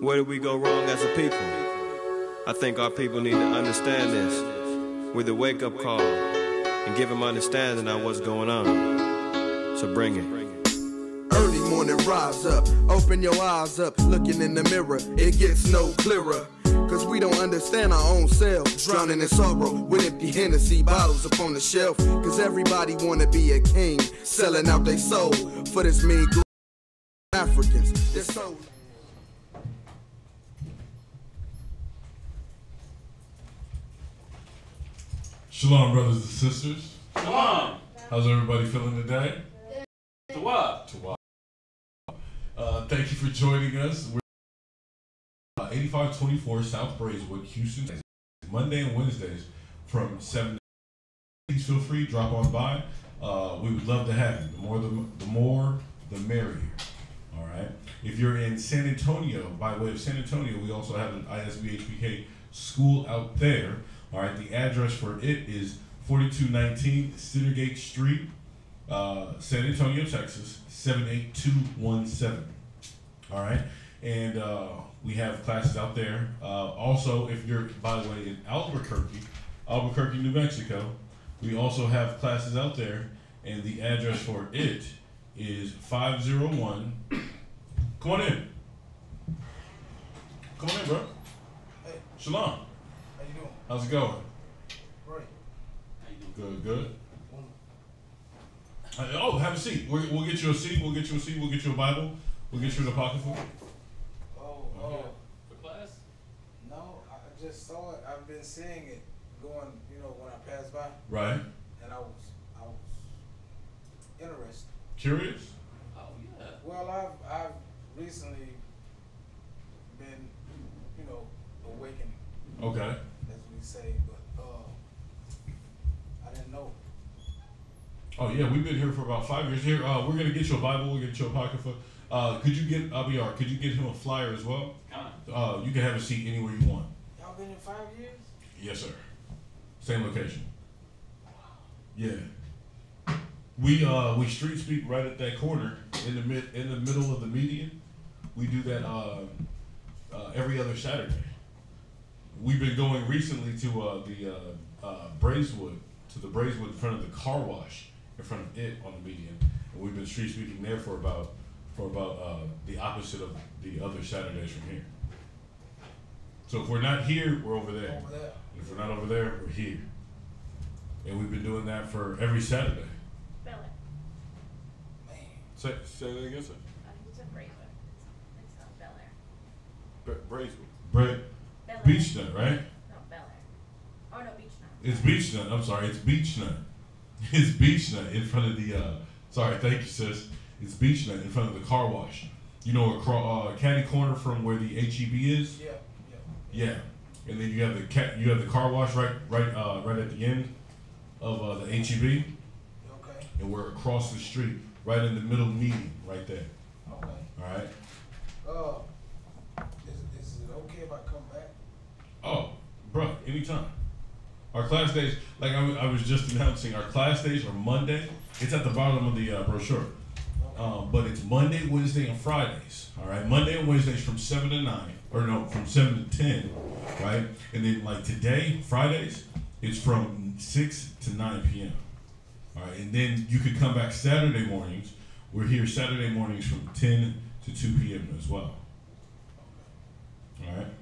Where did we go wrong as a people? I think our people need to understand this with a wake-up call and give them understanding on what's going on. So bring it. Early morning, rise up, open your eyes up, looking in the mirror, it gets no clearer. Cause we don't understand our own selves, drowning in sorrow with empty Hennessy bottles upon the shelf. Cause everybody wanna be a king, selling out their soul for this mean group of Africans. They're so Shalom, brothers and sisters. Shalom. How's everybody feeling today? S.O.W. Thank you for joining us. We're 8524 South Braeswood, Houston, Monday and Wednesdays from 7 to 8. Please feel free, drop on by. We would love to have you. The more, the merrier. All right. If you're in San Antonio, by way of San Antonio, we also have an ISBHPK school out there. All right, the address for it is 4219 Centergate Street, San Antonio, Texas, 78217. All right, and we have classes out there. Also, if you're, by the way, in Albuquerque, New Mexico, we also have classes out there, and the address for it is 501. Come on in. Come on in, bro. Hey. Shalom. How you doing? How's it going? Great. Good, good. Oh, have a seat. We'll get you a seat. We'll get you a seat. We'll get you a Bible. We'll get you the pocket food. For class? No, I just saw it. I've been seeing it going, when I pass by. Right. And I was interested. Curious? Oh, yeah. Well, I've recently been, awakening, Okay. as we say, but I didn't know. Oh yeah, we've been here for about 5 years. Here, we're gonna get you a Bible. We'll get you a pocket food. Could you get Abiyar? Could you get him a flyer as well? You can have a seat anywhere you want. Y'all been in 5 years? Yes, sir. Same location. Yeah. We street speak right at that corner in the middle of the median. We do that every other Saturday. We've been going recently to Braeswood, in front of the car wash, in front of it on the median, and we've been street speaking there for about the opposite of the other Saturdays from here. So if we're not here, we're over there. Over there. If we're not over there, we're here. And we've been doing that for every Saturday. Bel Air. Man. Say that again, sir. I think it's a Braeswood. It's not Bel Air. Braeswood. Bel Air. Beach Nut, right? No, Bel Air. Oh no, Beach Nut. It's Beach Nut. I'm sorry, it's Beach Nut. It's Beach Nut in front of the. Sorry, thank you, sis. It's Beach Nut in front of the car wash. You know, across catty corner from where the HEB is. Yeah. Yeah, and then you have the car wash right at the end of the HEB, Okay. and we're across the street, right in the middle median, right there. Okay. All right. Is it okay if I come back? Oh, bro, anytime. Our class days, like I was just announcing, our class days are Monday. It's at the bottom of the brochure. But it's Monday, Wednesday, and Fridays. All right, Monday and Wednesdays from 7 to 9, or no, from 7 to 10, right? And then like today, Fridays, it's from 6 to 9 p.m. All right, and then you could come back Saturday mornings. We're here Saturday mornings from 10 to 2 p.m. as well. All right.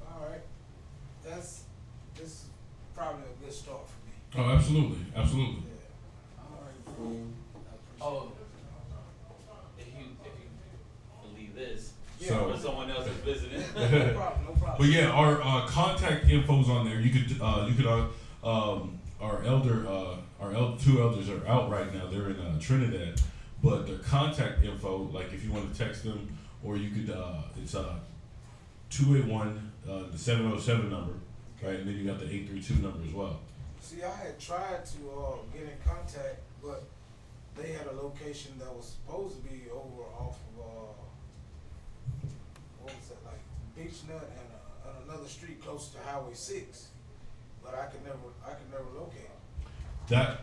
All right. This is probably a good start for me. Oh, absolutely, absolutely. Yeah. All right. Oh, if you believe this, So- when someone else is visiting. No problem. But yeah, our contact info's on there. You could our two elders are out right now. They're in Trinidad, but their contact info, like if you want to text them, or you could it's 281 the 707 number, right, and then you got the 832 number as well. See, I had tried to get in contact, but they had a location that was supposed to be over off of what was that, like Beach Nut and another street close to Highway 6, but I could never locate it. That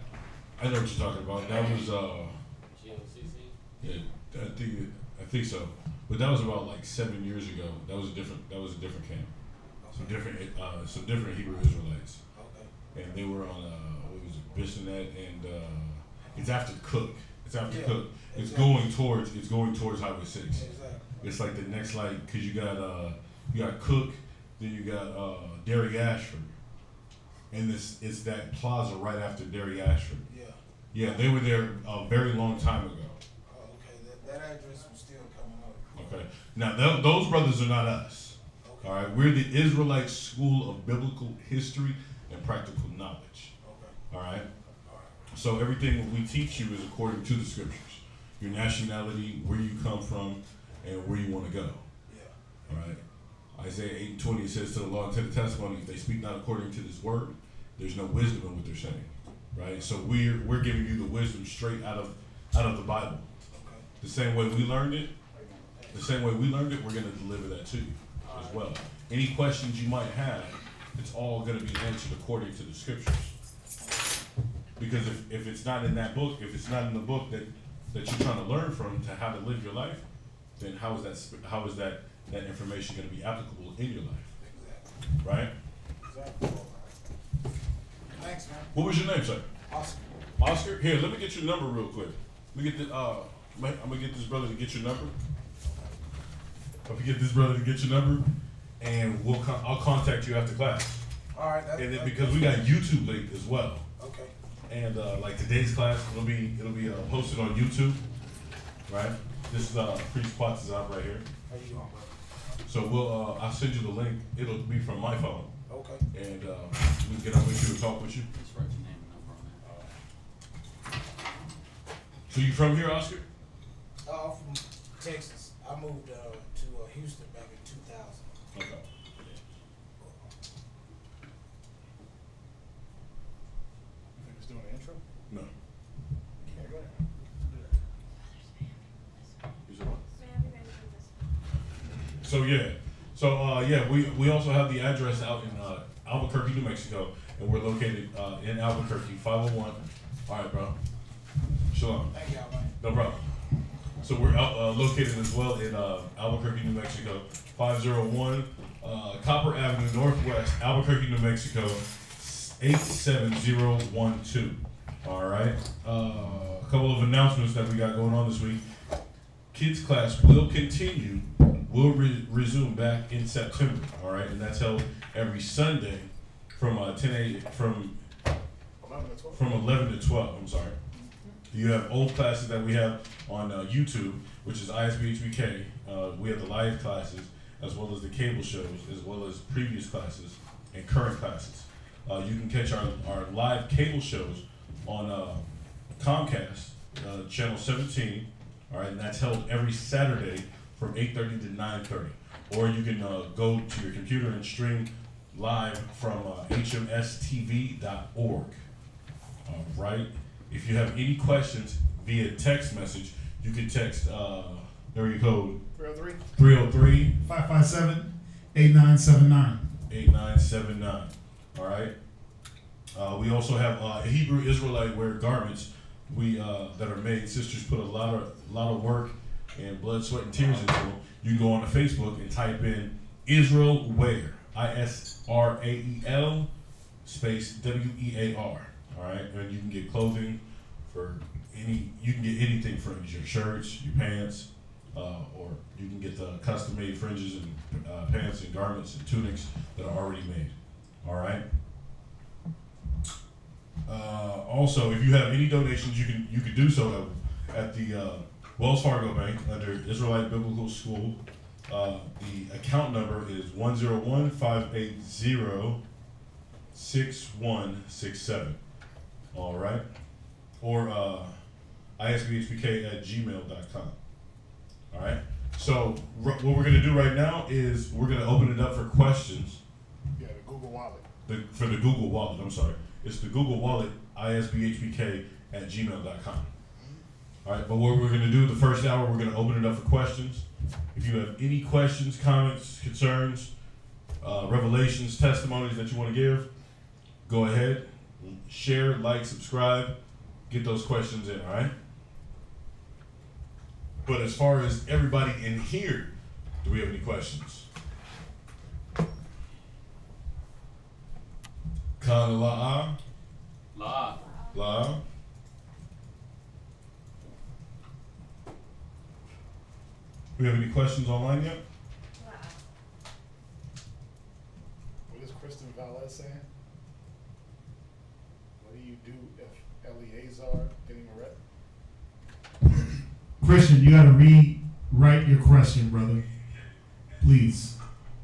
I know what you're talking about. That was GOCC? yeah, I think so. But that was about like 7 years ago. That was a different camp. Okay. Some different Hebrew Israelites. Okay. And they were on what was it, Bissonnet, and it's after Cook. It's after Cook. It's going towards Highway 6. Exactly. It's like the next because you got Cook, then you got Derry Ashford, and it's that plaza right after Derry Ashford. Yeah. Yeah, they were there a very long time ago. Oh, okay. That address was still coming up. Okay. Now those brothers are not us. Okay. All right. We're the Israelite School of Biblical History and Practical Knowledge. Okay. All right. All right. So everything that we teach you is according to the scriptures. Your nationality, where you come from, and where you want to go. Yeah. All right. Isaiah 8:20 says to the law and to the testimony, if they speak not according to this word, there's no wisdom in what they're saying. Right? So we're giving you the wisdom straight out of the Bible. Okay. The same way we learned it, we're going to deliver that to you as well. Any questions you might have, it's all going to be answered according to the scriptures. Because if it's not in that book, if it's not in the book that you're trying to learn from to how to live your life, then how is that information going to be applicable in your life? Exactly. Right? Exactly. Thanks, man. What was your name, sir? Oscar. Oscar? Here, let me get your number real quick. Let me get I'm gonna get this brother to get your number. And I'll contact you after class. All right. And then because we got YouTube link as well. Okay. And like today's class, it'll be posted on YouTube, right? This is Priest Potts' out right here. How you doing, bro? So I'll send you the link. It'll be from my phone, Okay. and we can get on with you and talk with you. Just write your name and number on it. So you from here, Oscar? I'm from Texas. I moved to Houston back in 2000. Okay. You think it's doing the intro? No. Yeah, go ahead. You said what? May I be ready for this? So we also have the address out in Albuquerque, New Mexico, and we're located in Albuquerque, 501. All right, bro. Shalom. Thank y'all, man. No problem. So we're located as well in Albuquerque, New Mexico, 501 Copper Avenue Northwest, Albuquerque, New Mexico, 87012. All right. A couple of announcements that we got going on this week. Kids class will continue. Will resume back in September. All right, and that's held every Sunday from 11 to 12. I'm sorry. You have old classes that we have on YouTube, which is ISBHBK. We have the live classes, as well as the cable shows, as well as previous classes and current classes. You can catch our live cable shows on Comcast, channel 17, all right, and that's held every Saturday from 8:30 to 9:30. Or you can go to your computer and stream live from hmstv.org, all right? If you have any questions via text message, you can text area code 303 557-8979. 8979. All right. We also have Hebrew Israelite wear garments that are made. Sisters put a lot of work and blood, sweat, and tears into them. You can go on to Facebook and type in Israel Wear, ISRAEL space WEAR. All right, and you can get clothing for you can get anything fringes, your shirts, your pants, or you can get the custom-made fringes and pants and garments and tunics that are already made. All right. Also, if you have any donations, you can do so at the Wells Fargo Bank under Israelite Biblical School. The account number is 101-580-6167. All right, or isbhbk@gmail.com. All right. So what we're going to do right now is we're going to open it up for questions. Yeah, the Google Wallet. For the Google Wallet. I'm sorry. It's the Google Wallet, isbhbk@gmail.com. All right. But what we're going to do the first hour, we're going to open it up for questions. If you have any questions, comments, concerns, revelations, testimonies that you want to give, go ahead. Share, like, subscribe, get those questions in, all right? But as far as everybody in here, do we have any questions? Khan La'a? La. La? We have any questions online yet? Wow. What is Kristen Valles saying? What do you do if Eleazar getting arrested? Christian, you gotta rewrite your question, brother. Please.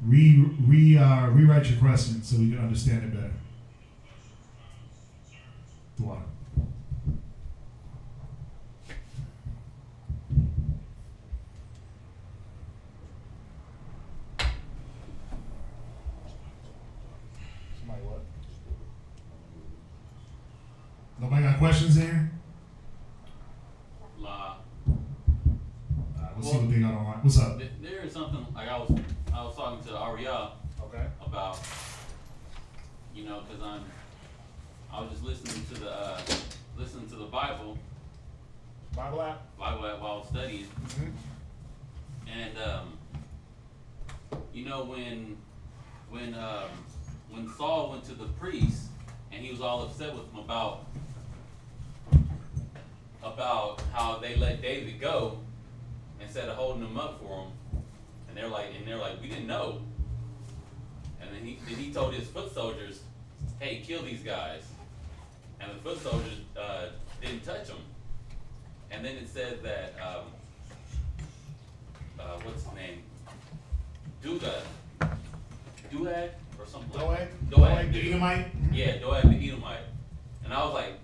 Rewrite your question so we can understand it better. Dua. Somebody what? Nobody got questions there? La. Let's see what they got online. What's up? There is something like I was talking to Ariel Okay. about, because I was just listening to the Bible Bible app? while I was studying, Mm-hmm. and when Saul went to the priest and he was all upset with him about how they let David go instead of holding him up for him, and they're like we didn't know, and then he told his foot soldiers, hey, kill these guys, and the foot soldiers didn't touch him, and then it said that what's his name, Doeg or something like that. Doeg The Edomite? Yeah, Doeg the Edomite. And I was like,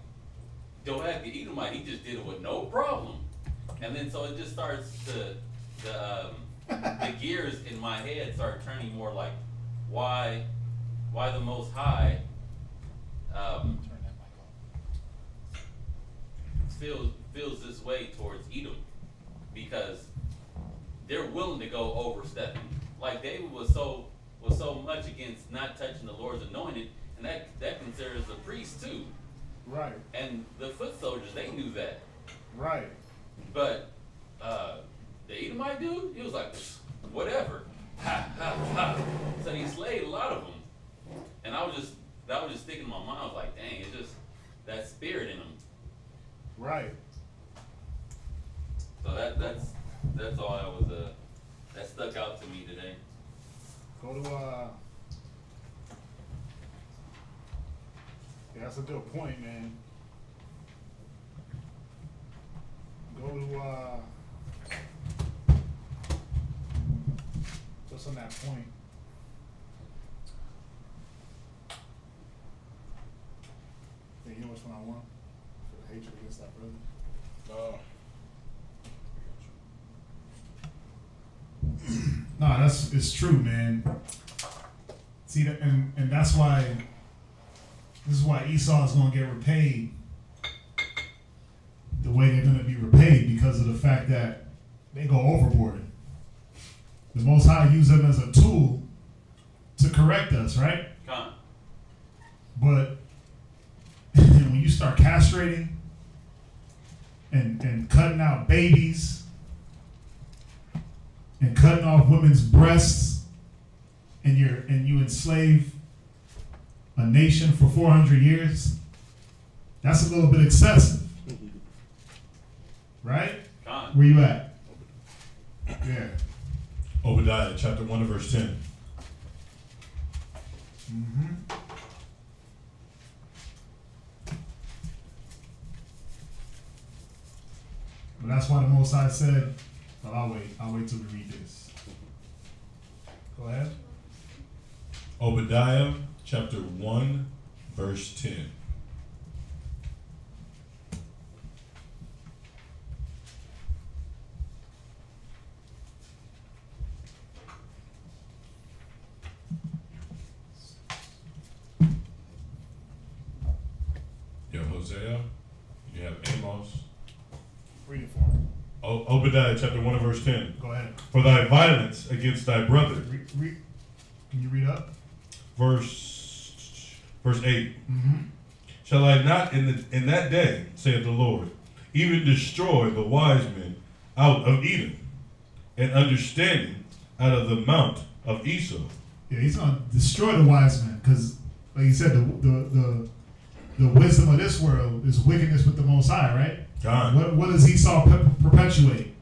Doeg the Edomite, he just did it with no problem. And then so it just starts the gears in my head start turning more like, why the Most High Turn that mic off. feels this way towards Edom, because they're willing to go overstepping. Like David was so much against not touching the Lord's anointed, and that considers the priest too. Right. And the foot soldiers, they knew that. Right. But the Edomite dude, he was like, whatever. Ha, ha, ha. So he slayed a lot of them. And that was just sticking in my mind. I was like, dang, it's just that spirit in them. Right. So that's all I was that stuck out to me today. Go to yeah, that's a good point, man. Go to just on that point. Yeah, you know which one I want? For the hatred against that brother. No, it's true, man. See, and that's why this is why Esau is going to get repaid the way they're going to be repaid, because of the fact that they go overboard. The Most High used them as a tool to correct us, right? Come. But when you start castrating and cutting out babies and cutting off women's breasts, and you enslave a nation for 400 years, that's a little bit excessive, right? Come. Where you at? Yeah. Obadiah chapter 1 and verse 10. Mm-hmm. But that's why the Most High said, well, I'll wait till we read this. Go ahead. Obadiah chapter 1 verse 10. Yo, Hosea, you have Amos. Read it for me. Obadiah chapter 1 and verse 10. Go ahead. For thy violence against thy brother. Can you read up? Verse 8. Mm-hmm. Shall I not in that day, saith the Lord, even destroy the wise men out of Edom, and understanding out of the mount of Esau. Yeah, he's going to destroy the wise men because, like you said, the wisdom of this world is wickedness with the Most High, right? God. What does Esau perpetuate?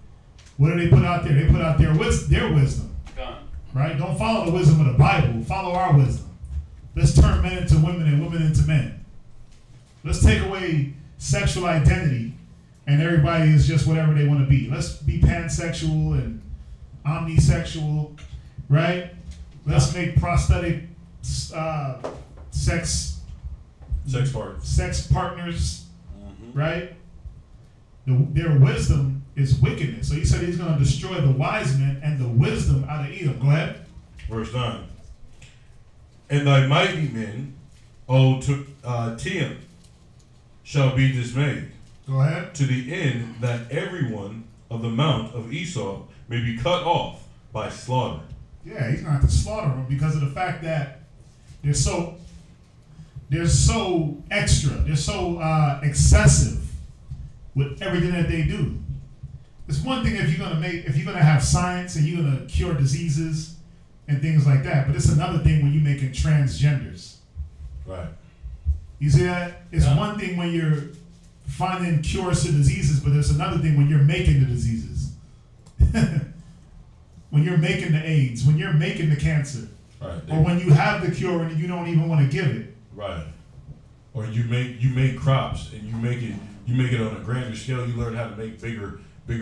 What do they put out there? They put out their wisdom, God. right? Don't follow the wisdom of the Bible. Follow our wisdom. Let's turn men into women and women into men. Let's take away sexual identity and everybody is just whatever they want to be. Let's be pansexual and omnisexual, right? Let's make prosthetic sex partners, right? Their wisdom is wickedness. So he said he's going to destroy the wise men and the wisdom out of Edom. Go ahead. Verse 9. And thy mighty men, O Tim, shall be dismayed. Go ahead. To the end that everyone of the mount of Esau may be cut off by slaughter. Yeah, he's going to have to slaughter them because of the fact that they're so extra. They're so excessive with everything that they do. It's one thing if you're gonna have science and you're gonna cure diseases and things like that, but it's another thing when you're making transgenders. Right. You see that? It's one thing when you're finding cures to diseases, but there's another thing when you're making the diseases. When you're making the AIDS, when you're making the cancer, right. Or when you have the cure and you don't even want to give it. Right. Or you make crops and you make it on a grander scale. You learn how to make bigger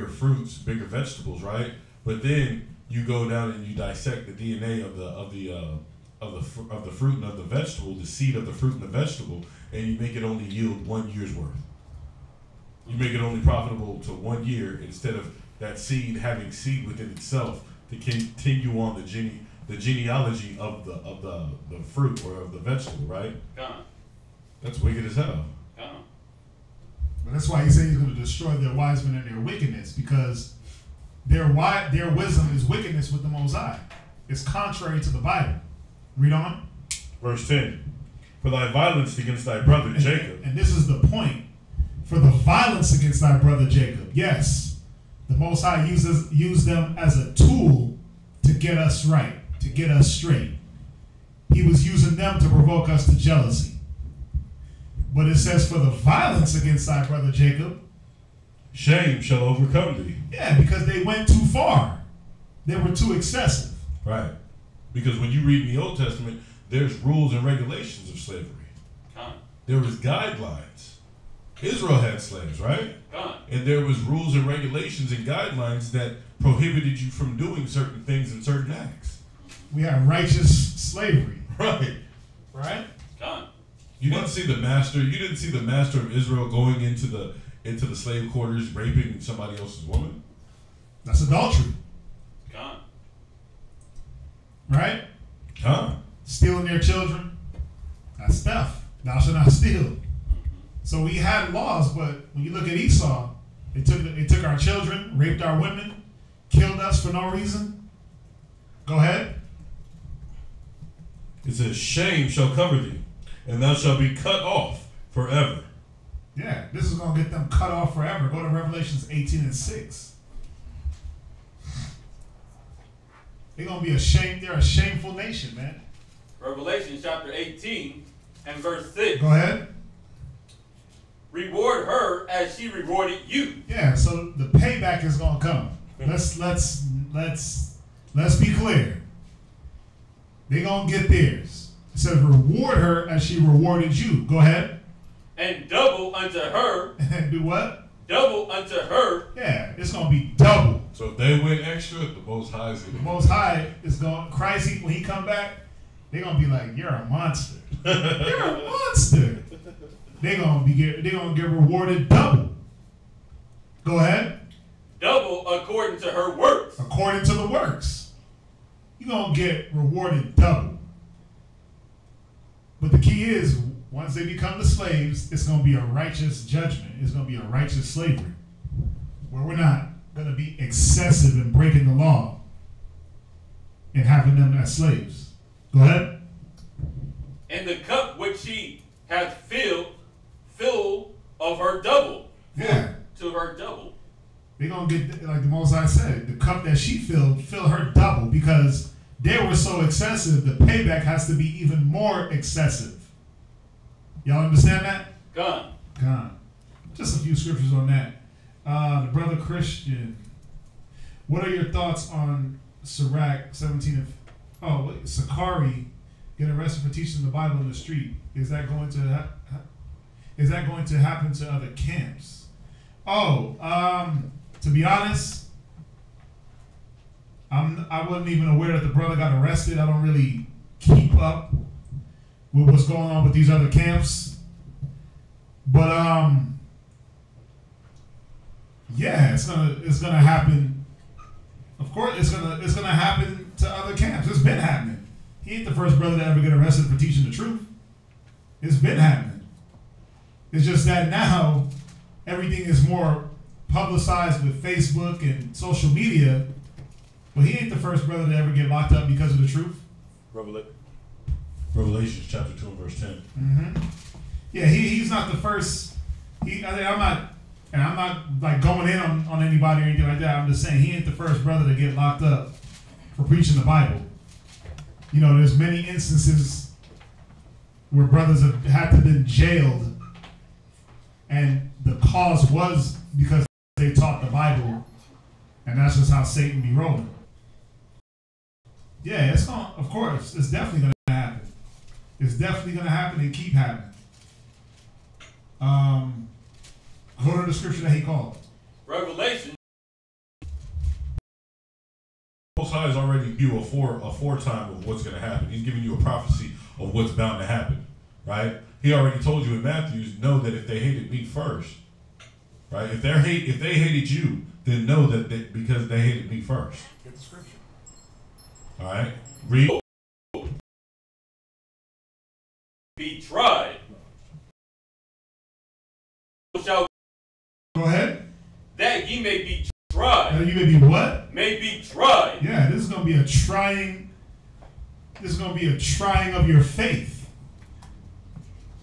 fruits, bigger vegetables, right? But then you go down and you dissect the DNA of the fruit and of the vegetable, the seed of the fruit and the vegetable, and you make it only yield 1 year's worth. You make it only profitable to 1 year instead of that seed having seed within itself to continue on the genealogy of the fruit or of the vegetable, right? That's wicked as hell. But that's why he said he's going to destroy their wise men and their wickedness, because their wisdom is wickedness with the Most High. It's contrary to the Bible. Read on. Verse 10. For thy violence against thy brother Jacob. And this is the point. For the violence against thy brother Jacob. Yes. The Most High used them as a tool to get us right, to get us straight. He was using them to provoke us to jealousy. But it says, for the violence against thy brother Jacob, shame shall overcome thee. Yeah, because they went too far. They were too excessive. Right. Because when you read in the Old Testament, there's rules and regulations of slavery. There was guidelines. Israel had slaves, right? And there was rules and regulations and guidelines that prohibited you from doing certain things and certain acts. We have righteous slavery. Right. Right? You didn't see the master. You didn't see the master of Israel going into the slave quarters, raping somebody else's woman. That's adultery. Right? Stealing their children. That's theft. Thou shalt not steal. So we had laws, but when you look at Esau, they took our children, raped our women, killed us for no reason. Go ahead. It says, shame shall cover thee, and thou shalt be cut off forever. Yeah, this is going to get them cut off forever. Go to Revelations 18:6. They're going to be ashamed. They're a shameful nation, man. Revelation chapter 18 and verse 6. Go ahead. Reward her as she rewarded you. Yeah, so the payback is going to come. Let's be clear. They're going to get theirs. It says, reward her as she rewarded you. Go ahead. And double unto her. And do what? Double unto her. Yeah, it's going to be double. So if they went extra, the Most High is the Most High is going, Christ, when he come back, they're going to be like, you're a monster. You're a monster. They're going to get rewarded double. Go ahead. Double according to her works. According to the works. You're going to get rewarded double. But the key is, once they become the slaves, it's going to be a righteous judgment. It's going to be a righteous slavery. Where we're not going to be excessive in breaking the law and having them as slaves. Go ahead. And the cup which she hath filled of her double. Yeah. To her double. They're going to get, like the Most High said, the cup that she filled, fill her double, because they were so excessive, the payback has to be even more excessive. Y'all understand that? Gone. Just a few scriptures on that. The brother Christian, what are your thoughts on Sirach 17 of, Sakari get arrested for teaching the Bible in the street? Is that going to happen to other camps? To be honest, I wasn't even aware that the brother got arrested. I don't really keep up with what's going on with these other camps. But yeah, it's gonna happen. Of course, it's gonna happen to other camps. It's been happening. He ain't the first brother to ever get arrested for teaching the truth. It's been happening. It's just that now everything is more publicized with Facebook and social media. But he ain't the first brother to ever get locked up because of the truth. Revelation chapter 2 and verse 10. Mm-hmm. Yeah, he's not the first. I'm not like going in on anybody or anything like that. I'm just saying he ain't the first brother to get locked up for preaching the Bible. You know, there's many instances where brothers have had to been jailed, and the cause was because they taught the Bible, and that's just how Satan be rolling. Yeah, of course, it's definitely going to happen. It's definitely going to happen and keep happening. Go to the scripture that he called. Revelation. Most High has already given you a foretime of what's going to happen. He's giving you a prophecy of what's bound to happen, right? He already told you in Matthew, know that if they hated me first, right? If they hated you, then know that because they hated me first. Get the scripture. All right, read. Be tried. Shall Go ahead. that ye may be tried. You may be what? May be tried. Yeah, this is going to be a trying. This is going to be a trying of your faith.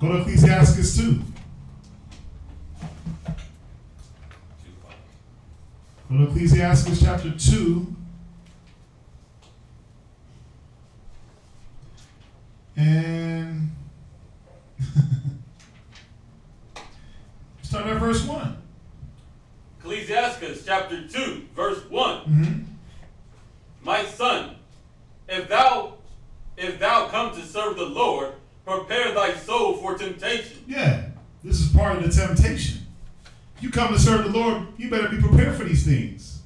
Go to Ecclesiastes 2. Go to Ecclesiastes chapter 2. And start at verse 1. Ecclesiastes chapter 2, verse 1. Mm-hmm. My son, if thou come to serve the Lord, prepare thy soul for temptation. Yeah, this is part of the temptation. You come to serve the Lord, you better be prepared for these things.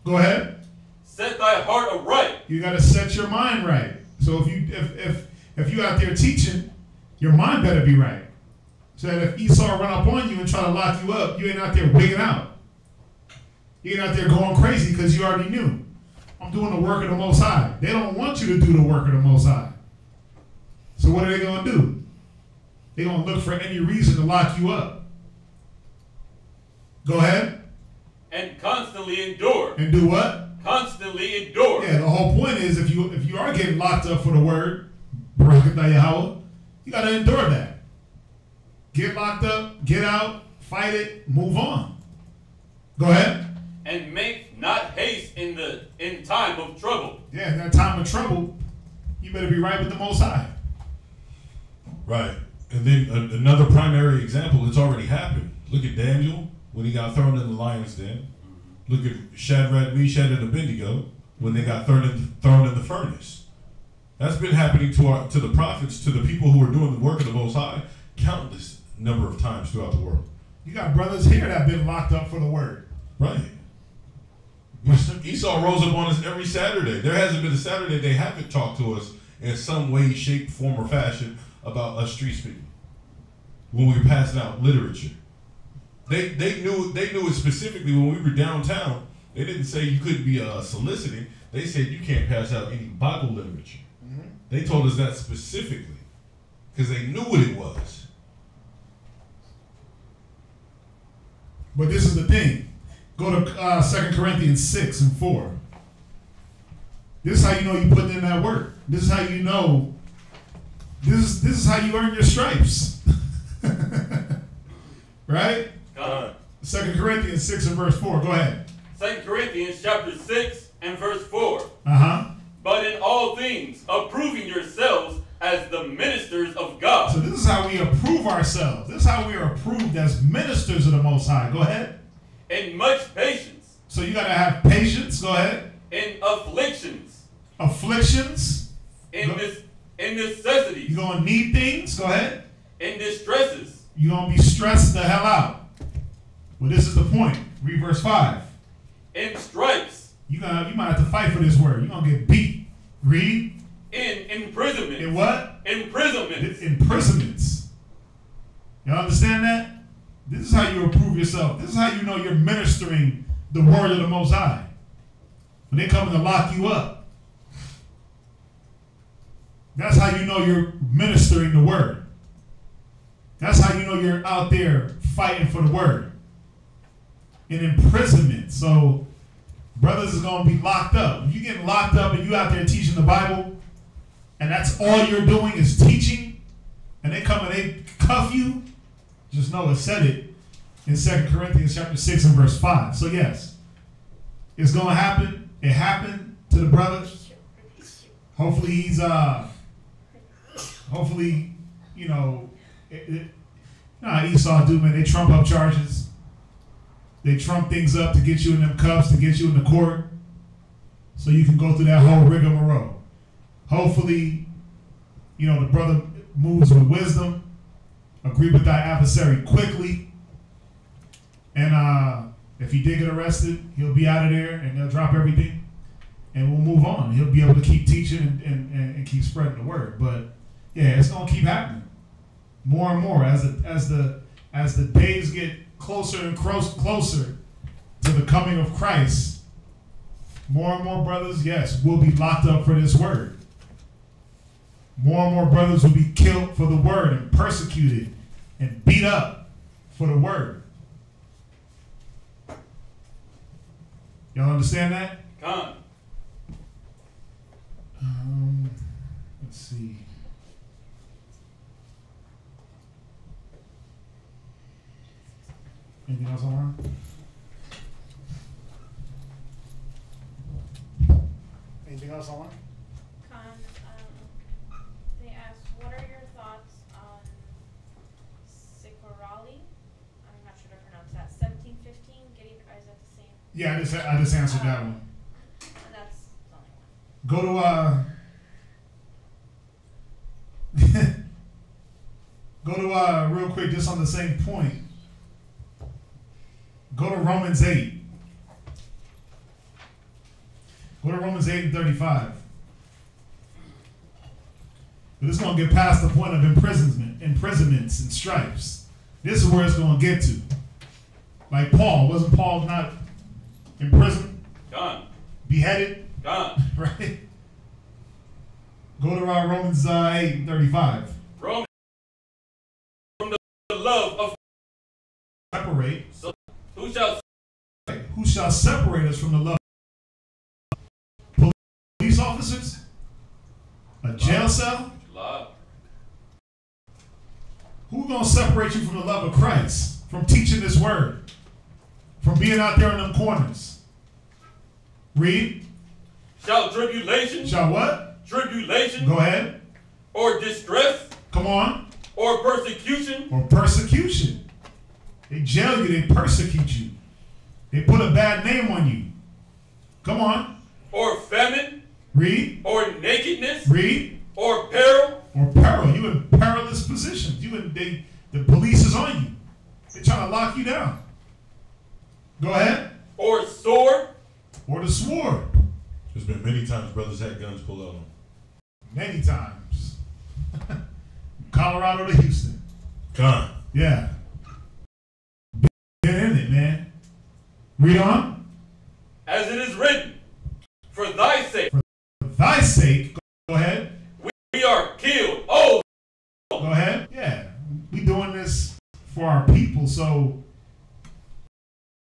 Go ahead. Set thy heart aright. You got to set your mind right. So if you out there teaching, your mind better be right. So that if Esau run up on you and try to lock you up, you ain't out there wigging out. You ain't out there going crazy because you already knew. I'm doing the work of the Most High. They don't want you to do the work of the Most High. So what are they going to do? They're going to look for any reason to lock you up. Go ahead. And constantly endure. And do what? Constantly endure. Yeah, the whole point is if you are getting locked up for the word, Barakatah Yahweh, you got to endure that. Get locked up, get out, fight it, move on. Go ahead. And make not haste in time of trouble. Yeah, in that time of trouble, you better be right with the Most High. Right. And then another primary example, it's already happened. Look at Daniel when he got thrown in the lion's den. Look at Shadrach, Meshach, and Abednego when they got thrown in the furnace. That's been happening to the prophets, to the people who are doing the work of the Most High, countless number of times throughout the world. You got brothers here that have been locked up for the word. Right. Esau rolls up on us every Saturday. There hasn't been a Saturday they haven't talked to us in some way, shape, form, or fashion about us street speaking. When we were passing out literature. They knew it specifically when we were downtown. They didn't say you couldn't be soliciting. They said you can't pass out any Bible literature. Mm-hmm. They told us that specifically because they knew what it was. But this is the thing. Go to 2 Corinthians 6 and 4. This is how you know you put in that work. This is how you know. This is how you earn your stripes. Right? 2 Corinthians 6 and verse 4. Go ahead. 2 Corinthians chapter 6 and verse 4. But in all things, approving yourselves as the ministers of God. So this is how we approve ourselves. This is how we are approved as ministers of the Most High. Go ahead. In much patience. So you got to have patience. Go ahead. In afflictions. Afflictions. In necessities. You're going to need things. Go ahead. In distresses. You're going to be stressed the hell out. Well, this is the point. Read verse 5. In stripes. You might have to fight for this word. You're going to get beat. Read. In imprisonment. In what? Imprisonments. Imprisonments. Y'all understand that? This is how you approve yourself. This is how you know you're ministering the word of the Most High. When they come to lock you up. That's how you know you're ministering the word. That's how you know you're out there fighting for the word. In imprisonment. So brothers is going to be locked up. If you're getting locked up and you out there teaching the Bible, and that's all you're doing is teaching, and they come and they cuff you, just know it said it in 2 Corinthians chapter 6 and verse 5. So yes, it's going to happen. It happened to the brother. Hopefully he's, hopefully, you know how Esau do, man. They trump up charges. They trump things up to get you in them cuffs, to get you in the court, so you can go through that whole rigmarole. Hopefully, you know, the brother moves with wisdom, agree with thy adversary quickly, and if he did get arrested, he'll be out of there and they'll drop everything, and we'll move on. He'll be able to keep teaching and keep spreading the word. But yeah, it's gonna keep happening more and more as the days get closer and closer to the coming of Christ. More and more brothers, yes, will be locked up for this word. More and more brothers will be killed for the word and persecuted and beat up for the word. Y'all understand that? Come. Let's see. Anything else on? Anything else on? They asked, what are your thoughts on Sikorali? I'm not sure to pronounce that. 1715. Is that the same? Yeah, I just answered that one. And that's the only one. Go to real quick, just on the same point. Go to Romans 8. Go to Romans 8 and 35. But it's going to get past the point of imprisonments and stripes. This is where it's going to get to. Like Paul. Wasn't Paul not in prison? Gone. Beheaded? Gone. Right? Go to Romans 8 and 35. Romans, from the love of Separate. So, who shall separate us from the love? Police officers? A jail cell? Love. Who's going to separate you from the love of Christ? From teaching this word? From being out there in them corners? Read. Shall tribulation? Shall what? Tribulation. Go ahead. Or distress? Come on. Or persecution? Or persecution. They jail you, they persecute you. They put a bad name on you. Come on. Or famine? Read. Or nakedness? Read. Or peril? Or peril. You in perilous positions. The police is on you. They're trying to lock you down. Go ahead. Or sword? Or the sword. There's been many times brothers had guns pulled out on them. Many times. Colorado to Houston. Gone. Yeah. Been in it, man. Read on. As it is written, for thy sake. For thy sake. Go ahead. We are killed. Oh. Go ahead. Yeah. We doing this for our people, so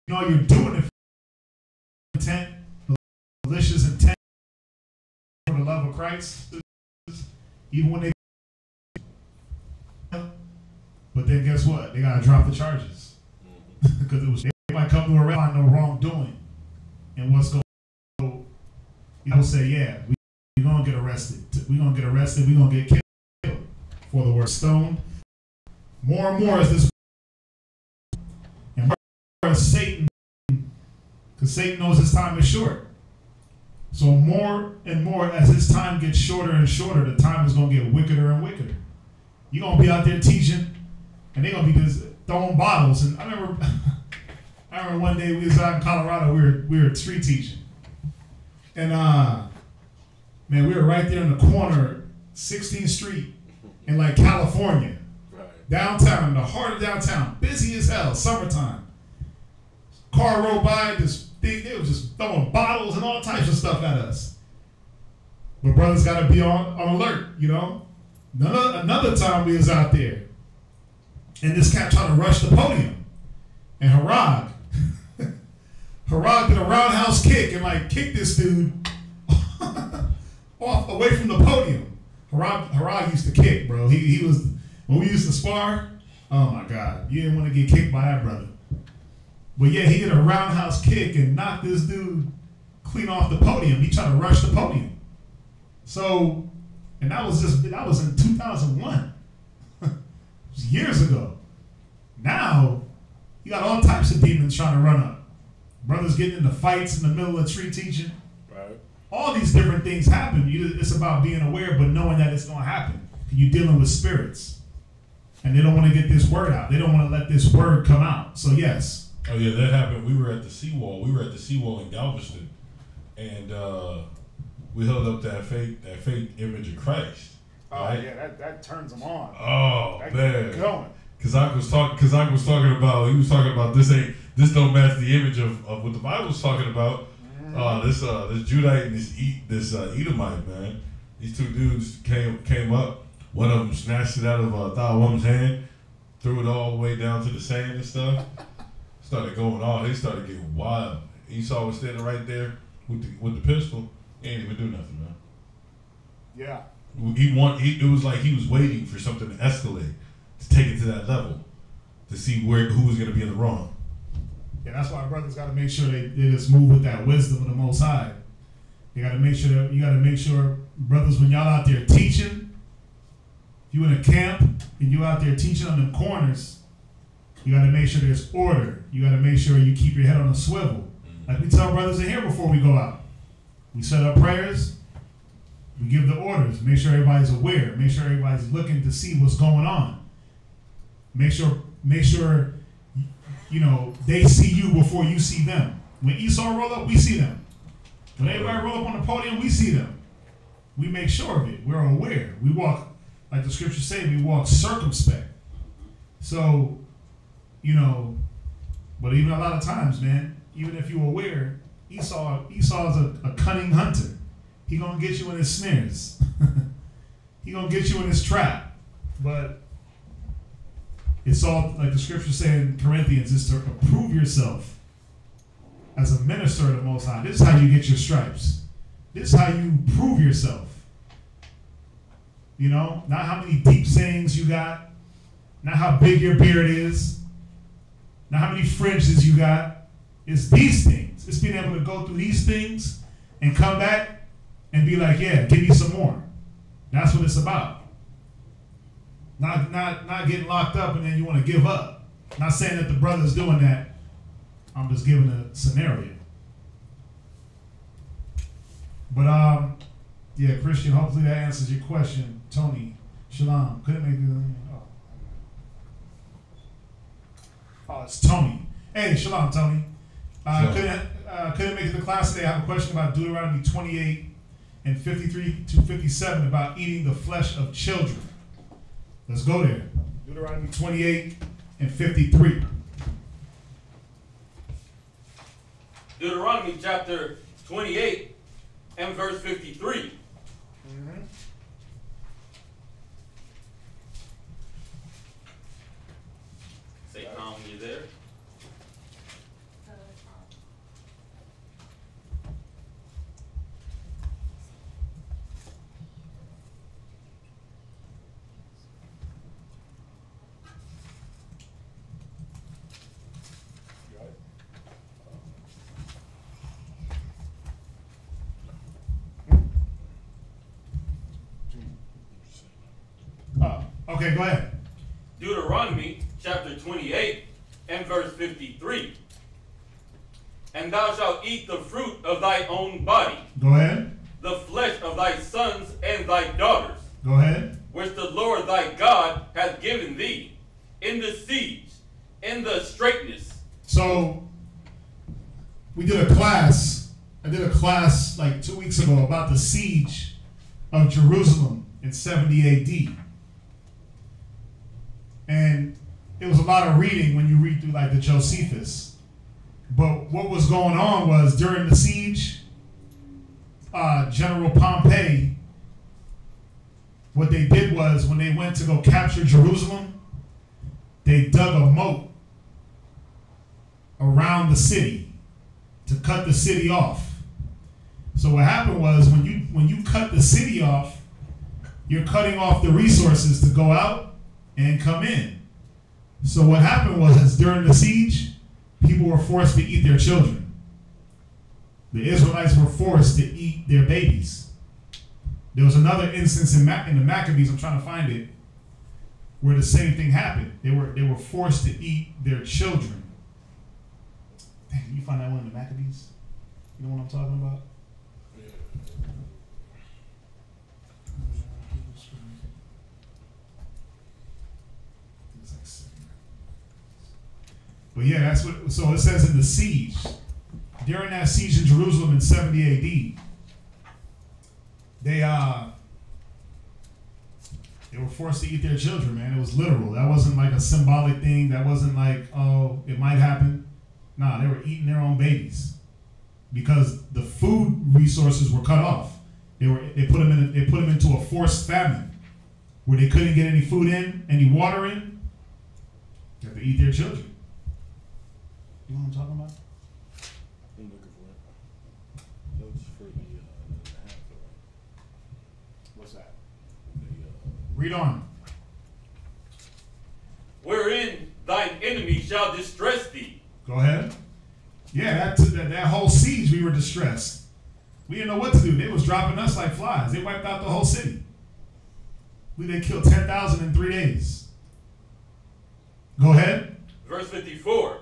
you know you're doing it for intent, malicious intent, for the love of Christ. Even when they, but then guess what? They gotta drop the charges. because they might come to around no wrongdoing and what's going on. People say, yeah, we're going to get arrested. We're going to get arrested. We're going to get killed for the word stoned. More and more as this, and more as Satan, because Satan knows his time is short. So more and more as his time gets shorter and shorter, the time is going to get wickeder and wickeder. You're going to be out there teaching, and they're going to be just throwing bottles. And I remember one day we was out in Colorado, we were street teaching. And man, we were right there in the corner, 16th Street in like California. Right. Downtown, the heart of downtown, busy as hell, summertime. Car rolled by, they were just throwing bottles and all types of stuff at us. But brothers got to be on alert, you know. Another time we was out there, and this cat tried to rush the podium, and Harag did a roundhouse kick and like kicked this dude off away from the podium. Harag used to kick, bro. He was, when we used to spar, oh my God, you didn't want to get kicked by that brother. But yeah, he did a roundhouse kick and knocked this dude clean off the podium. He tried to rush the podium. So, and that was in 2001. It was years ago. Now, you got all types of demons trying to run up. Brothers getting into fights in the middle of tree teaching. Right. All these different things happen. It's about being aware, but knowing that it's going to happen. You're dealing with spirits. And they don't want to get this word out. They don't want to let this word come out. So yes. Oh yeah, that happened. We were at the seawall. We were at the seawall in Galveston, and we held up that fake image of Christ. Oh right? yeah, that turns them on. Oh that man, going. Because I was talking about. He was talking about this don't match the image of what the Bible was talking about. This Judite and this Edomite, man. These two dudes came up. One of them snatched it out of a woman's hand, threw it all the way down to the sand and stuff. Started going off. They started getting wild. Esau was standing right there with the pistol. He ain't even do nothing, man. Yeah. It was like he was waiting for something to escalate, to take it to that level, to see who was going to be in the wrong. Yeah, that's why brothers got to make sure they just move with that wisdom of the Most High. You got to make sure brothers, when y'all out there teaching, if you in a camp and you out there teaching on them corners, you got to make sure there's order. You got to make sure you keep your head on a swivel. Like we tell brothers in here before we go out. We set up prayers. We give the orders. Make sure everybody's aware. Make sure everybody's looking to see what's going on. Make sure you know they see you before you see them. When Esau roll up, we see them. When everybody roll up on the podium, we see them. We make sure of it. We're aware. We walk, like the scriptures say, we walk circumspect. So, you know, but even a lot of times, man, even if you're aware, Esau's a cunning hunter. He gonna get you in his snares. He gonna get you in his trap. But it's all, like the scripture say in Corinthians, is to approve yourself as a minister of the Most High. This is how you get your stripes. This is how you prove yourself. You know, not how many deep sayings you got, not how big your beard is, not how many fringes you got. It's these things. It's being able to go through these things and come back and be like, yeah, give me some more. That's what it's about. Not getting locked up and then you want to give up. Not saying that the brother's doing that. I'm just giving a scenario. But yeah, Christian, hopefully that answers your question. Tony, Shalom. Couldn't make it. Oh, it's Tony. Hey, Shalom, Tony. Couldn't make it to class today. I have a question about Deuteronomy 28 and 53 to 57 about eating the flesh of children. Let's go there. Deuteronomy 28 and 53. Deuteronomy chapter 28 and verse 53. Mm-hmm. Say calm when you're there. Okay, go ahead. Deuteronomy chapter 28 and verse 53. And thou shalt eat the fruit of thy own body. Go ahead. The flesh of thy sons and thy daughters. Go ahead. Which the Lord thy God hath given thee, in the siege, in the straitness. So, we did a class. I did a class like 2 weeks ago about the siege of Jerusalem in 70 AD. And it was a lot of reading when you read through like the Josephus. But what was going on was during the siege, General Pompey, what they did was when they went to go capture Jerusalem, they dug a moat around the city to cut the city off. So what happened was when you cut the city off, you're cutting off the resources to go out and come in. So what happened was during the siege, people were forced to eat their children. The Israelites were forced to eat their babies. There was another instance in the Maccabees, I'm trying to find it, where the same thing happened. They were forced to eat their children. Dang, you find that one in the Maccabees? You know what I'm talking about? But yeah, that's what. So it says in the siege, during that siege in Jerusalem in 70 AD, they were forced to eat their children, man. It was literal. That wasn't like a symbolic thing. That wasn't like, oh, it might happen. Nah, they were eating their own babies because the food resources were cut off. They put them into a forced famine where they couldn't get any food in, any water in. They had to eat their children. You know what I'm talking about? I'm looking for it. That was for the half, right? What's that? Read on. Wherein thine enemy shall distress thee. Go ahead. Yeah, that whole siege, we were distressed. We didn't know what to do. They was dropping us like flies. They wiped out the whole city. They killed 10,000 in 3 days. Go ahead. Verse 54.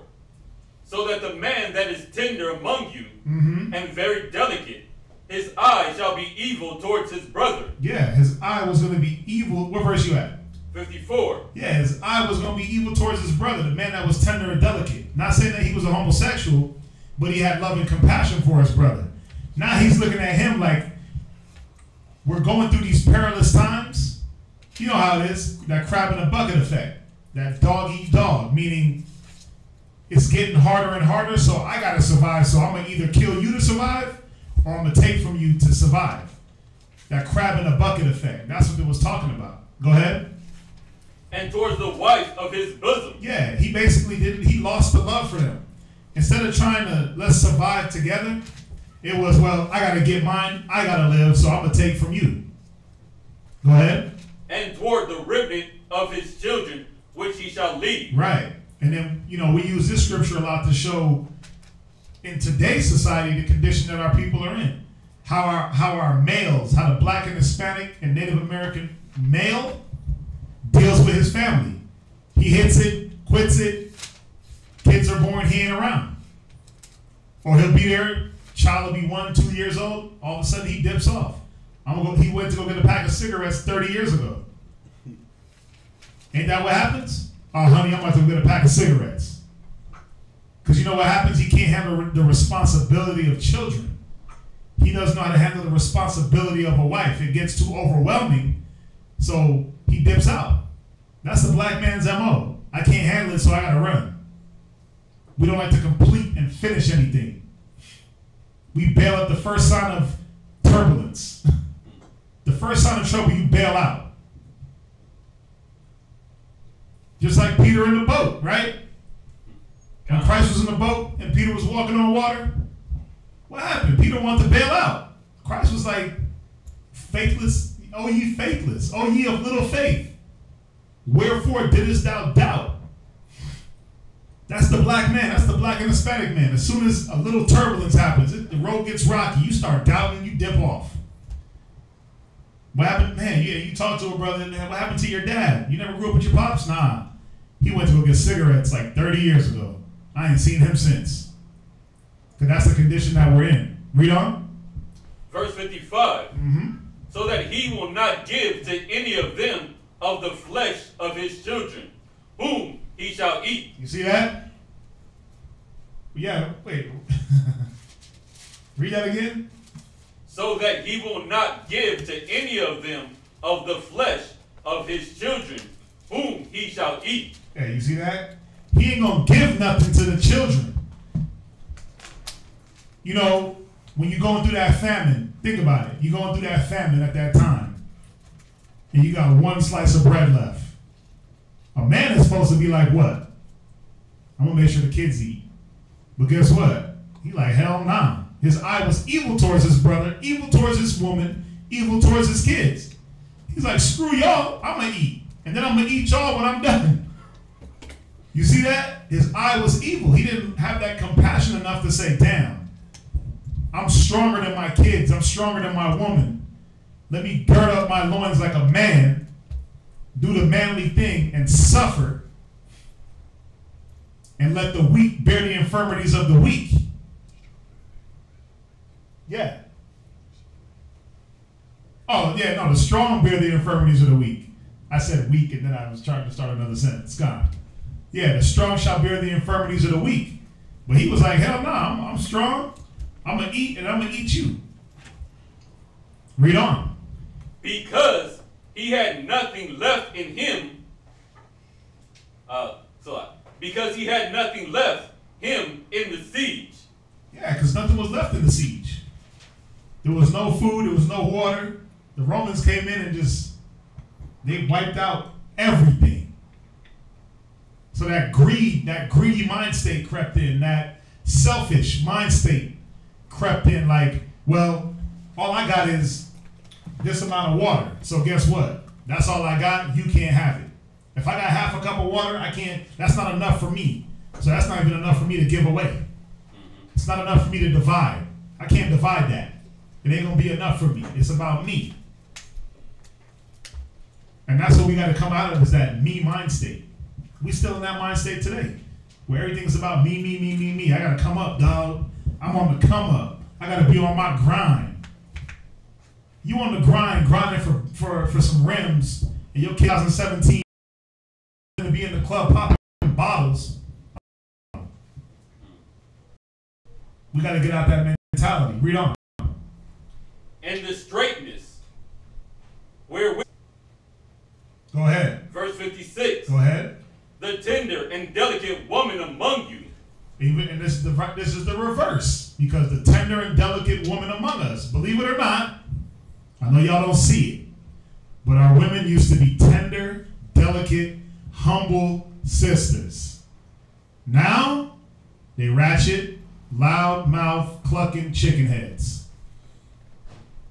So that the man that is tender among you and very delicate, his eye shall be evil towards his brother. Yeah, his eye was going to be evil. What verse you at? 54. Yeah, his eye was going to be evil towards his brother, the man that was tender and delicate. Not saying that he was a homosexual, but he had love and compassion for his brother. Now he's looking at him like, we're going through these perilous times. You know how it is, that crab in a bucket effect. That dog eat dog, meaning it's getting harder and harder, so I got to survive. So I'm going to either kill you to survive or I'm going to take from you to survive. That crab in a bucket effect. That's what it was talking about. Go ahead. And towards the wife of his bosom. Yeah, he basically he lost the love for them. Instead of trying to, let's survive together, it was, well, I got to get mine, I got to live, so I'm going to take from you. Go ahead. And toward the remnant of his children, which he shall lead. Right. And then, we use this scripture a lot to show in today's society the condition that our people are in. How our males, how the black and Hispanic and Native American male deals with his family. He hits it, quits it, kids are born, he ain't around. Or he'll be there, child will be 1, 2 years old, all of a sudden he dips off. He went to go get a pack of cigarettes 30 years ago. Ain't that what happens? Oh, honey, I'm about to go get a pack of cigarettes. Because you know what happens? He can't handle the responsibility of children. He doesn't know how to handle the responsibility of a wife. It gets too overwhelming, so he dips out. That's the black man's MO. I can't handle it, so I got to run. We don't like to complete and finish anything. We bail at the first sign of turbulence. The first sign of trouble, you bail out. Just like Peter in the boat, right? When Christ was in the boat and Peter was walking on water, what happened? Peter wanted to bail out. Christ was like, faithless, O ye faithless, O ye of little faith. Wherefore didst thou doubt? That's the black man. That's the black and Hispanic man. As soon as a little turbulence happens, the road gets rocky, you start doubting, you dip off. What happened? Man, yeah, you talked to a brother, man, what happened to your dad? You never grew up with your pops? Nah. He went to go get cigarettes like 30 years ago. I ain't seen him since. Because that's the condition that we're in. Read on. Verse 55. Mm-hmm. So that he will not give to any of them of the flesh of his children, whom he shall eat. You see that? Yeah, wait. Read that again. So that he will not give to any of them of the flesh of his children, whom he shall eat. Yeah, you see that? He ain't gonna give nothing to the children. You know, when you're going through that famine, think about it. You're going through that famine at that time, and you got one slice of bread left. A man is supposed to be like, what? I'm gonna make sure the kids eat. But guess what? He like, hell nah. His eye was evil towards his brother, evil towards his woman, evil towards his kids. He's like, screw y'all, I'm gonna eat. And then I'm gonna eat y'all when I'm done. You see that? His eye was evil. He didn't have that compassion enough to say, damn, I'm stronger than my kids. I'm stronger than my woman. Let me gird up my loins like a man, do the manly thing, and suffer, and let the weak bear the infirmities of the weak. Yeah. Oh, yeah, no, the strong bear the infirmities of the weak. I said weak, and then I was trying to start another sentence. Gone. Yeah, the strong shall bear the infirmities of the weak. But he was like, hell no, I'm strong. I'm going to eat, and I'm going to eat you. Read on. Because he had nothing left in him. Because he had nothing left him in the siege. Yeah, because nothing was left in the siege. There was no food, there was no water. The Romans came in and they wiped out everything. So that greedy mind state crept in, that selfish mind state crept in like, well, all I got is this amount of water. So guess what? That's all I got, you can't have it. If I got half a cup of water, I can't, that's not enough for me. So that's not even enough for me to give away. It's not enough for me to divide. I can't divide that. It ain't gonna be enough for me. It's about me. And that's what we gotta come out of, is that me mind state. We still in that mind state today, where everything's about me, me, me, me, me. I gotta come up, dog. I'm on the come up. I gotta be on my grind. You on the grind, grinding for some rims, and your 2017 gonna be in the club popping bottles. We got to get out that mentality. Read on. And the straightness wherewith. Go ahead. Verse 56. Go ahead. The tender and delicate woman among you. And this is the reverse, because the tender and delicate woman among us, believe it or not, I know y'all don't see it, but our women used to be tender, delicate, humble sisters. Now they ratchet, loud mouth, clucking chicken heads.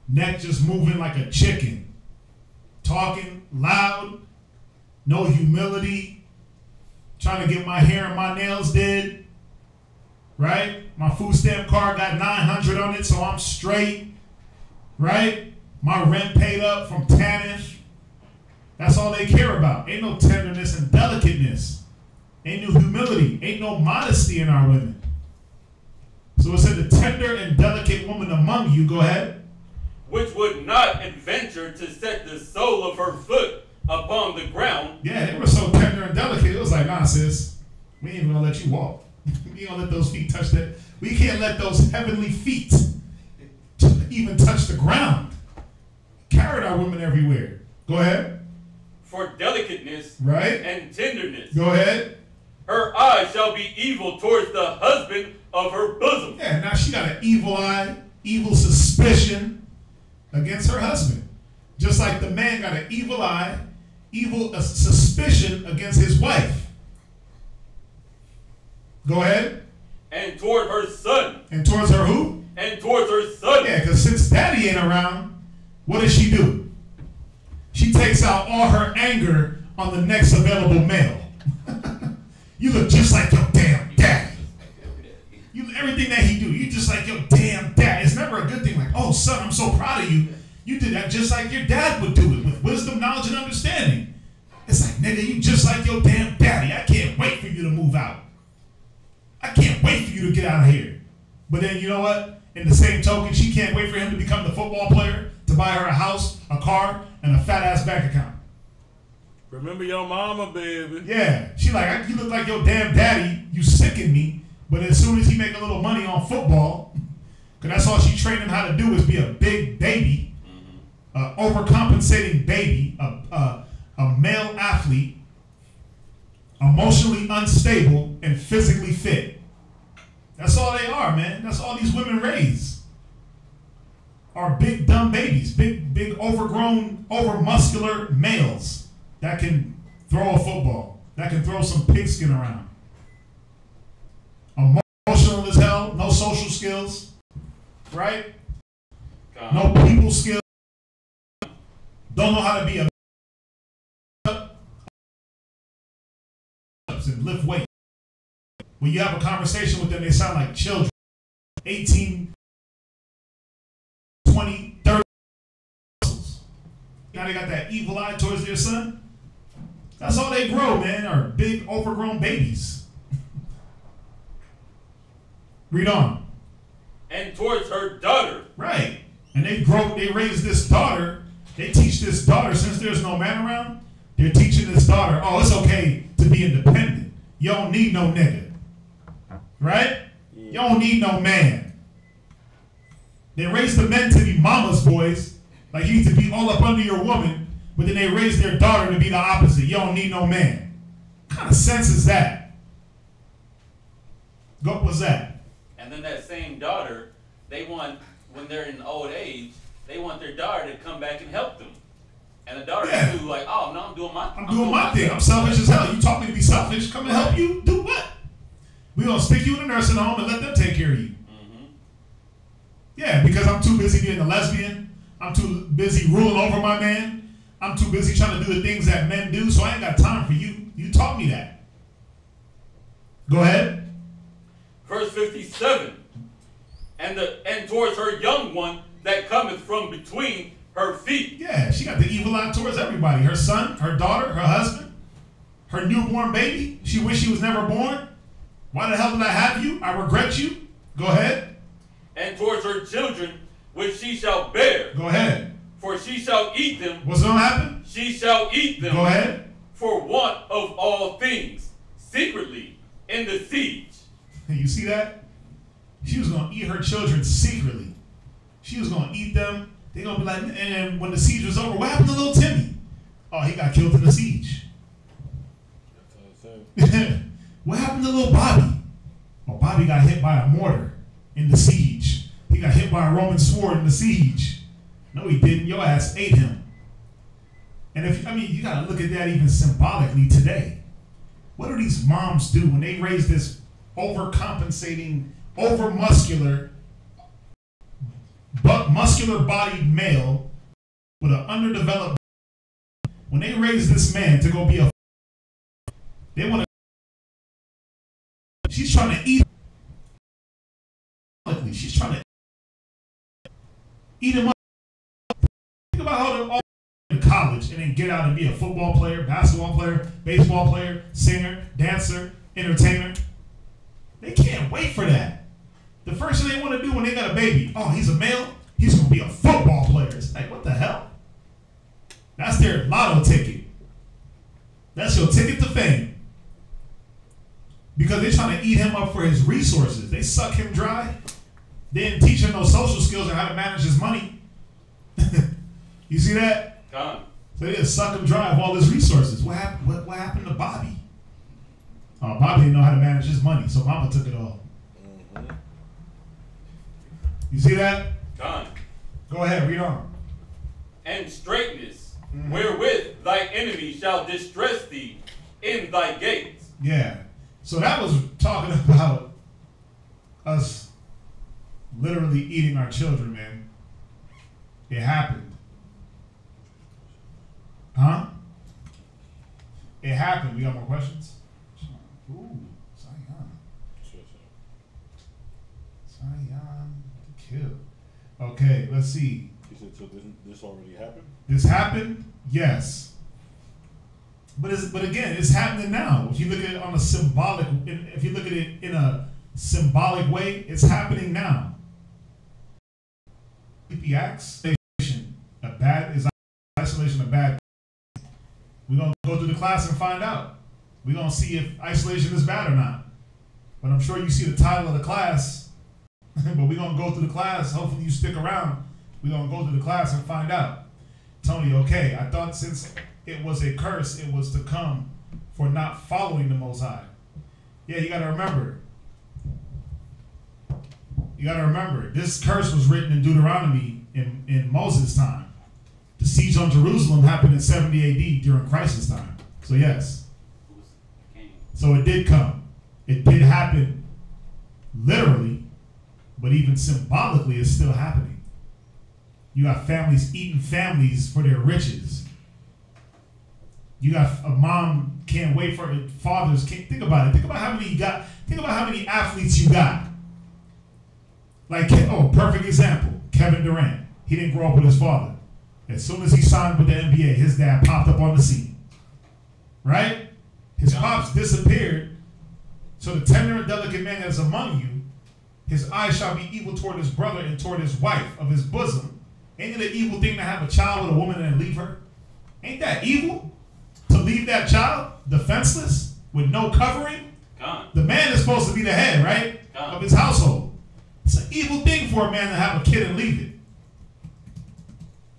Neck just moving like a chicken. Talking loud, no humility, trying to get my hair and my nails did. Right? My food stamp card got 900 on it, so I'm straight. Right? My rent paid up from TANF. That's all they care about. Ain't no tenderness and delicateness. Ain't no humility. Ain't no modesty in our women. So it said the tender and delicate woman among you, go ahead. Which would not adventure to set the sole of her foot upon the ground. Yeah, they were so tender and delicate. It was like, nah, sis, we ain't even gonna let you walk. We ain't gonna let those feet touch that. We can't let those heavenly feet even touch the ground. Carried our women everywhere. Go ahead. For delicateness, right, and tenderness. Go ahead. Her eye shall be evil towards the husband of her bosom. Yeah, now she got an evil eye, evil suspicion against her husband. Just like the man got an evil eye, evil suspicion against his wife. Go ahead. And toward her son. And towards her who? And towards her son. Yeah, because since daddy ain't around, what does she do? She takes out all her anger on the next available male. You look just like your damn daddy. Everything that he do, you just like your damn dad. It's never a good thing like, oh son, I'm so proud of you. You did that just like your dad would do it, with wisdom, knowledge, and understanding. It's like, nigga, you just like your damn daddy. I can't wait for you to move out. I can't wait for you to get out of here. But then, you know what? In the same token, she can't wait for him to become the football player, to buy her a house, a car, and a fat-ass bank account. Remember your mama, baby. Yeah. She like, you look like your damn daddy. You sicken me. But as soon as he make a little money on football, because that's all she trained him how to do is be a big baby, overcompensating baby, a male athlete, emotionally unstable, and physically fit. That's all they are, man. That's all these women raise. Are big dumb babies, big overgrown, over-muscular males that can throw a football, that can throw some pigskin around. Emotional as hell, no social skills, right? No people skills. Don't know how to be a and lift weight. When you have a conversation with them, they sound like children. 18, 20, 30. Now they got that evil eye towards their son. That's all they grow, man, are big, overgrown babies. Read on. And towards her daughter. Right. And they raise this daughter. They teach this daughter, since there's no man around, they're teaching this daughter, oh, it's okay to be independent. You don't need no nigga. Right? You don't need no man. They raise the men to be mama's boys, like you need to be all up under your woman, but then they raise their daughter to be the opposite. You don't need no man. What kind of sense is that? What's that? And then that same daughter, they want, when they're in old age, they want their daughter to come back and help them. And the daughter is like, oh, no, I'm doing my thing. I'm selfish as hell. You taught me to be selfish. Come and help you. Do what? We're going to stick you in a nursing home and let them take care of you. Mm-hmm. Yeah, because I'm too busy being a lesbian. I'm too busy ruling over my man. I'm too busy trying to do the things that men do, so I ain't got time for you. You taught me that. Go ahead. Verse 57. And towards her young one that cometh from between her feet. Yeah, she got the evil eye towards everybody. Her son, her daughter, her husband, her newborn baby. She wished she was never born. Why the hell did I have you? I regret you. Go ahead. And towards her children, which she shall bear. Go ahead. For she shall eat them. What's going to happen? She shall eat them. Go ahead. For want of all things, secretly, in the siege. You see that? She was going to eat her children secretly. She was going to eat them. They're going to be like, and when the siege was over, what happened to little Timmy? Oh, he got killed in the siege. What happened to little Bobby? Oh, Bobby got hit by a mortar in the siege. He got hit by a Roman sword in the siege. No, he didn't. Your ass ate him. And you got to look at that even symbolically today. What do these moms do when they raise this overcompensating, over-muscular, but muscular-bodied male with an underdeveloped? When they raise this man to go be a, they want to. She's trying to eat. She's trying to eat him up. Think about how they're all in college and then get out and be a football player, basketball player, baseball player, singer, dancer, entertainer. They can't wait for that. The first thing they want to do when they got a baby, oh, he's a male, he's going to be a football player. It's like, what the hell? That's their lotto ticket. That's your ticket to fame. Because they're trying to eat him up for his resources. They suck him dry. They didn't teach him no social skills or how to manage his money. You see that? Gone. So they just suck him dry of all his resources. What happened? What happened to Bobby? Oh, Bobby didn't know how to manage his money, so Mama took it all. Mm-hmm. You see that? Gone. Go ahead, read on. And straightness, wherewith thy enemy shall distress thee in thy gates. Yeah. So that was talking about us literally eating our children, man. It happened. Huh? It happened. We got more questions? Ooh, Zion. Zion to kill. Okay, let's see. He said, so this already happened? This happened, yes. But again, it's happening now. If you look at it on a symbolic, if you look at it in a symbolic way, it's happening now. Isolation a bad. We're gonna go through the class and find out. We're gonna see if isolation is bad or not. But I'm sure you see the title of the class. But we're gonna go through the class. Hopefully you stick around. We're gonna go through the class and find out. Tony, okay, I thought since it was a curse, it was to come for not following the Most High. Yeah, you gotta remember. You gotta remember, this curse was written in Deuteronomy in Moses' time. The siege on Jerusalem happened in 70 AD during Christ's time. So yes. So it did come. It did happen literally, but even symbolically it's still happening. You got families eating families for their riches. You got a mom can't wait for it. Fathers can't. Think about it. Think about how many you got. Think about how many athletes you got. Like, perfect example, Kevin Durant. He didn't grow up with his father. As soon as he signed with the NBA, his dad popped up on the scene. Right? His pops disappeared. So the tender and delicate man that is among you, his eyes shall be evil toward his brother and toward his wife of his bosom. Ain't it an evil thing to have a child with a woman and leave her? Ain't that evil? To leave that child defenseless with no covering? The man is supposed to be the head, right? Of his household. It's an evil thing for a man to have a kid and leave it.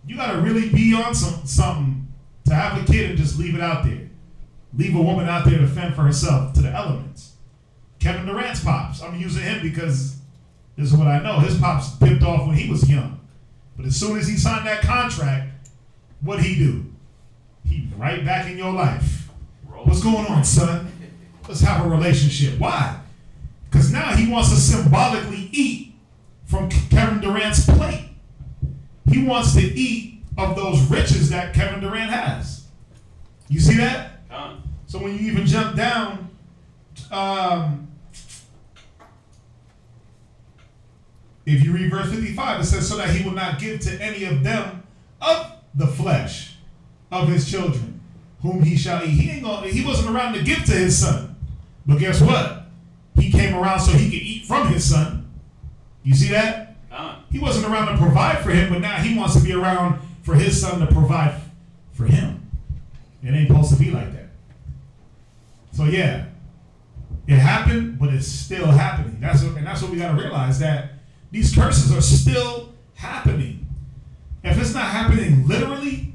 You got to really be on something to have a kid and just leave it out there. Leave a woman out there to fend for herself to the elements. Kevin Durant's pops. I'm using him because this is what I know. His pops dipped off when he was young. But as soon as he signed that contract, what'd he do? He right back in your life. What's going on, son? Let's have a relationship. Why? Because now he wants to symbolically eat from Kevin Durant's plate. He wants to eat of those riches that Kevin Durant has. You see that? So when you even jump down, if you read verse 55, it says, so that he will not give to any of them of the flesh of his children, whom he shall eat. He wasn't around to give to his son. But guess what? He came around so he could eat from his son. You see that? He wasn't around to provide for him, but now he wants to be around for his son to provide for him. It ain't supposed to be like that. So yeah, it happened, but it's still happening. That's what we got to realize, that these curses are still happening. If it's not happening literally,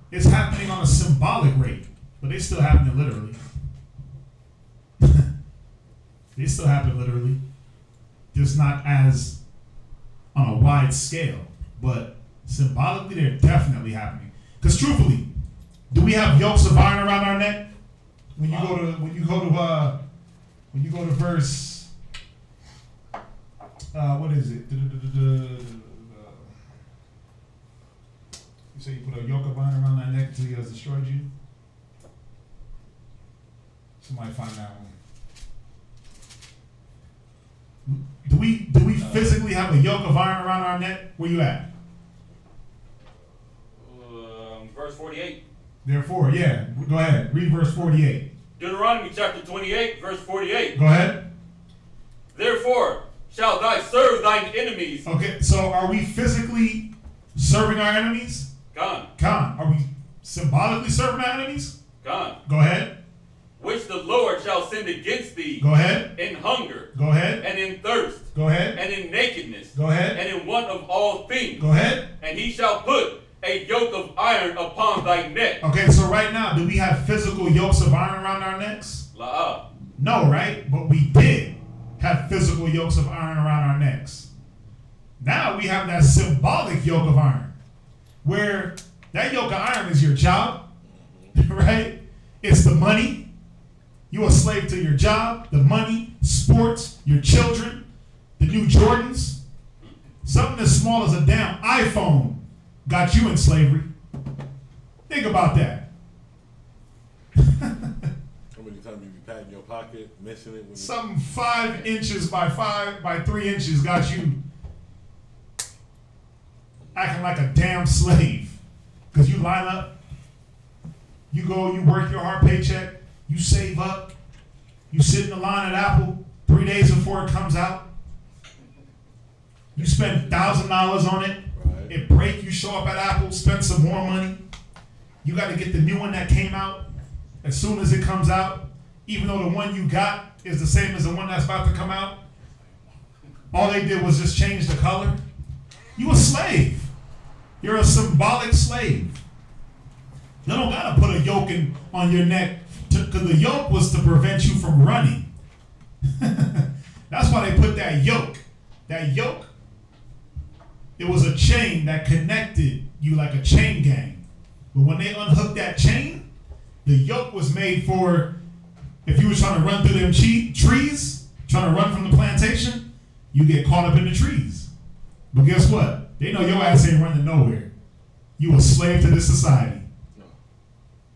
it's happening on a symbolic rate, but they still happening literally. They still happen literally, just not as on a wide scale, but symbolically they're definitely happening. Because truthfully, do we have yokes of iron around our neck? When you go to verse, what is it? You say you put a yoke of iron around that neck until he has destroyed you. Somebody find that one. Do we physically have a yoke of iron around our neck? Where you at? Verse 48. Therefore, yeah. Go ahead. Read verse 48. Deuteronomy chapter 28, verse 48. Go ahead. Therefore, shalt thou serve thine enemies. Okay, so are we physically serving our enemies? Gone. Are we symbolically serving our enemies? Gone. Go ahead. Which the Lord shall send against thee. Go ahead. In hunger. Go ahead. And in thirst. Go ahead. And in nakedness. Go ahead. And in want of all things. Go ahead. And he shall put a yoke of iron upon thy neck. Okay, so right now, do we have physical yokes of iron around our necks? No, right? But we did have physical yokes of iron around our necks. Now we have that symbolic yoke of iron, where that yoke of iron is your job, right? It's the money. You're a slave to your job, the money, sports, your children, the new Jordans. Something as small as a damn iPhone got you in slavery. Think about that. How many times you be patting your pocket, missing it? Something 5 inches by 3 inches got you. acting like a damn slave. Because you line up, you go, you work your hard paycheck, you save up, you sit in the line at Apple 3 days before it comes out. You spend $1,000 on it. Right. It break, you show up at Apple, spend some more money. You got to get the new one that came out as soon as it comes out, even though the one you got is the same as the one that's about to come out. All they did was just change the color. You a slave. You're a symbolic slave. They don't got to put a yoke on your neck because the yoke was to prevent you from running. That's why they put that yoke. That yoke, it was a chain that connected you like a chain gang. But when they unhooked that chain, the yoke was made for if you were trying to run through them trees, trying to run from the plantation, you get caught up in the trees. But guess what? They know your ass ain't running nowhere. You a slave to this society. No.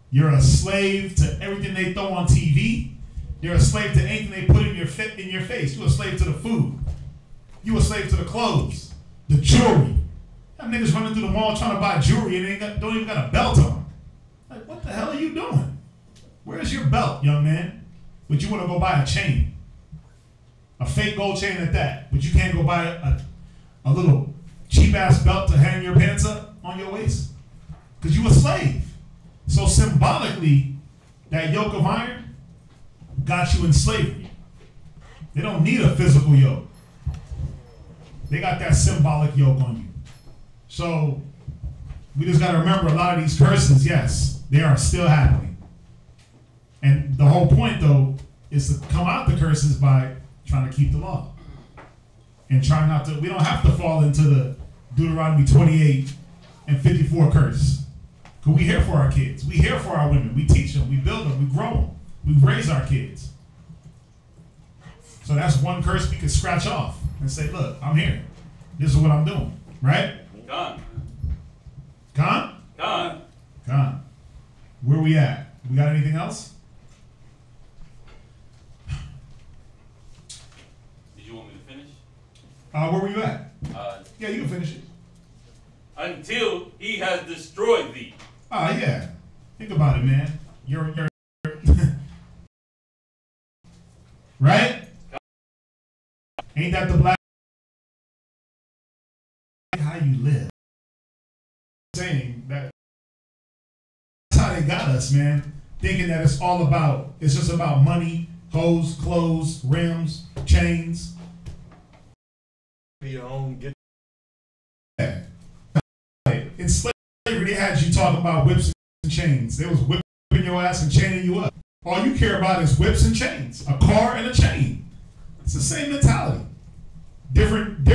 You're a slave to everything they throw on TV. You're a slave to anything they put in your face. You're a slave to the food. You a slave to the clothes, the jewelry. That niggas running through the mall trying to buy jewelry and don't even got a belt on. Like, what the hell are you doing? Where's your belt, young man? But you want to go buy a chain. A fake gold chain at that. But you can't go buy a little cheap-ass belt to hang your pants up on your waist? Because you a slave. So symbolically, that yoke of iron got you in slavery. They don't need a physical yoke. They got that symbolic yoke on you. So we just got to remember a lot of these curses, yes, they are still happening. And the whole point, though, is to come out the curses by trying to keep the law. And try not to, we don't have to fall into the Deuteronomy 28 and 54 curse. Because we here for our kids. We here for our women. We teach them. We build them. We grow them. We raise our kids. So that's one curse we can scratch off and say, look, I'm here. This is what I'm doing. Right? Gone. Gone? Gone. Gone. Where we at? We got anything else? Did you want me to finish? Where were you at? Yeah, you can finish it. Until he has destroyed thee. Oh, yeah. Think about it, man. You're right? Ain't that the black how you live? Saying that that's how they got us, man. Thinking that it's all about, it's just about money, hoes, clothes, rims, chains. Your own get. Yeah. In slavery, they had you talking about whips and chains. They was whipping your ass and chaining you up. All you care about is whips and chains, a car and a chain. It's the same mentality. Different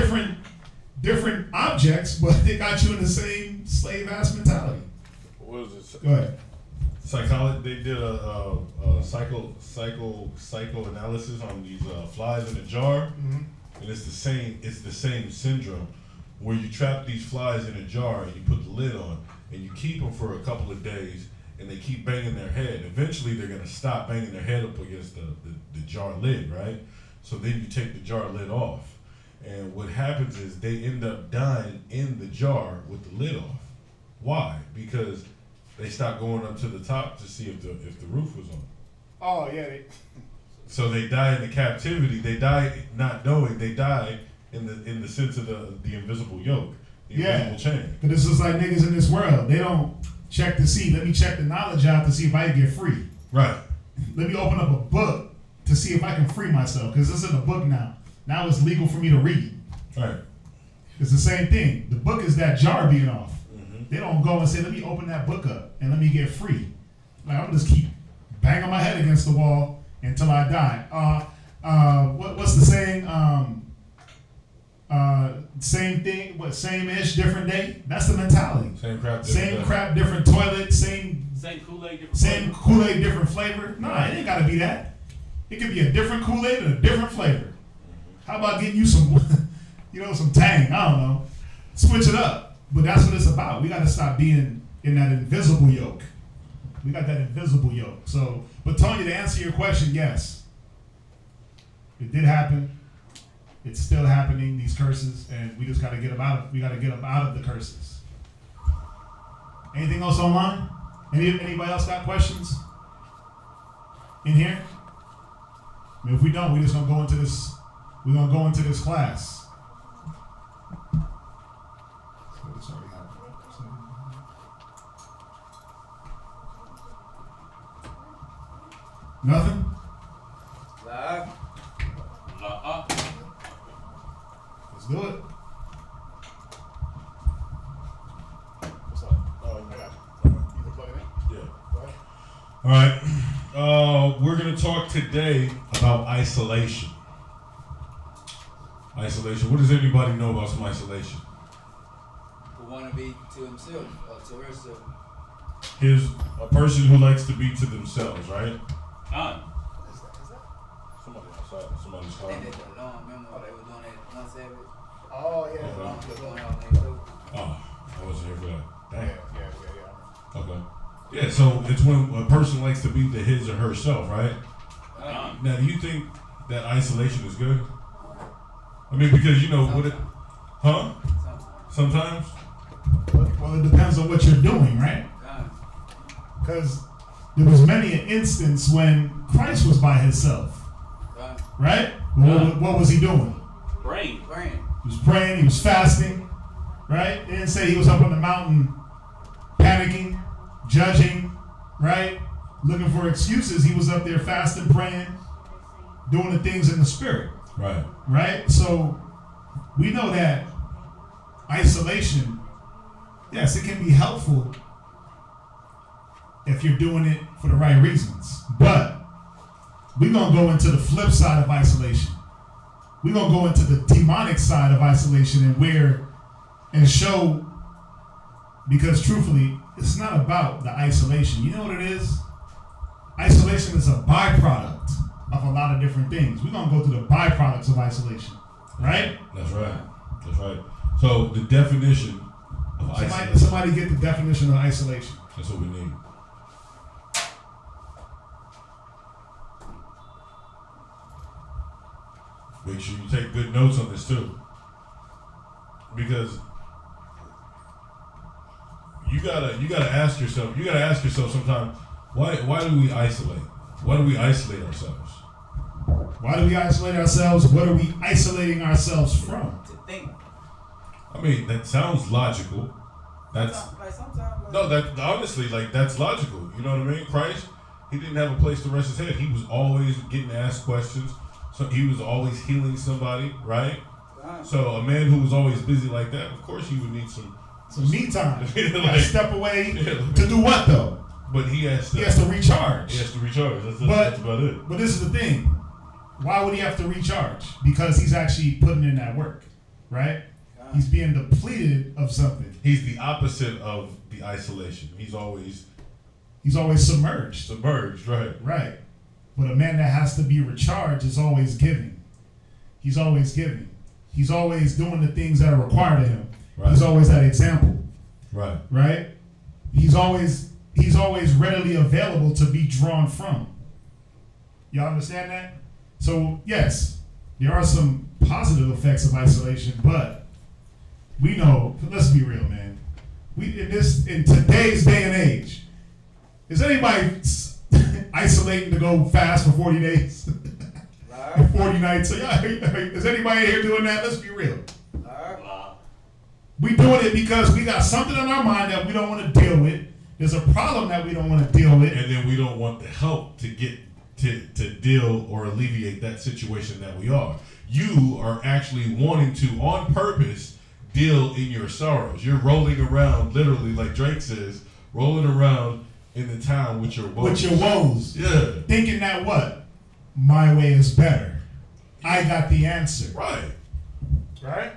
objects, but they got you in the same slave-ass mentality. What is it? Go ahead. Psychology. They did a psychoanalysis on these flies in a jar, and it's the same syndrome where you trap these flies in a jar and you put the lid on and you keep them for a couple of days and they keep banging their head. Eventually, they're gonna stop banging their head up against the jar lid, right? So then you take the jar lid off. And what happens is they end up dying in the jar with the lid off. Why? Because they stop going up to the top to see if the roof was on. Oh yeah. So they die in the captivity. They die not knowing. They die in the sense of the invisible yoke, the invisible chain. But it's just like niggas in this world. They don't check to see. Let me check the knowledge out to see if I can get free. Right. Let me open up a book to see if I can free myself because it's in a book now. Now it's legal for me to read. Right. It's the same thing. The book is that jar being off. They don't go and say, let me open that book up and let me get free. Like, I'm just keep banging my head against the wall until I die. What's the saying? Same thing, same-ish, different day? That's the mentality. Same crap, different toilet, same Kool-Aid, different flavor. Nah, it ain't gotta be that. It could be a different Kool-Aid and a different flavor. How about getting you some, some Tang? I don't know. Switch it up. But that's what it's about. We got to stop being in that invisible yoke. We got that invisible yoke. So, but Tony, to answer your question, yes, it did happen. It's still happening, these curses, and we just got to get them out. We got to get them out of the curses. Anything else online? Anybody else got questions in here? I mean, if we don't, we're just gonna go into this. We're gonna go into this class. Nothing? Live. Let's do it. What's up? Oh, I got you. You can plug it in? Yeah. Go ahead. All right. We're going to talk today about isolation. Isolation. What does anybody know about some isolation? Who want to be to himself or to herself. Here's a person who likes to be to themselves, right? None. Is that? Somebody outside. Somebody's And calling. they did long, remember they were doing that one Sabbath? Oh, yeah. Okay. Long was going out when they do. Oh, I wasn't here for that. Yeah, Dang. yeah. Okay. Yeah, so it's when a person likes to be to his or herself, right? None. Now, do you think that isolation is good? I mean, because, you know, what it... Huh? Sometimes? Well, it depends on what you're doing, right? Because there was many an instance when Christ was by himself, right? What was he doing? Praying. He was praying, he was fasting, right? It didn't say he was up on the mountain panicking, judging, right? Looking for excuses. He was up there fasting, praying, doing the things in the spirit. Right. Right? So we know that isolation, yes, it can be helpful if you're doing it for the right reasons. But we're going to go into the flip side of isolation. We're going to go into the demonic side of isolation and show, because truthfully, it's not about the isolation. You know what it is? Isolation is a byproduct of a lot of different things. We're going to go through the byproducts of isolation, right? That's right. That's right. So the definition of isolation. Somebody get the definition of isolation. That's what we need. Make sure you take good notes on this too, because you gotta ask yourself. You gotta ask yourself sometimes, why do we isolate? Why do we isolate ourselves? Why do we isolate ourselves? What are we isolating ourselves from? To think. I mean, that sounds logical. That's Sometimes. no, that honestly, like, that's logical. You know what I mean? Christ, he didn't have a place to rest his head. He was always getting asked questions. So he was always healing somebody, right? So a man who was always busy like that, of course he would need some me time. like, step away to do what though? But he has to recharge. He has to recharge. That's about it. But this is the thing. Why would he have to recharge? Because he's actually putting in that work, right? He's being depleted of something. He's the opposite of the isolation. He's always submerged. Submerged, right? Right. But a man that has to be recharged is always giving. He's always giving. He's always doing the things that are required of him. Right. He's always that example. Right. Right? He's always readily available to be drawn from. Y'all understand that? So yes, there are some positive effects of isolation, but we know, let's be real, man. In today's day and age, is anybody isolating to go fast for 40 days? 40 nights. So, yeah, is anybody here doing that? Let's be real. We doing it because we got something in our mind that we don't want to deal with. There's a problem that we don't want to deal with. And then we don't want the help to get to deal or alleviate that situation that we are. You are actually wanting to, on purpose, deal in your sorrows. You're rolling around, literally, like Drake says, rolling around in the town with your woes. With your woes. Yeah. Thinking that what? My way is better. I got the answer. Right. Right?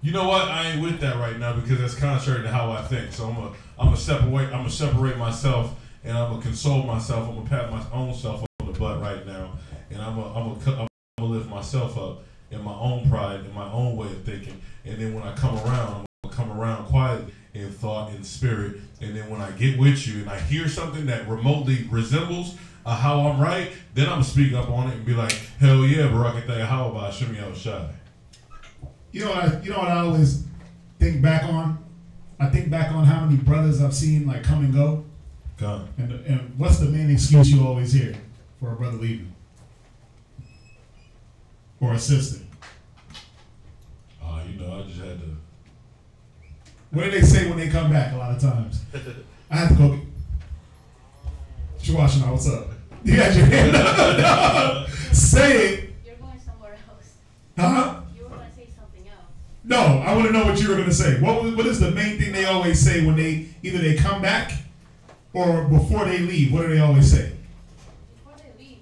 You know what? I ain't with that right now because that's contrary to how I think. So I'm gonna separate myself and I'm gonna console myself. I'm gonna pat my own self on the butt right now, and I'm gonna lift myself up in my own pride, in my own way of thinking. And then when I come around, I'm gonna come around quietly in thought and spirit. And then when I get with you and I hear something that remotely resembles how I'm right, then I'm gonna speak up on it and be like, hell yeah, Barakataya, how about Shimmy Al Shai? You know what I always think back on? I think back on how many brothers I've seen like come and go. Gone. And what's the main excuse you always hear for a brother leaving? Or a sister? You know, I just had to. What do they say when they come back a lot of times? I have to go get... Shawashina, what's up? You got your hand up. Say it. You're going somewhere else. Huh? You were going to say something else. No, I want to know what you were going to say. What is the main thing they always say when they come back or before they leave? What do they always say? Before they leave,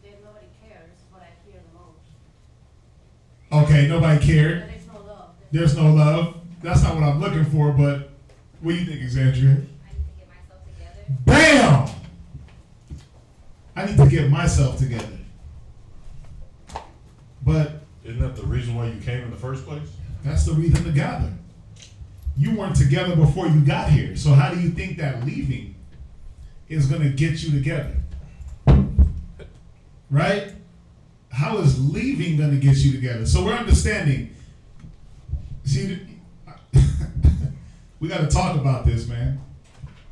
nobody cares, but I hear the most. Okay, nobody cared. But there's no love. There's no love. That's not what I'm looking for, but what do you think, Exandria? I need to get myself together. Bam! I need to get myself together. But Isn't that the reason why you came in the first place? that's the reason to gather. You weren't together before you got here. So how do you think that leaving is going to get you together? Right? How is leaving going to get you together? So we're understanding. See, we got to talk about this, man.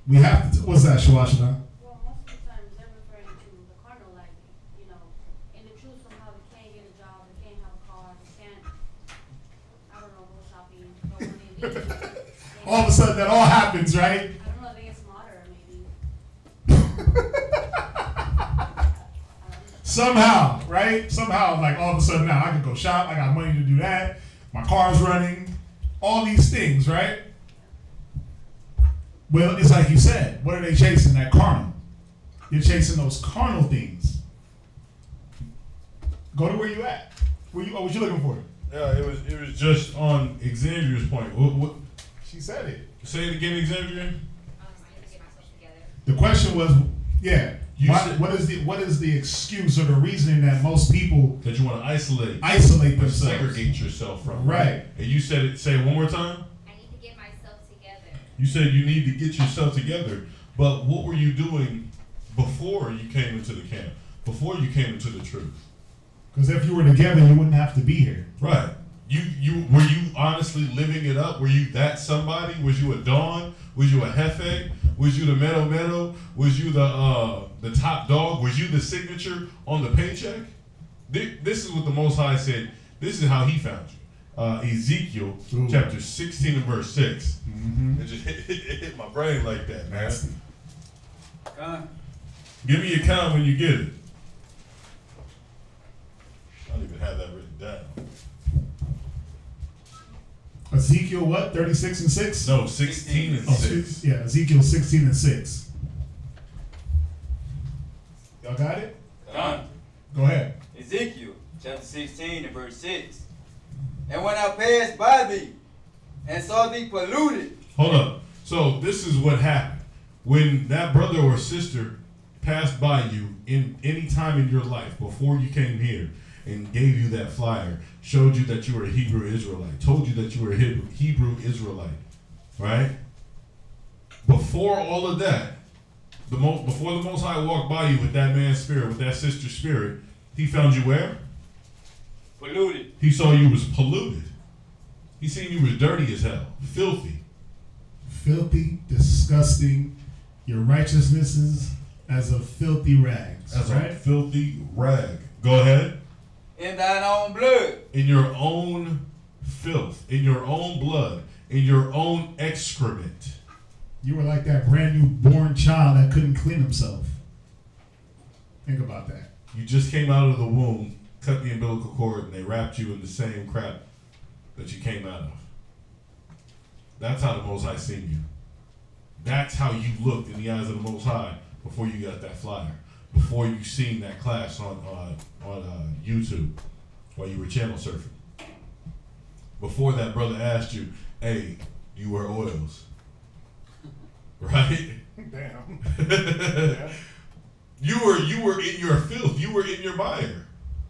We have to. What's that, Shawashina? Well, most of the time they're referring to the carnal life, you know, in the truth from how they can't get a job, they can't have a car, they can't, I don't know, go shopping, but when they leave, All of a sudden, that all happens, right? I don't know, they get smarter maybe. Somehow, right? Somehow, like all of a sudden now I can go shop. I got money to do that. My car's running. All these things, right? Well, it's like you said. What are they chasing? That carnal. You're chasing those carnal things. Go to where you at. What you looking for? Yeah, it was just on Xandria's point. What? She said it. Say it again, Xandria. I need to get myself together. The question was, yeah. Said, what is the excuse or the reasoning that most people that you want to isolate themselves, segregate yourself from? Right. And you said it. Say it one more time. I need to get myself together. You said you need to get yourself together, but what were you doing before you came into the camp? Before you came into the truth? Because if you were together, you wouldn't have to be here. Right. You were you honestly living it up? Were you that somebody? Was you a Dawn? Was you a Hefe? Was you the Meadow? Was you the top dog? Was you the signature on the paycheck? This is what the Most High said. This is how he found you. Ezekiel chapter 16 and verse 6. Mm-hmm. It just hit my brain like that, man. Give me a count when you get it. I don't even have that written down. Ezekiel what? 36 and 6? No, 16 and 6. Yeah, Ezekiel 16 and 6. Y'all got it? Go ahead. Ezekiel chapter 16 and verse 6. And when I passed by thee and saw thee polluted. Hold up. So this is what happened. When that brother or sister passed by you in any time in your life before you came here and gave you that flyer, showed you that you were a Hebrew Israelite, told you that you were a Hebrew Israelite, right? Before all of that, before the Most High walked by you with that man's spirit, with that sister's spirit, he found you where? Polluted. He saw you was polluted. He seen you was dirty as hell, filthy. Filthy, disgusting. Your righteousness is as a filthy rags. As right? a filthy rag. Go ahead. In thine own blood. In your own filth, in your own blood, in your own excrement. You were like that brand new born child that couldn't clean himself. Think about that. You just came out of the womb, cut the umbilical cord, and they wrapped you in the same crap that you came out of. That's how the Most High seen you. That's how you looked in the eyes of the Most High before you got that flyer, before you seen that class on YouTube while you were channel surfing. Before that brother asked you, hey, you wear oils. Right? Damn. Yeah. You were in your filth. You were in your mire.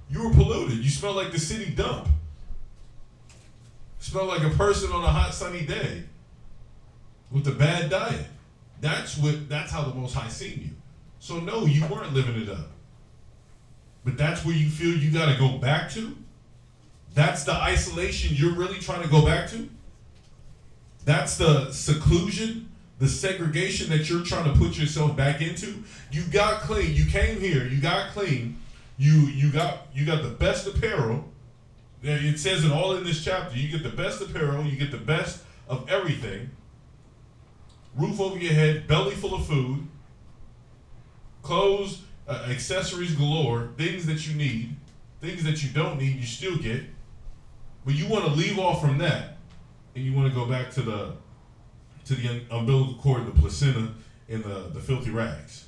You were polluted. You smelled like the city dump. Smelled like a person on a hot sunny day with a bad diet. That's how the Most High seen you. So no, you weren't living it up. But that's where you feel you gotta go back to? That's the isolation you're really trying to go back to? That's the seclusion, the segregation that you're trying to put yourself back into? You got clean. You came here. You got clean. You got the best apparel. It says it all in this chapter. You get the best apparel. You get the best of everything. Roof over your head, belly full of food, clothes, accessories galore, things that you need, things that you don't need, you still get. But you want to leave off from that, and you want to go back to the umbilical cord, the placenta, and the filthy rags.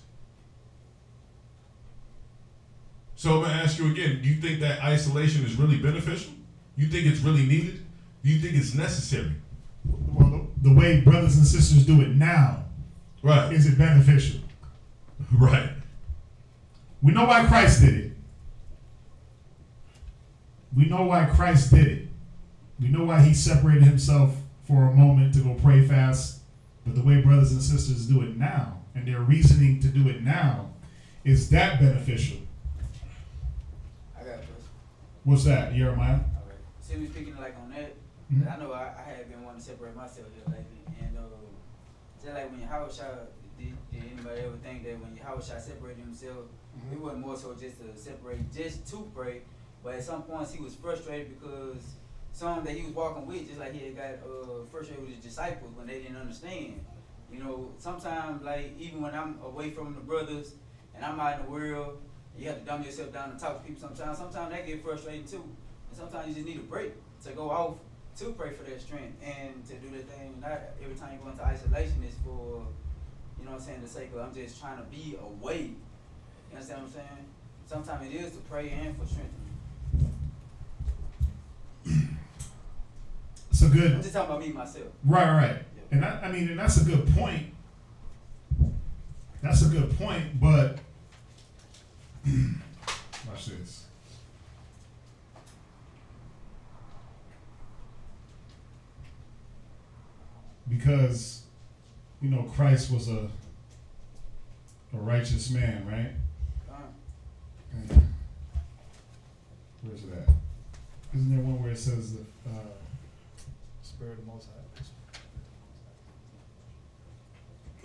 So I'm going to ask you again, do you think that isolation is really beneficial? You think it's really needed? Do you think it's necessary? Well, the way brothers and sisters do it now, right? Is it beneficial? Right. We know why Christ did it. We know why Christ did it. We know why he separated himself for a moment to go pray fast. But the way brothers and sisters do it now, and their reasoning to do it now, is that beneficial? I got a question. What's that, Jeremiah? All right. See, we speaking like on that. Mm-hmm. I know I had been wanting to separate myself here lately, and just like when Yahushua, did anybody ever think that when Yahushua separated himself, it wasn't more so just to separate, just to pray, but at some points he was frustrated because some that he was walking with, just like he had got frustrated with his disciples when they didn't understand. You know, sometimes like even when I'm away from the brothers and I'm out in the world, you have to dumb yourself down and talk to people sometimes. Sometimes that get frustrating too, and sometimes you just need a break to go off to pray for their strength and to do the thing. Not every time you go into isolation is for, you know what I'm saying, the sake of I'm just trying to be away. You understand what I'm saying? Sometimes it is to pray and for strength. So good. I'm just talking about me myself. Right. Yeah. And and that's a good point. That's a good point, but watch this. Because, you know, Christ was a righteous man, right? Where's it at? Isn't there one where it says the Spirit of the Most High?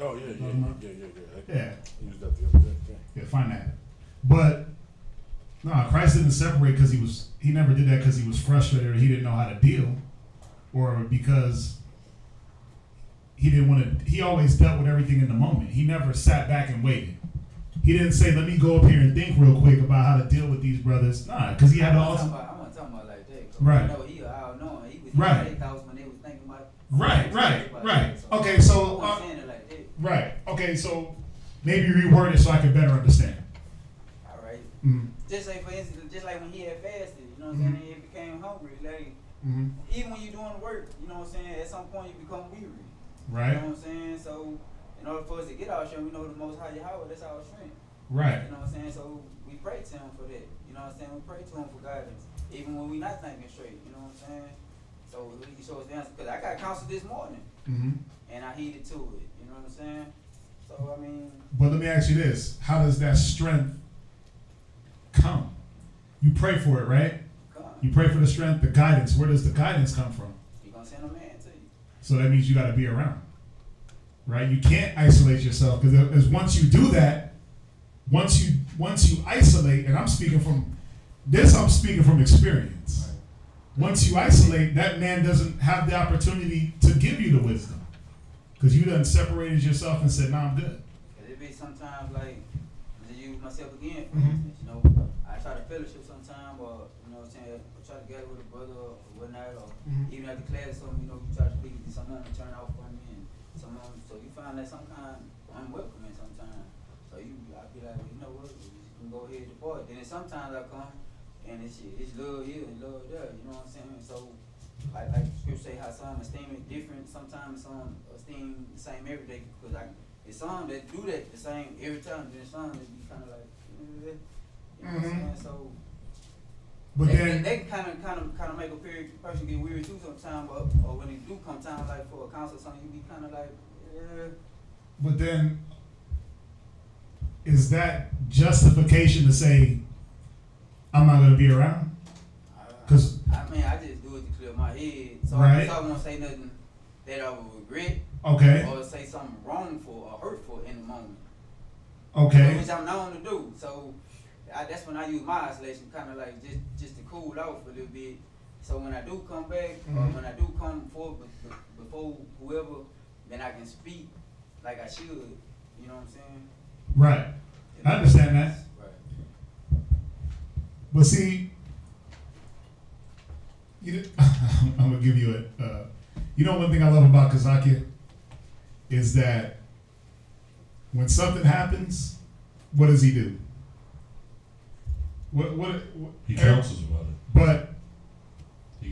Oh, yeah. Yeah. Use that the other day. Yeah, find that. But no, Christ didn't separate because he never did that because he was frustrated or he didn't know how to deal, or because he didn't want to. He always dealt with everything in the moment. He never sat back and waited. He didn't say, "Let me go up here and think real quick about how to deal with these brothers." Nah, because he had all. I'm not talking about like that. Right. You know, he all-knowing. He was right. Their thoughts when they was thinking about. Right. Okay, so. Right. Okay, so maybe reword it so I can better understand. All right. Mm-hmm. Just like for instance, just like when he had fasted, you know what I'm saying, he became hungry. Like even when you're doing work, you know what I'm saying, at some point you become weary. Right. You know what I'm saying? So in order for us to get our strength, we know the Most High Yahweh, that's our strength. Right. You know what I'm saying? So we pray to him for that. You know what I'm saying? We pray to him for guidance, even when we're not thinking straight. You know what I'm saying? So he can show us the answer. Because I got counsel this morning, and I heeded to it. You know what I'm saying? So I mean. But let me ask you this: how does that strength come? You pray for it, right? You pray for the strength, the guidance. Where does the guidance come from? He's gonna send a man to you. So that means you got to be around, right? You can't isolate yourself because once you do that, once you isolate, and I'm speaking from experience. Right. Once you isolate, that man doesn't have the opportunity to give you the wisdom because you done separated yourself and said, "No, I'm good." Cause it be sometimes like to use myself again, for instance, you know, I try to fellowship sometime, or you know what I'm saying, I try to gather with a brother or whatnot, or even after class, or something, you know, you try to speak, and someone will turn off from me, and someone, so you find that some kind unwelcoming sometimes. So I be like, you know what, you can go ahead and depart. Then sometimes I come and it's love here and love there, you know what I'm saying? So like scripture say how some esteem it different, sometimes some esteem the same every day, because it's some that do that the same every time, then some that be kind of like, you know what I'm saying? So but they kind of make a person get weary too sometimes, or when they do come time like for a counsel or something, you be kind of like, But then, is that justification to say, I'm not going to be around? Because I mean, my head. So Right. I won't say nothing that I would regret. Okay. Or say something wrongful or hurtful in the moment. Okay. Which I'm known to do. So that's when I use my isolation, kind of like just to cool off a little bit. So when I do come back, or when I do come forward before whoever, then I can speak like I should. You know what I'm saying? Right. I understand that. Right. But see, I'm gonna give you one thing I love about Kazaki is that when something happens, what does he do? What he counsels about it. But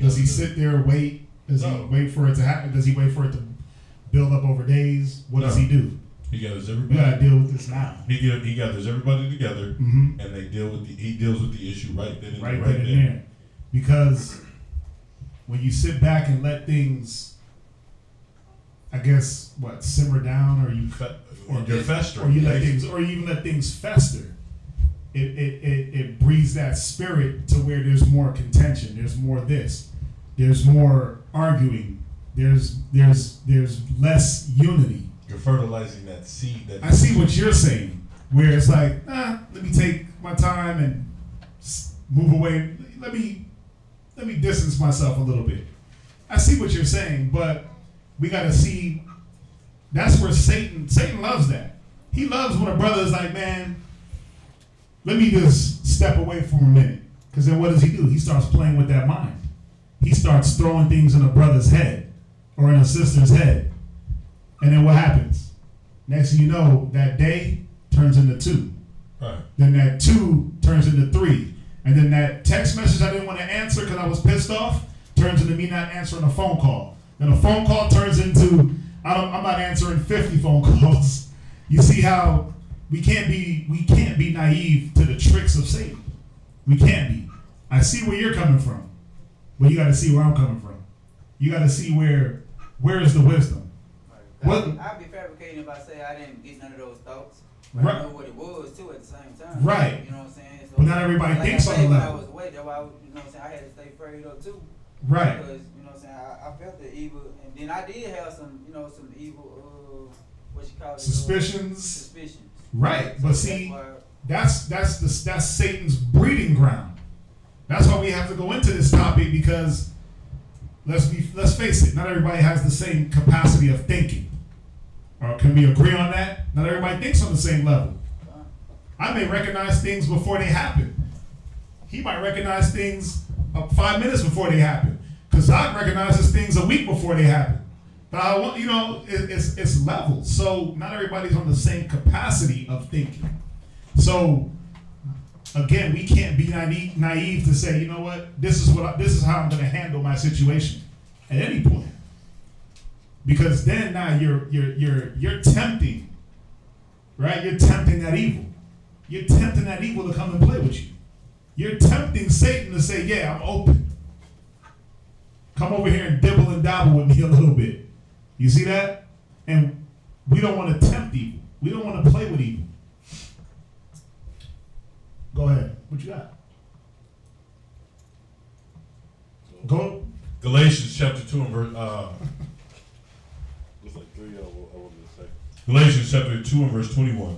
does he sit there and wait? Does he wait for it to happen? Does he wait for it to build up over days? What does he do? He gathers everybody. We gotta deal with this now. He gathers everybody together, and he deals with the issue right then and right there. Because when you sit back and let things, I guess, simmer down, or you you're festering, or you let things, or you even let things fester. It breeds that spirit to where there's more contention. There's more this. There's more arguing. There's less unity. You're fertilizing that seed. I see what you're saying, where it's like, let me take my time and move away. Let me distance myself a little bit. I see what you're saying, but we got to see. That's where Satan loves that. He loves when a brother is like, man, let me just step away for a minute. Because then what does he do? He starts playing with that mind. He starts throwing things in a brother's head or in a sister's head. And then what happens? Next thing you know, that day turns into 2. Right. Then that 2 turns into 3. And then that text message I didn't want to answer because I was pissed off turns into me not answering a phone call. Then a phone call turns into I'm not answering 50 phone calls. You see how we can't be naive to the tricks of Satan. We can't be. I see where you're coming from, but you got to see where I'm coming from. You got to see where is the wisdom. I'd be fabricating if I say I didn't get none of those thoughts. But I know what it was too at the same time. Right. You know what I'm saying? So but not everybody thinks on the level. When I was away, that's why you know what I'm saying, I had to stay prayed up too. Right. Because you know what I'm saying, I felt the evil, and then I did have some evil what you call it? Suspicions. Right. So but see, that's Satan's breeding ground. That's why we have to go into this topic, because let's face it, not everybody has the same capacity of thinking. Or can we agree on that? Not everybody thinks on the same level. I may recognize things before they happen. He might recognize things 5 minutes before they happen. Kazak recognizes things a week before they happen. But it's levels. So not everybody's on the same capacity of thinking. So again, we can't be naive to say, you know what, this is how I'm going to handle my situation at any point. Because then now you're tempting, right? You're tempting that evil. You're tempting that evil to come and play with you. You're tempting Satan to say, yeah, I'm open. Come over here and dibble and dabble with me a little bit. You see that? And we don't want to tempt evil. We don't want to play with evil. Go ahead. What you got? Go. Galatians chapter 2 and verse. There's like 3 I wanted to say. Galatians chapter 2 and verse 21.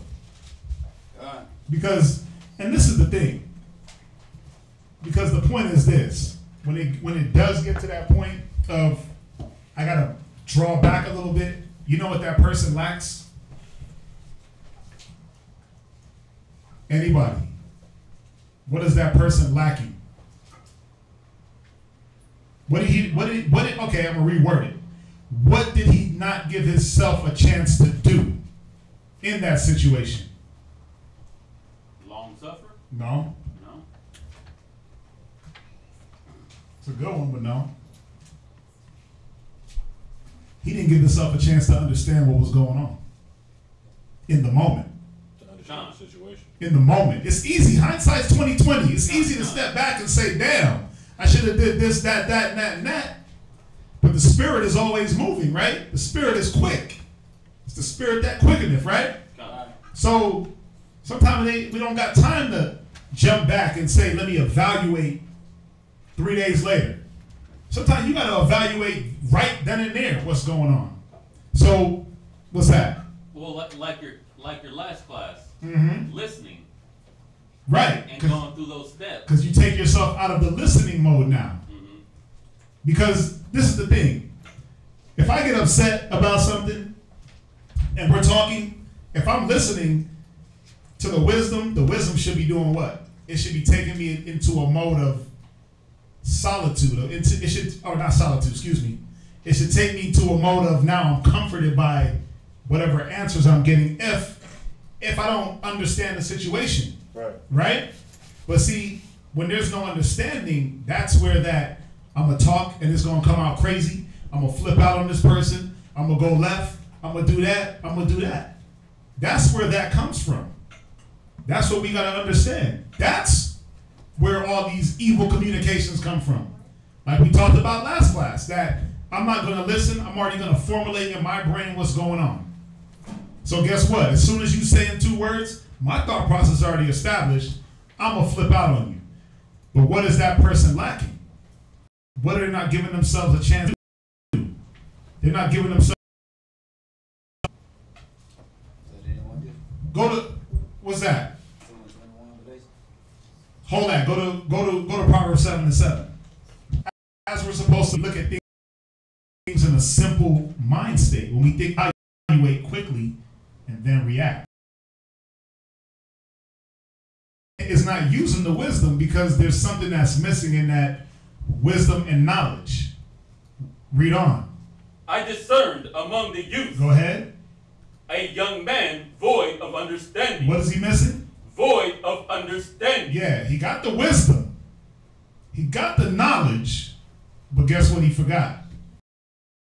Because, and this is the thing. Because the point is this: when it does get to that point of I gotta draw back a little bit, you know what that person lacks? Anybody? What is that person lacking? Okay, I'm gonna reword it. What did he not give himself a chance to do in that situation? Long suffer? No. No. It's a good one, but no. He didn't give himself a chance to understand what was going on in the moment. To understand the situation. In the moment. It's easy. Hindsight's 20/20. It's easy to step back and say, damn, I should have did this, that, and that. But the spirit is always moving, right? The spirit is quick. It's the spirit that quickeneth, right? So sometimes we don't got time to jump back and say, let me evaluate 3 days later. Sometimes you got to evaluate right then and there what's going on. So, what's that? Well, like your last class, listening. Right. And going through those steps. Because you take yourself out of the listening mode now. Because this is the thing. If I get upset about something and we're talking, if I'm listening to the wisdom should be doing what? It should be taking me into a mode of solitude. It should take me to a mode of now I'm comforted by whatever answers I'm getting if I don't understand the situation. Right? But see, when there's no understanding, that's where that I'm going to talk and it's going to come out crazy. I'm going to flip out on this person. I'm going to go left. I'm going to do that. I'm going to do that. That's where that comes from. That's what we got to understand. That's where all these evil communications come from. Like we talked about last class, that I'm not going to listen. I'm already going to formulate in my brain what's going on. So guess what? As soon as you say in 2 words, my thought process is already established. I'm going to flip out on you. But what is that person lacking? What are they not giving themselves a chance to do? They're not giving themselves. Go to, what's that? Hold that. Go to Proverbs 7:7. As we're supposed to look at things in a simple mind state, when we think, evaluate quickly and then react. It's not using the wisdom because there's something that's missing in that wisdom and knowledge. Read on. I discerned among the youth. Go ahead. A young man void of understanding. What is he missing? Void of understanding. Yeah, he got the wisdom. He got the knowledge, but guess what he forgot?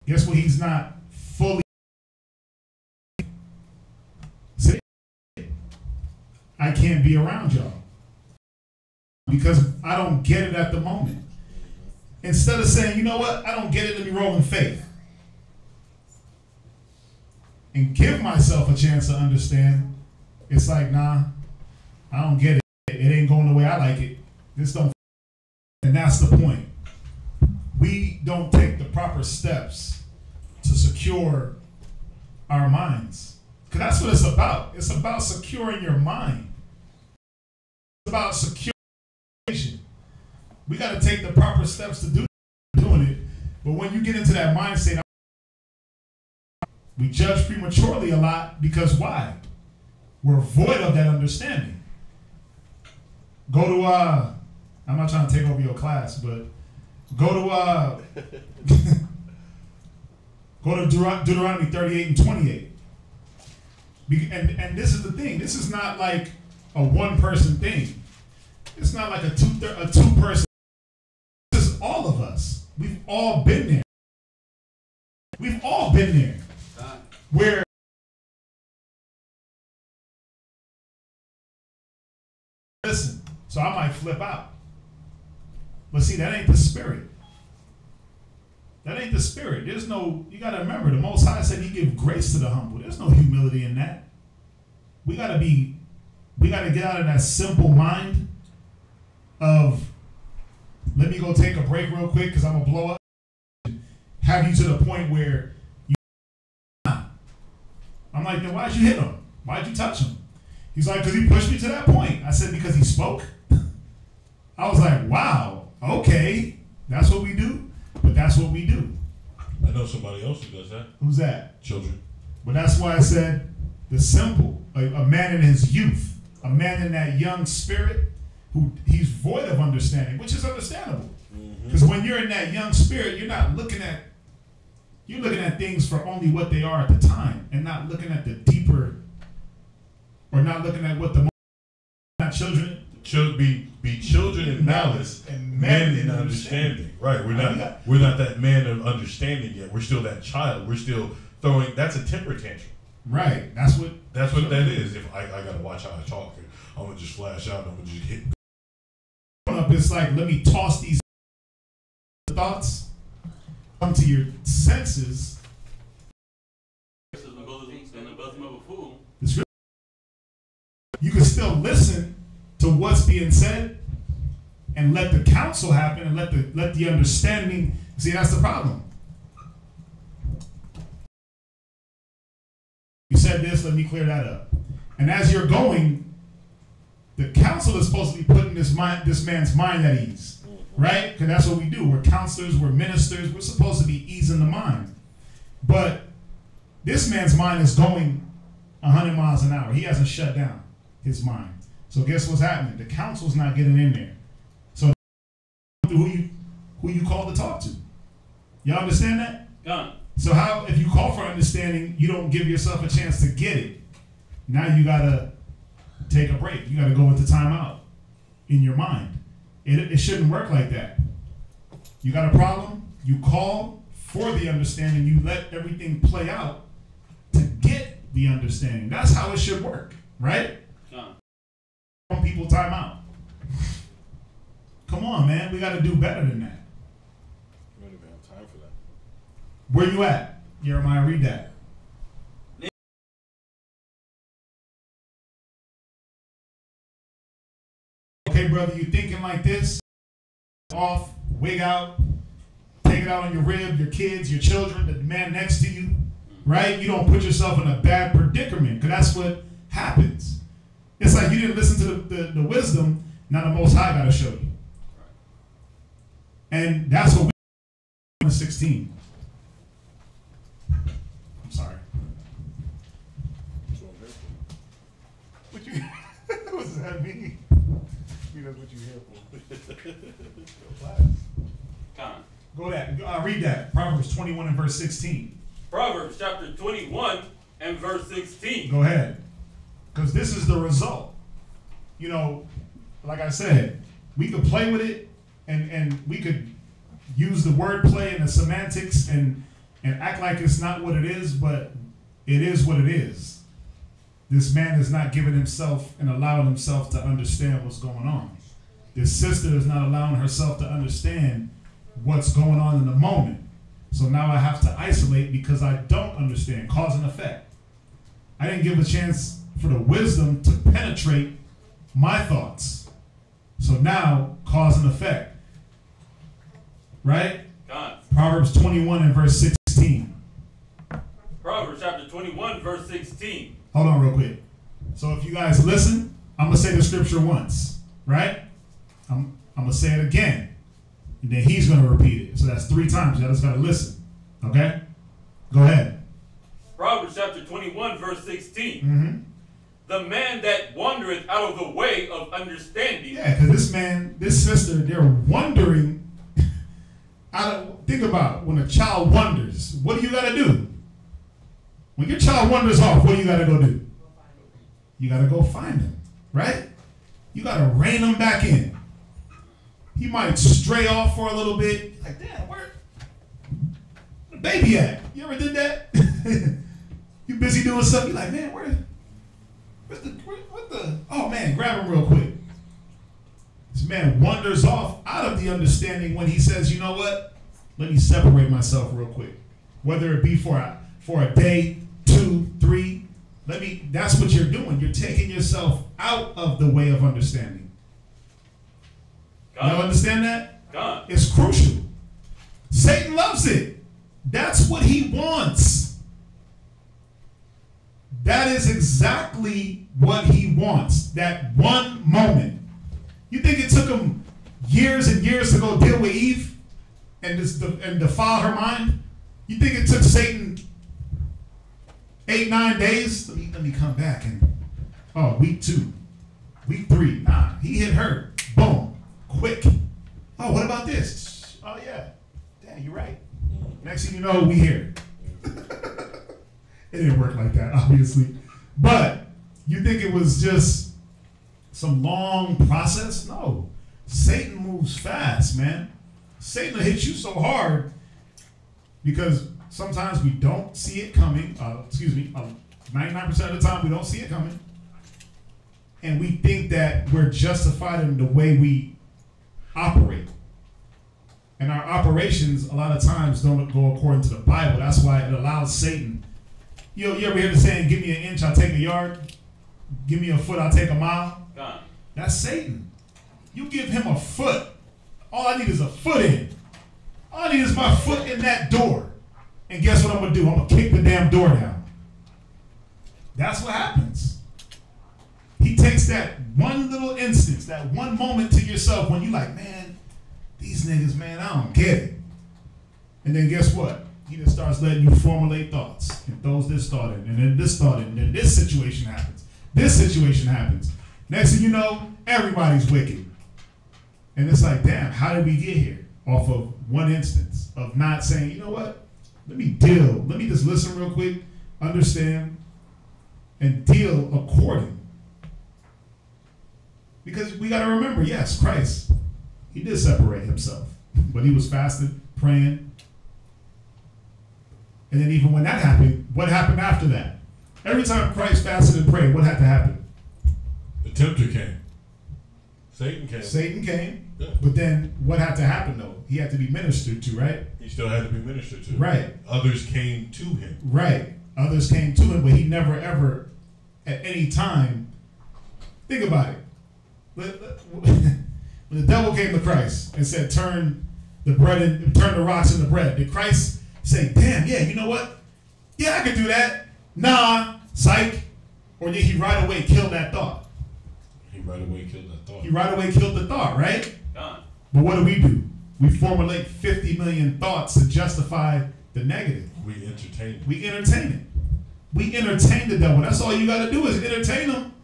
Guess what he's not fully. I can't be around y'all because I don't get it at the moment. Instead of saying, you know what, I don't get it, let me roll in faith and give myself a chance to understand, it's like, nah, I don't get it. It ain't going the way I like it. This don't. And that's the point. We don't take the proper steps to secure our minds. Because that's what it's about. It's about securing your mind. It's about securing. We got to take the proper steps to doing it. But when you get into that mindset, we judge prematurely a lot because why? We're void of that understanding. Go to, I'm not trying to take over your class, but go to go to Deuteronomy 38 and 28. And this is the thing. This is not like a one-person thing. It's not like a two-person. This is all of us. We've all been there. We've all been there. Where listen, so I might flip out. But see, that ain't the spirit. That ain't the spirit. There's no, you got to remember, the Most High said he give grace to the humble. There's no humility in that. We got to get out of that simple mind of, let me go take a break real quick because I'm going to blow up. Have you to the point where you, I'm like, then why'd you hit him? Why'd you touch him? He's like, because he pushed me to that point. I said, because he spoke. I was like, wow, okay, that's what we do, but that's what we do. I know somebody else who does that. Who's that? Children. But that's why I said the simple, a man in his youth, a man in that young spirit, who he's void of understanding, which is understandable. Because when you're in that young spirit, you're looking at things for only what they are at the time, and not looking at the deeper, or not looking at what the not children. Be children in malice and men in understanding. Right. We're not that man of understanding yet. We're still that child. We're still throwing. That's a temper tantrum. Right. That's what that is. If I gotta watch how I talk, I'm gonna just flash out. I'm gonna just hit. It's like, let me toss these thoughts, come to your senses. You can still listen to what's being said and let the counsel happen and let the understanding See, that's the problem. You said this, let me clear that up. And as you're going, the counsel is supposed to be putting this man's mind at ease, right? Because that's what we do. We're counselors, we're ministers, we're supposed to be easing the mind. But this man's mind is going 100 miles an hour. He hasn't shut down his mind. So guess what's happening? The counsel's not getting in there. So who you called to talk to. Y'all understand that? Gone. So how, if you call for understanding, you don't give yourself a chance to get it. Now you gotta take a break. You gotta go into timeout in your mind. It shouldn't work like that. You got a problem, you call for the understanding, you let everything play out to get the understanding. That's how it should work, right? People time out. Come on, man. We got to do better than that. We don't even have time for that. Where you at? Jeremiah, read that. Okay, brother, you thinking like this? Off, wig out, take it out on your rib, your kids, your children, the man next to you, right? You don't put yourself in a bad predicament, because that's what happens. It's like you didn't listen to the wisdom, now the Most High got to show you. And that's what we do in 16. I'm sorry. What you? What does that mean? I mean, that's what you here for. Go that. Read that. Proverbs 21 and verse 16. Proverbs chapter 21 and verse 16. Go ahead. Because this is the result. You know, like I said, we could play with it and we could use the wordplay and the semantics and act like it's not what it is, but it is what it is. This man is not giving himself and allowing himself to understand what's going on. This sister is not allowing herself to understand what's going on in the moment. So now I have to isolate because I don't understand. Cause and effect. I didn't give a chance for the wisdom to penetrate my thoughts. So now, cause and effect. Right? God. Proverbs 21 and verse 16. Proverbs chapter 21, verse 16. Hold on real quick. So if you guys listen, I'm going to say the scripture once. Right? I'm going to say it again. And then he's going to repeat it. So that's 3 times. Y'all just got to listen. Okay? Go ahead. Proverbs chapter 21, verse 16. Mm-hmm. The man that wandereth out of the way of understanding. Yeah, because this sister, they're wondering. Think about when a child wanders. What do you got to do? When your child wanders off, what do you got to go do? You got to go find him, right? You got to rein him back in. He might stray off for a little bit. Like, damn, where the baby at? You ever did that? You busy doing something? You're like, man, oh man, grab him real quick. This man wanders off out of the understanding when he says, you know what? Let me separate myself real quick. Whether it be for a day, 2, 3, that's what you're doing. You're taking yourself out of the way of understanding. Y'all understand that? God. It's crucial. Satan loves it. That's what he wants. That is exactly what he wants. That one moment. You think it took him years and years to go deal with Eve and defile her mind? You think it took Satan 8, 9 days? Let me come back and week 2, week 3. Nah, he hit her. Boom, quick. Oh, what about this? Oh yeah, damn, you're right. Next thing you know, we here. It didn't work like that, obviously. But you think it was just some long process? No. Satan moves fast, man. Satan will hit you so hard because sometimes we don't see it coming. 99% of the time we don't see it coming. And we think that we're justified in the way we operate. And our operations a lot of times don't go according to the Bible. That's why it allows Satan. You ever hear the saying, give me an inch, I'll take a yard? Give me a foot, I'll take a mile? God. That's Satan. You give him a foot. All I need is a foot in. All I need is my foot in that door. And guess what I'm going to do? I'm going to kick the damn door down. That's what happens. He takes that one little instance, that one moment to yourself when you're like, man, these niggas, man, I don't get it. And then guess what? He just starts letting you formulate thoughts and throws this thought in, and then this thought in, and then this situation happens. This situation happens. Next thing you know, everybody's wicked. And it's like, damn, how did we get here? Off of one instance of not saying, you know what? Let me just listen real quick, understand, and deal according. Because we got to remember, yes, Christ, he did separate himself. But he was fasting, praying. And then even when that happened, what happened after that? Every time Christ fasted and prayed, what had to happen? The tempter came. Satan came. Yeah. But then what had to happen, though? He had to be ministered to, right? He still had to be ministered to. Right. Others came to him. Right. Others came to him, but he never, ever, at any time, think about it. When the devil came to Christ and said, turn the rocks into bread, did Christ say, damn, yeah, you know what? Yeah, I could do that. Nah, psych. Or did he right away kill that thought? He right away killed that thought. He right away killed the thought, right? Done. But what do? We formulate 50 million thoughts to justify the negative. We entertain it. We entertain it. We entertain the devil. That's all you got to do is entertain him.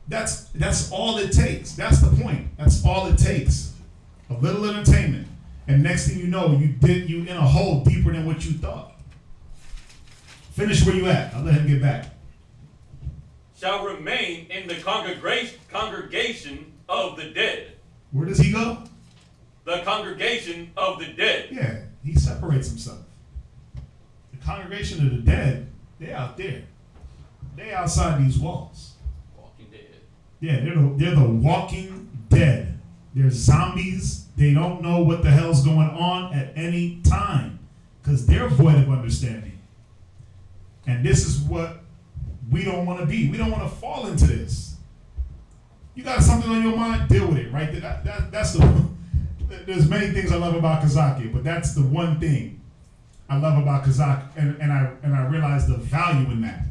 That's all it takes. That's the point. That's all it takes. A little entertainment. And next thing you know, you in a hole deeper than what you thought. Finish where you at. I'll let him get back. Shall remain in the congregation of the dead. Where does he go? The congregation of the dead. Yeah, he separates himself. The congregation of the dead, they're out there. They're outside these walls. Walking dead. Yeah, they're the walking dead. They're zombies. They don't know what the hell's going on at any time because they're void of understanding. And this is what we don't want to be. We don't want to fall into this. You got something on your mind, deal with it, right? That's the. There's many things I love about Kazaki, but that's the one thing I love about Kazaki, and I realize the value in that,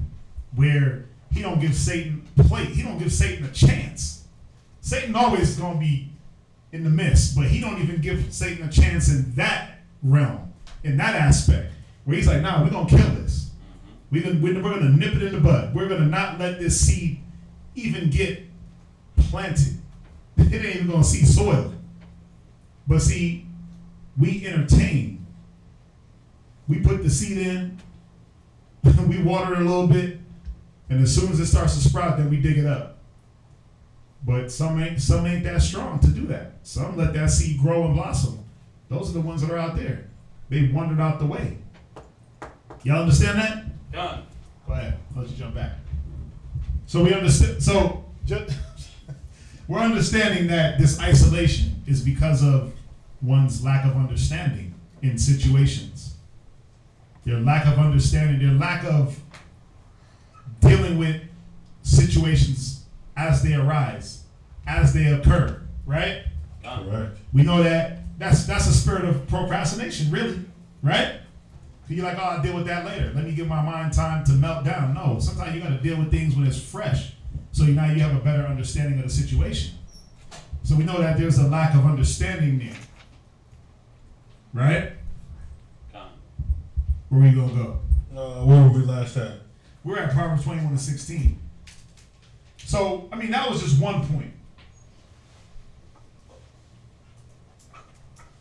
where he don't give Satan play. He don't give Satan a chance. Satan always is going to be in the midst, but he don't even give Satan a chance in that realm, in that aspect, where he's like, nah, we're going to kill this. We're going to nip it in the bud. We're going to not let this seed even get planted. It ain't even going to see soil. But see, we entertain. We put the seed in, we water it a little bit, and as soon as it starts to sprout, then we dig it up. But some ain't that strong to do that. Some let that seed grow and blossom. Those are the ones that are out there. They've wandered out the way. Y'all understand that? Done. Go ahead. Let's jump back. So we understand. So we're understanding that this isolation is because of one's lack of understanding in situations. Their lack of understanding, their lack of dealing with situations as they arise, as they occur, right? Correct. We know that that's a spirit of procrastination, really, right? You're like, oh, I'll deal with that later. Let me give my mind time to melt down. No, sometimes you got to deal with things when it's fresh. So now you have a better understanding of the situation. So we know that there's a lack of understanding there. Right? Where we going to go? Where were we last at? We're at Proverbs 21:16. So, I mean, that was just one point.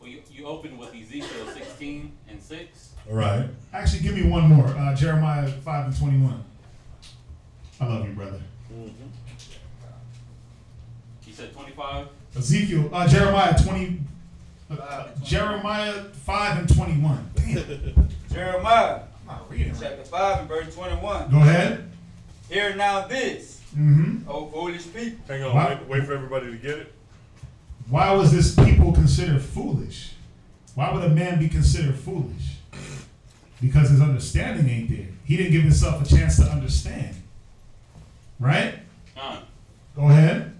Well, you opened with Ezekiel 16:6. All right. Actually, give me one more. Jeremiah 5:21. I love you, brother. You said 25? Ezekiel, Jeremiah 20. Jeremiah 5:21. Damn. Jeremiah, I'm not reading right. chapter 5 and verse 21. Go ahead. Hear now this, Mm-hmm. O foolish people. Hang on. Wait for everybody to get it. Why was this people considered foolish? Why would a man be considered foolish? Because his understanding ain't there. He didn't give himself a chance to understand. Right? Go ahead.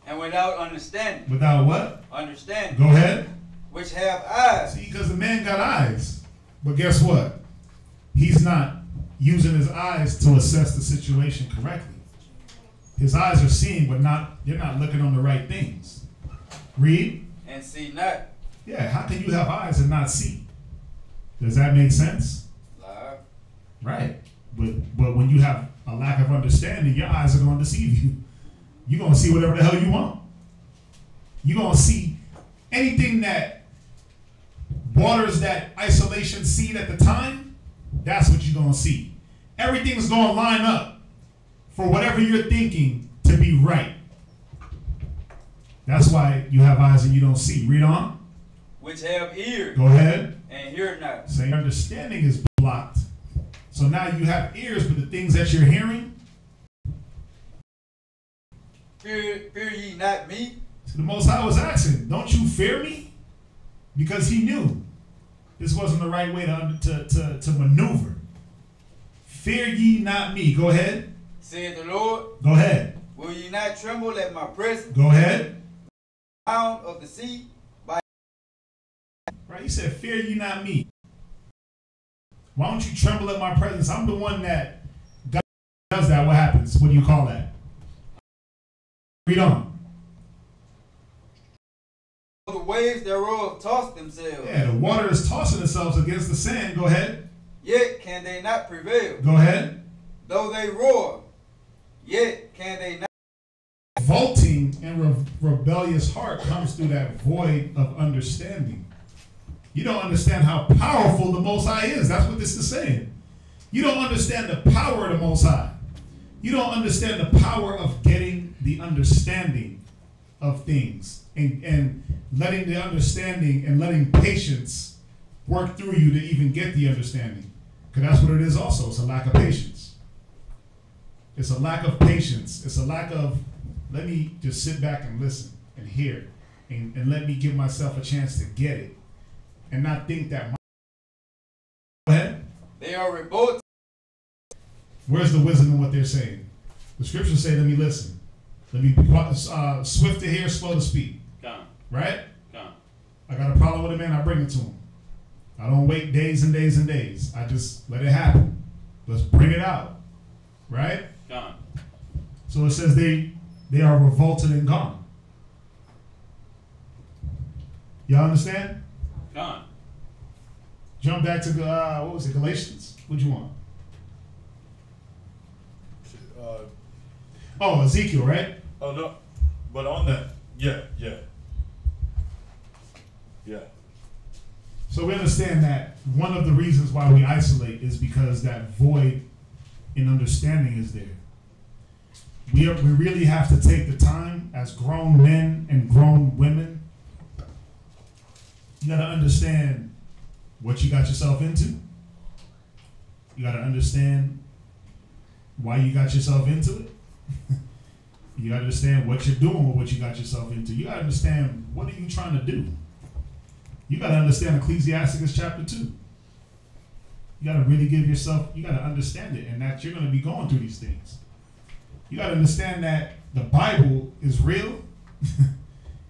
And without understanding. Without what? Understanding. Go ahead. which have eyes. See, because the man got eyes. But guess what? He's not using his eyes to assess the situation correctly. His eyes are seeing, but they're not looking on the right things. Read. And see not. Yeah, how can you have eyes and not see? Does that make sense? Live. Right. But when you have a lack of understanding, your eyes are going to deceive you. You're going to see whatever the hell you want. You're going to see anything that waters that isolation seed at the time, that's what you're going to see. Everything's going to line up for whatever you're thinking to be right. That's why you have eyes and you don't see. Read on. Which have ears. Go ahead. And hear not. So your understanding is blocked. So now you have ears, but the things that you're hearing. Fear ye not me. So the Most High was asking, don't you fear me? Because he knew this wasn't the right way to maneuver. Fear ye not me. Go ahead. Said the Lord. Go ahead. Will ye not tremble at my presence? Go ahead. Sound of the sea. Right, he said, fear ye not me. Why don't you tremble at my presence? I'm the one that God does that. What happens? What do you call that? Read on. The waves thereof toss themselves. Yeah, the water is tossing themselves against the sand. Go ahead. Yet can they not prevail. Go ahead. Though they roar, yet can they not. Revolting and rebellious heart comes through that void of understanding. You don't understand how powerful the Most High is. That's what this is saying. You don't understand the power of the Most High. You don't understand the power of getting the understanding of things and letting the understanding and letting patience work through you to even get the understanding. Because that's what it is also. It's a lack of patience. It's a lack of patience. It's a lack of, let me just sit back and listen and hear and let me give myself a chance to get it. And not think that Go ahead. They are revolted. Where's the wisdom in what they're saying? The scriptures say, let me listen. Let me be swift to hear, slow to speak. Come. Right? Come. I got a problem with a man, I bring it to him. I don't wait days and days and days. I just let it happen. Let's bring it out. Right? Come. So it says they are revolted and gone. Y'all understand? Come. Jump back to what was it, Galatians? What you want? Oh, Ezekiel, right? Oh no, but on that, yeah. So we understand that one of the reasons why we isolate is because that void in understanding is there. We really have to take the time as grown men and grown women. You got to understand what you got yourself into. You got to understand why you got yourself into it. You got to understand what you're doing with what you got yourself into. You got to understand, what are you trying to do? You got to understand Ecclesiastes chapter 2. You got to really give yourself, you got to understand it, and that you're going to be going through these things. You got to understand that the Bible is real,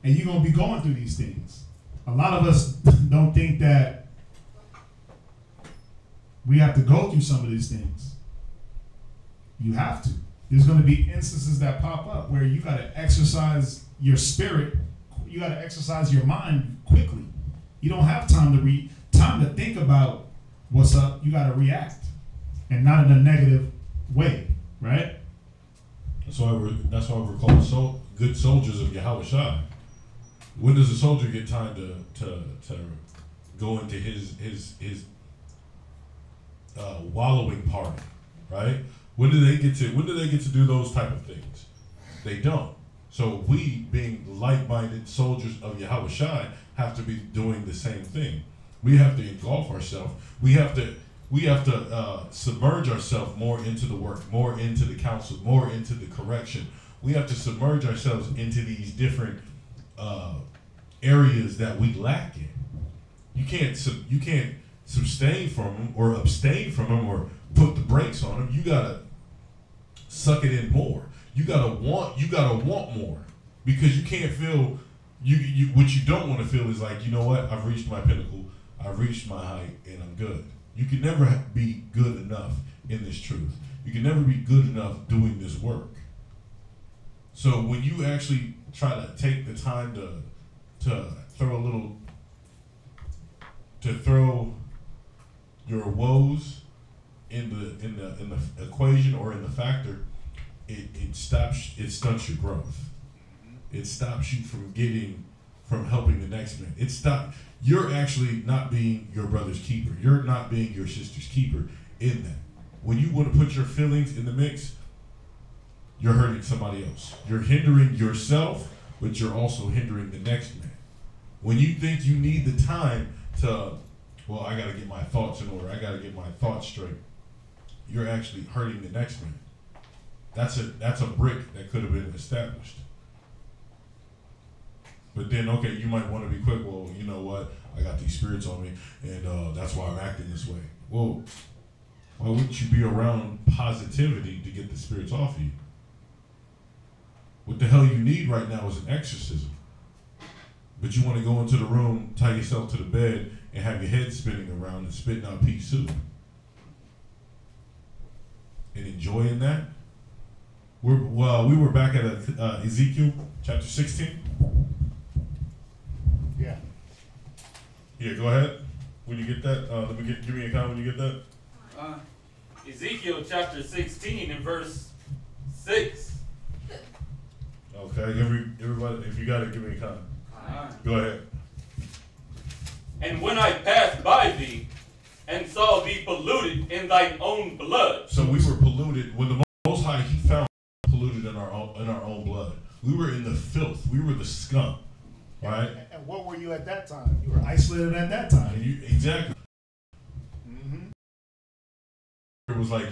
and you're going to be going through these things. A lot of us don't think that we have to go through some of these things. You have to. There's going to be instances that pop up where you got to exercise your spirit. You got to exercise your mind quickly. You don't have time to think about what's up. You got to react, and not in a negative way, right? That's why we're called good soldiers of Yahushua. When does a soldier get time to go into his wallowing party, right? When do they get to do those type of things? They don't. So we, being like-minded soldiers of Yahushua, have to be doing the same thing. We have to engulf ourselves. We have to submerge ourselves more into the work, more into the counsel, more into the correction. We have to submerge ourselves into these different areas that we lack in. You can't sustain from them or abstain from them or put the brakes on them. You gotta suck it in more. You gotta want more, because you can't feel What you don't want to feel is like, you know what? I've reached my pinnacle. I've reached my height, and I'm good. You can never be good enough in this truth. You can never be good enough doing this work. So when you actually try to take the time to throw your woes in the equation or in the factor, it stunts your growth. It stops you from helping the next man. You're actually not being your brother's keeper. You're not being your sister's keeper in that. When you want to put your feelings in the mix, you're hurting somebody else. You're hindering yourself, but you're also hindering the next man. When you think you need the time to, well, I got to get my thoughts in order. I got to get my thoughts straight. You're actually hurting the next man. That's a brick that could have been established. But then, okay, you might want to be quick. Well, you know what? I got these spirits on me, and that's why I'm acting this way. Well, why wouldn't you be around positivity to get the spirits off of you? What the hell you need right now is an exorcism. But you want to go into the room, tie yourself to the bed, and have your head spinning around and spitting out pea soup. And enjoying that? We were back at Ezekiel chapter 16. Yeah. Yeah, go ahead. When you get that, give me a comment when you get that. Ezekiel chapter 16 and verse 6. Okay, everybody, if you got it, give me a comment. Go ahead. And when I passed by thee, and saw thee polluted in thine own blood. So we were polluted when the Most High He found polluted in our own blood. We were in the filth. We were the scum, right? And what were you at that time? You were isolated at that time. Exactly. It was like,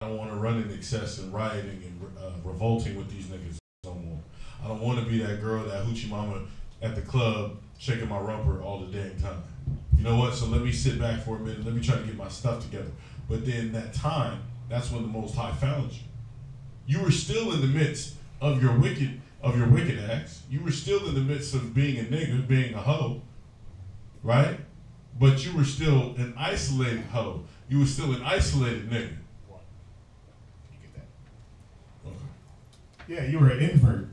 I don't want to run in excess and rioting and revolting with these niggas no more. I don't want to be that girl, that hoochie mama at the club shaking my rumper all the damn time. You know what? So let me sit back for a minute. Let me try to get my stuff together. But then that time, that's when the Most High found you. You were still in the midst of your wicked acts. You were still in the midst of being a nigga, being a hoe, right? But you were still an isolated hoe. You were still an isolated nigga. You get that? Okay. Yeah, you were an invert.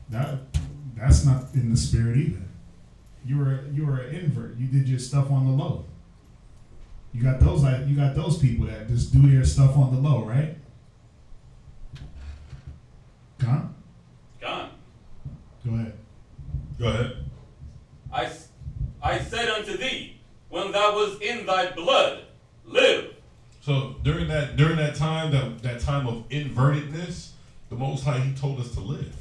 That's not in the spirit either. You were an invert. You did your stuff on the low. You got those people that just do their stuff on the low, right? Gone? Gone. Go ahead. Go ahead. I said unto thee, when thou was in thy blood, live. So during that time, that time of invertedness, the Most High, He told us to live.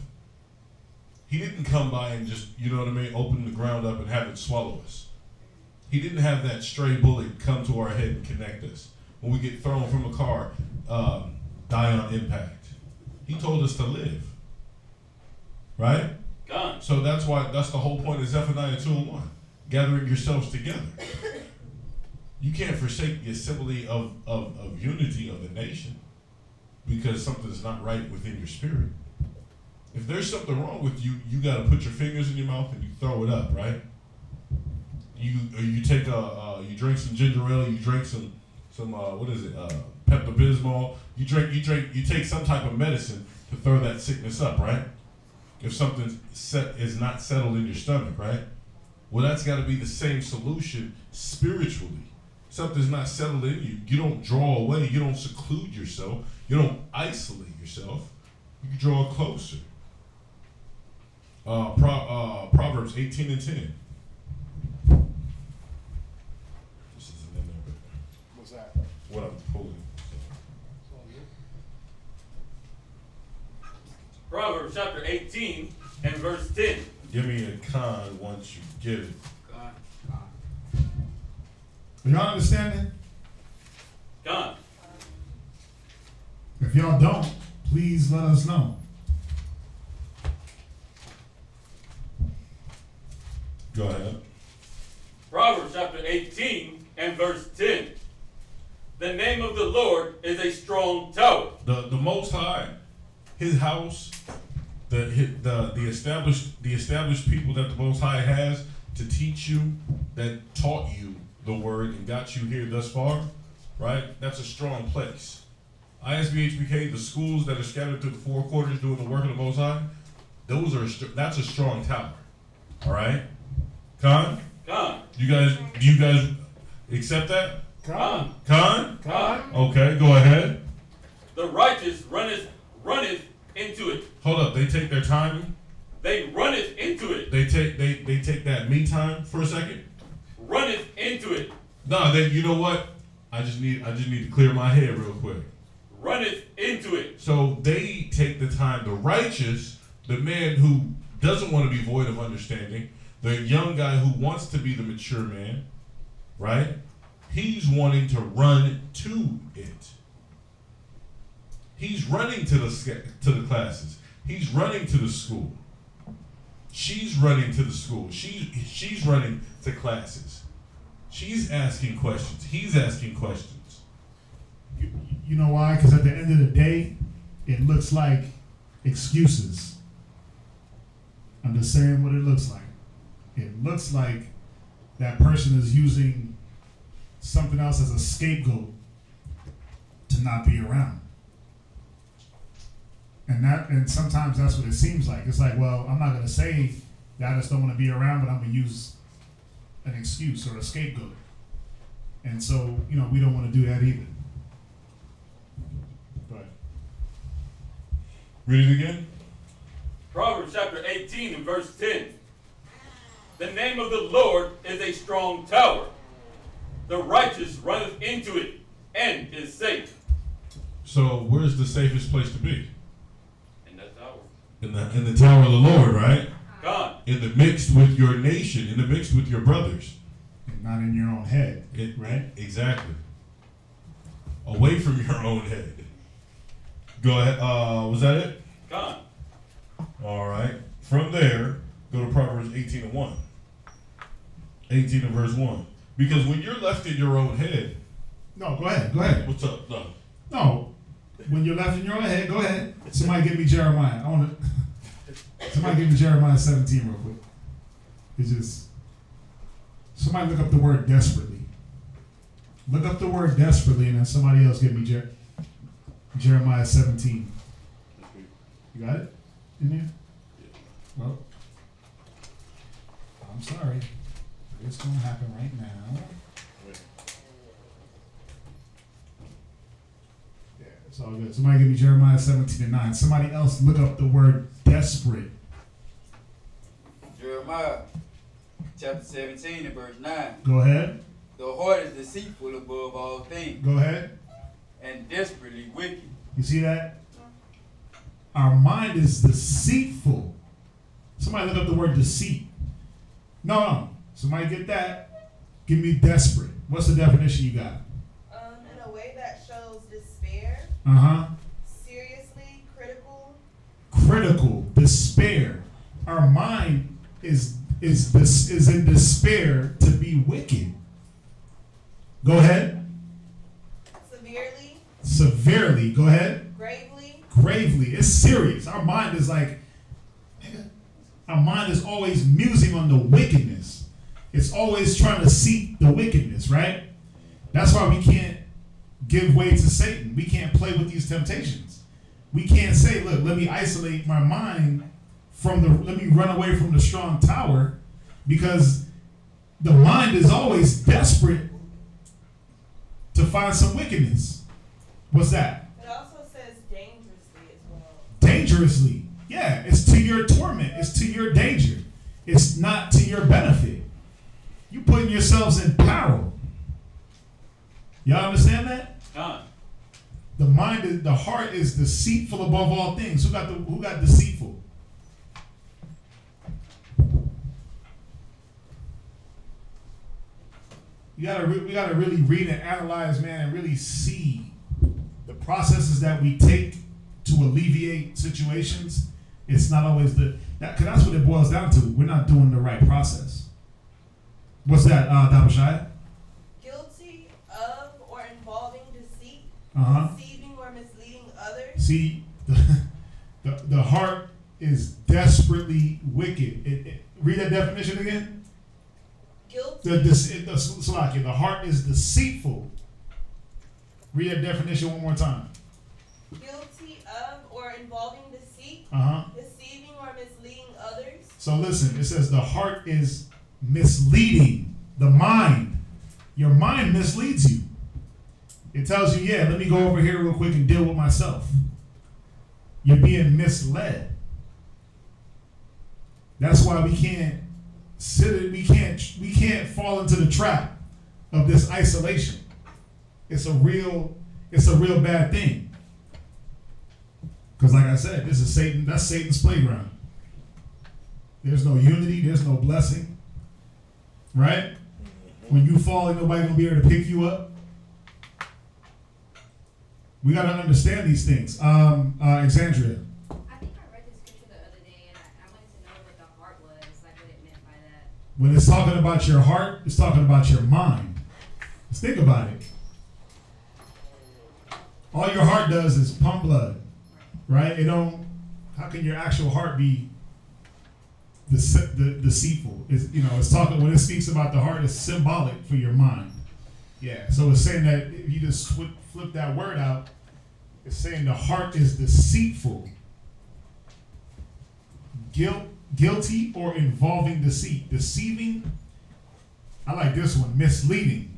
He didn't come by and just, you know what I mean, open the ground up and have it swallow us. He didn't have that stray bullet come to our head and connect us. When we get thrown from a car, die on impact. He told us to live. Right? Gone. So that's the whole point of Zephaniah 2:1. Gathering yourselves together. You can't forsake the assembly of unity of the nation because something's not right within your spirit. If there's something wrong with you, you got to put your fingers in your mouth and you throw it up, right? You take you drink some ginger ale, you drink some what is it? Pepto-Bismol. You take some type of medicine to throw that sickness up, right? If something is not settled in your stomach, right? Well, that's got to be the same solution spiritually. Something's not settled in you. You don't draw away. You don't seclude yourself. You don't isolate yourself. You can draw closer. Proverbs 18:10. This isn't in there, but what's that? What I'm pulling. Proverbs chapter 18 and verse 10. Give me a con once you get it. Are y'all understanding? Gone. If y'all don't, please let us know. Go ahead. Proverbs chapter 18 and verse 10. The name of the Lord is a strong tower. The Most High, His house the established people that the Most High has to teach you, that taught you the word and got you here thus far, right? That's a strong place. ISBHBK, the schools that are scattered through the four quarters doing the work of the Most High, that's a strong tower. All right, Khan. Khan. Do you guys accept that? Khan. Khan. Khan. Okay, go ahead. The righteous runneth into it. Hold up, they take their time. They runneth into it. They take that me time for a second. Runneth into it. No, you know what? I just need to clear my head real quick. Runneth into it. So they take the time. The righteous, the man who doesn't want to be void of understanding, the young guy who wants to be the mature man, right? He's wanting to run to it. He's running to the classes. He's running to the school. She's running to the school. She's running to classes. She's asking questions. He's asking questions. You know why? Because at the end of the day, it looks like excuses. I'm just saying what it looks like. It looks like that person is using something else as a scapegoat to not be around. And sometimes that's what it seems like. It's like, well, I'm not going to say that I just don't want to be around, but I'm going to use an excuse or a scapegoat. And so, we don't want to do that either. But read it again. Proverbs chapter 18 and verse 10. The name of the Lord is a strong tower. The righteous runneth into it and is safe. So where's the safest place to be? In that tower. In the tower of the Lord, right? God. In the mixed with your nation, in the mixed with your brothers. And not in your own head, right? Exactly. Away from your own head. Go ahead. Was that it? God. All right. From there, go to Proverbs 18 and 1. 18 and verse 1. Because when you're left in your own head. No, go ahead. What's up? No. When you're left in your own head, go ahead. Somebody give me Jeremiah. Somebody give me Jeremiah 17 real quick. It's just, somebody look up the word desperately. Look up the word desperately, and then somebody else give me Jeremiah 17. You got it in there? Well, I'm sorry. It's going to happen right now. Yeah, it's all good. Somebody give me Jeremiah 17 and 9. Somebody else look up the word desperate. Jeremiah chapter 17 and verse 9. Go ahead. The heart is deceitful above all things. Go ahead. And desperately wicked. You see that? Our mind is deceitful. Somebody look up the word deceit. No. Somebody get that. Give me desperate. What's the definition you got? In a way that shows despair. Seriously, critical, despair. Our mind is in despair to be wicked. Go ahead. Severely. Go ahead. Gravely. It's serious. Our mind is like, our mind is always musing on the wickedness. It's always trying to seek the wickedness, right? That's why we can't give way to Satan. We can't play with these temptations. We can't say, look, let me isolate my mind let me run away from the strong tower, because the mind is always desperate to find some wickedness. What's that? It also says dangerously as well. Dangerously. Yeah, it's to your torment. It's to your danger. It's not to your benefit. You putting yourselves in peril. Y'all understand that? The heart is deceitful above all things. Who got deceitful? We gotta really read and analyze, man, and really see the processes that we take to alleviate situations. It's not always because that's what it boils down to. We're not doing the right process. What's that, Dabashai? Guilty of or involving deceit, deceiving or misleading others. See, the heart is desperately wicked. Read that definition again. Guilty. The heart is deceitful. Read that definition one more time. Guilty of or involving deceit, deceiving or misleading others. So listen, it says the heart is misleading. The mind. Your mind misleads you. It tells you, yeah, let me go over here real quick and deal with myself. You're being misled. That's why we can't fall into the trap of this isolation. It's a real bad thing. Because like I said, this is Satan, that's Satan's playground. There's no unity, there's no blessing. Right? When you fall, ain't nobody gonna be able to pick you up. We gotta understand these things. Alexandria. I think I read this scripture the other day, and I wanted to know what the heart was, like what it meant by that. When it's talking about your heart, it's talking about your mind. Let's think about it. All your heart does is pump blood, right? How can your actual heart be deceitful? It's talking, when it speaks about the heart, it's symbolic for your mind. Yeah, so it's saying that if you just flip that word out, it's saying the heart is deceitful. Guilty or involving deceit. Deceiving, I like this one, misleading.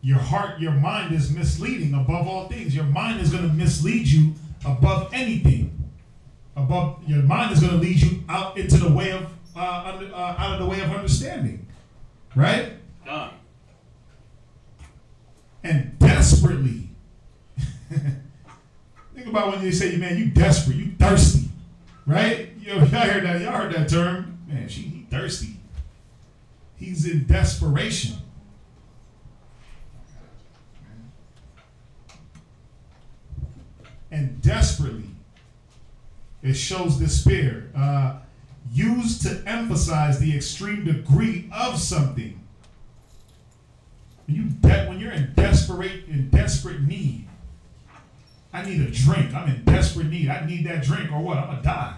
Your heart, your mind is misleading above all things. Your mind is going to mislead you above anything. Your mind is going to lead you out into the way of out of the way of understanding, right? Done. And desperately. Think about when they say, man, you desperate, you thirsty, right? Y'all heard that? Y'all heard that term? Man, he thirsty. He's in desperation. And desperately, it shows despair, used to emphasize the extreme degree of something. When you're in desperate need, I need a drink. I'm in desperate need. I need that drink, or what? I'm gonna die.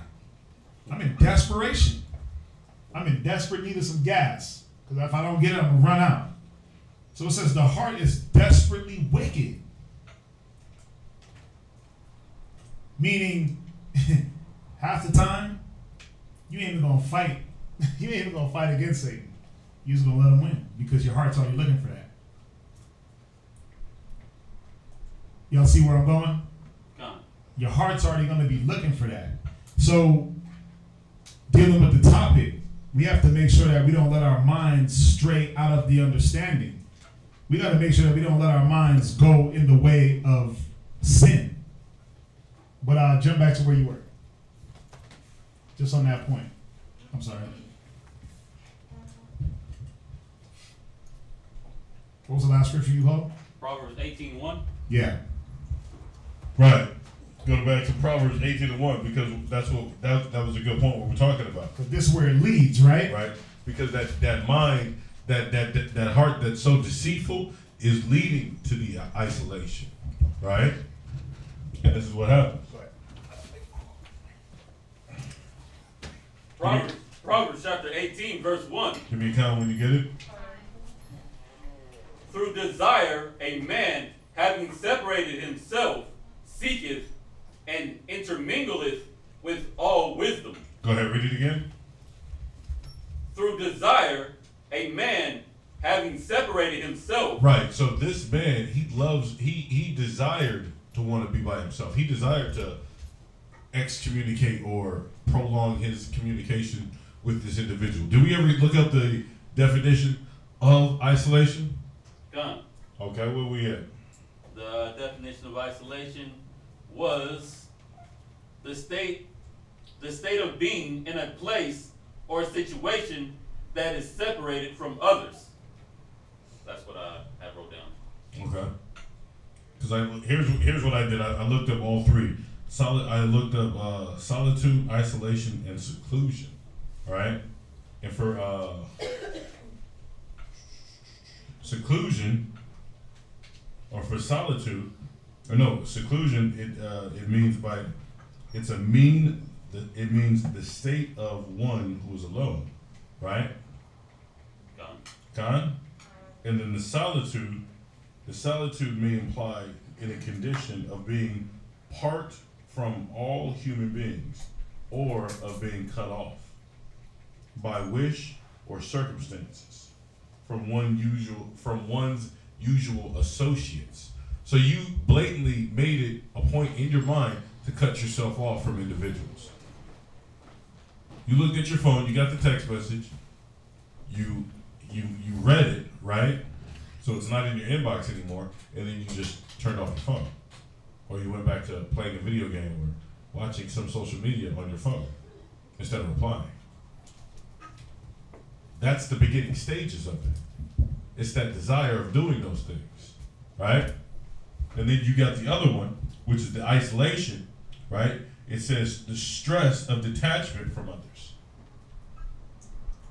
I'm in desperation. I'm in desperate need of some gas, because if I don't get it, I'm gonna run out. So it says the heart is desperately wicked. Meaning, half the time, you ain't even gonna fight. You ain't even gonna fight against Satan. You're just gonna let him win because your heart's already looking for that. Y'all see where I'm going? Your heart's already gonna be looking for that. So, dealing with the topic, we have to make sure that we don't let our minds stray out of the understanding. We gotta make sure that we don't let our minds go in the way of sin. But jump back to where you were. Just on that point. I'm sorry. What was the last scripture you hold? Proverbs 18:1. Yeah. Right. Go back to Proverbs 18:1 because that was a good point what we're talking about. Because this is where it leads, right? Right. Because that mind, that heart that's so deceitful is leading to the isolation. Right? And this is what happens. Proverbs chapter 18, verse 1. Give me a count when you get it. Through desire, a man, having separated himself, seeketh and intermingleth with all wisdom. Go ahead, read it again. Through desire, a man, having separated himself. Right, so this man, he desired to want to be by himself. He desired to excommunicate or prolong his communication with this individual. Did we ever look up the definition of isolation? Done. Okay, where we at? The definition of isolation was the state of being in a place or a situation that is separated from others. That's what I wrote down. Okay. Because here's what I did. I looked up all three. I looked up solitude, isolation, and seclusion. All right, and for seclusion, or for solitude, or no, seclusion, it means it's a mean it means the state of one who is alone, right? Gone. And then the solitude may imply in a condition of being part from all human beings or of being cut off by wish or circumstances from one's usual associates. So you blatantly made it a point in your mind to cut yourself off from individuals. You looked at your phone, you got the text message, you read it, right? So it's not in your inbox anymore, and then you just turned off your phone. Or you went back to playing a video game or watching some social media on your phone instead of replying. That's the beginning stages of it. It's that desire of doing those things, right? And then you got the other one, which is the isolation, right? It says the stress of detachment from others.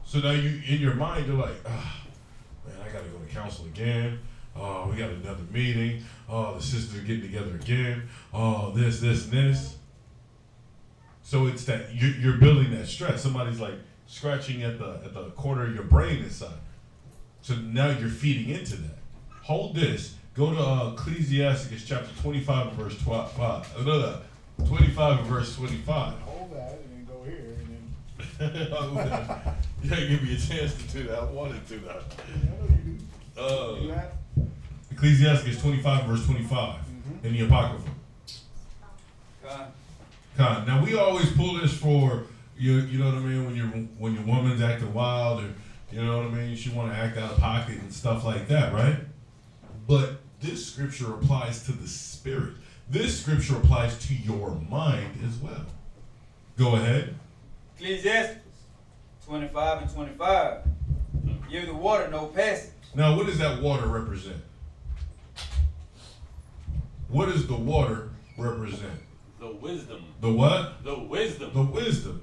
So now you, in your mind, you're like, man, I gotta go to council again. Oh, we got another meeting. Oh, the sisters are getting together again. Oh, this, and this. So it's that you're building that stress. Somebody's like scratching at the corner of your brain inside. So now you're feeding into that. Hold this. Go to Ecclesiastes chapter 25 and verse 25. 25 and verse 25. Hold that and then go here and then. You gotta give me a chance to do that. I wanted to now. Yeah, I know you do. Ecclesiastes 25 verse 25 in the Apocrypha. Con. Now we always pull this for you know what I mean, when your woman's acting wild, or you know what I mean, she want to act out of pocket and stuff like that, right? But this scripture applies to the spirit. This scripture applies to your mind as well. Go ahead. Ecclesiastes 25 and 25. Give the water no passage. Now, what does that water represent? What does the water represent? The wisdom. The what? The wisdom. The wisdom.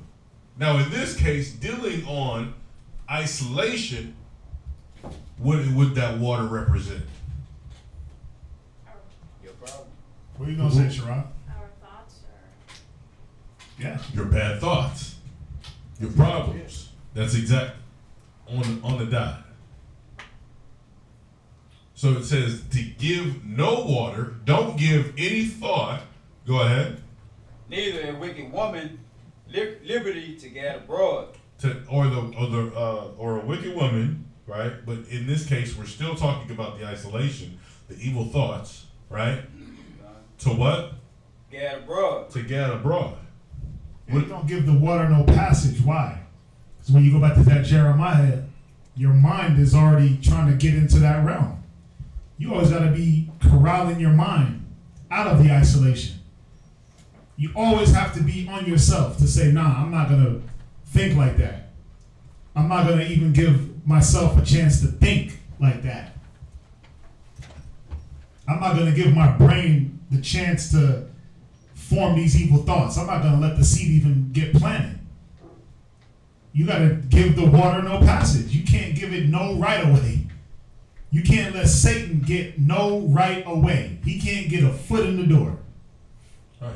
Now, in this case, dealing on isolation, what would that water represent? Your problem. What are you going to say, Sharon? Our thoughts are... Yeah. Your bad thoughts. Your problems. That's exact on the dot. So it says to give no water, don't give any thought. Go ahead. Neither a wicked woman liberty to gad abroad. Or a wicked woman, right? But in this case, we're still talking about the isolation, the evil thoughts, right? To what? Gad abroad. To gad abroad. You don't give the water no passage. Why? Because when you go back to that Jeremiah, your mind is already trying to get into that realm. You always got to be corralling your mind out of the isolation. You always have to be on yourself to say, nah, I'm not going to think like that. I'm not going to even give myself a chance to think like that. I'm not going to give my brain the chance to form these evil thoughts. I'm not going to let the seed even get planted. You got to give the water no passage. You can't give it no right away. You can't let Satan get no right away. He can't get a foot in the door. Right.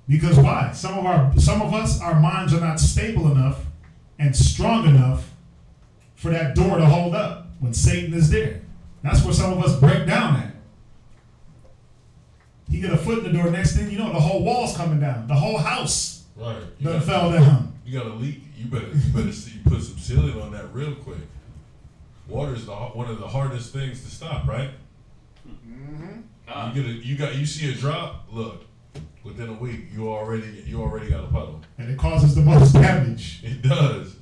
Because why? Some of us, our minds are not stable enough and strong enough for that door to hold up when Satan is there. That's where some of us break down at. He get a foot in the door, next thing you know, the whole wall's coming down. The whole house done fell down. You got a leak. You better see, put some sealing on that real quick. Water is one of the hardest things to stop, right? Mm-hmm. You see a drop. Look, within a week, you already got a puddle, and it causes the most damage. It does.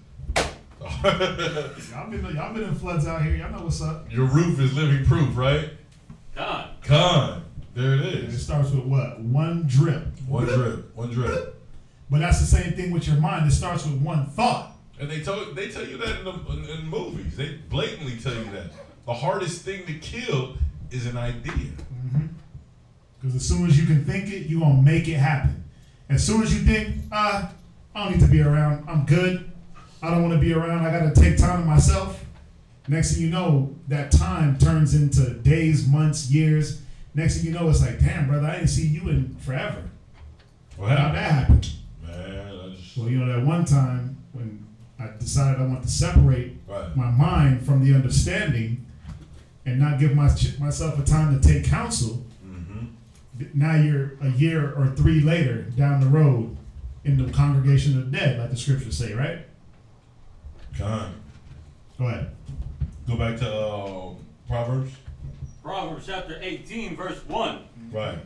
Y'all been in floods out here. Y'all know what's up. Your roof is living proof, right? Con. There it is. And it starts with what? One drip. One drip. But that's the same thing with your mind. It starts with one thought. And they tell you that in movies. They blatantly tell you that. The hardest thing to kill is an idea. Because as soon as you can think it, you're going to make it happen. As soon as you think, I don't need to be around. I'm good. I don't want to be around. I got to take time to myself. Next thing you know, that time turns into days, months, years. Next thing you know, it's like, damn, brother, I didn't see you in forever. How'd that happen? Man, Well, you know, that one time when I decided I want to separate Right. my mind from the understanding and not give myself a time to take counsel, now you're a year or 3 later down the road in the congregation of the dead, like the scriptures say, right? Con. Go ahead. Go back to Proverbs. Proverbs chapter 18, verse 1. Right.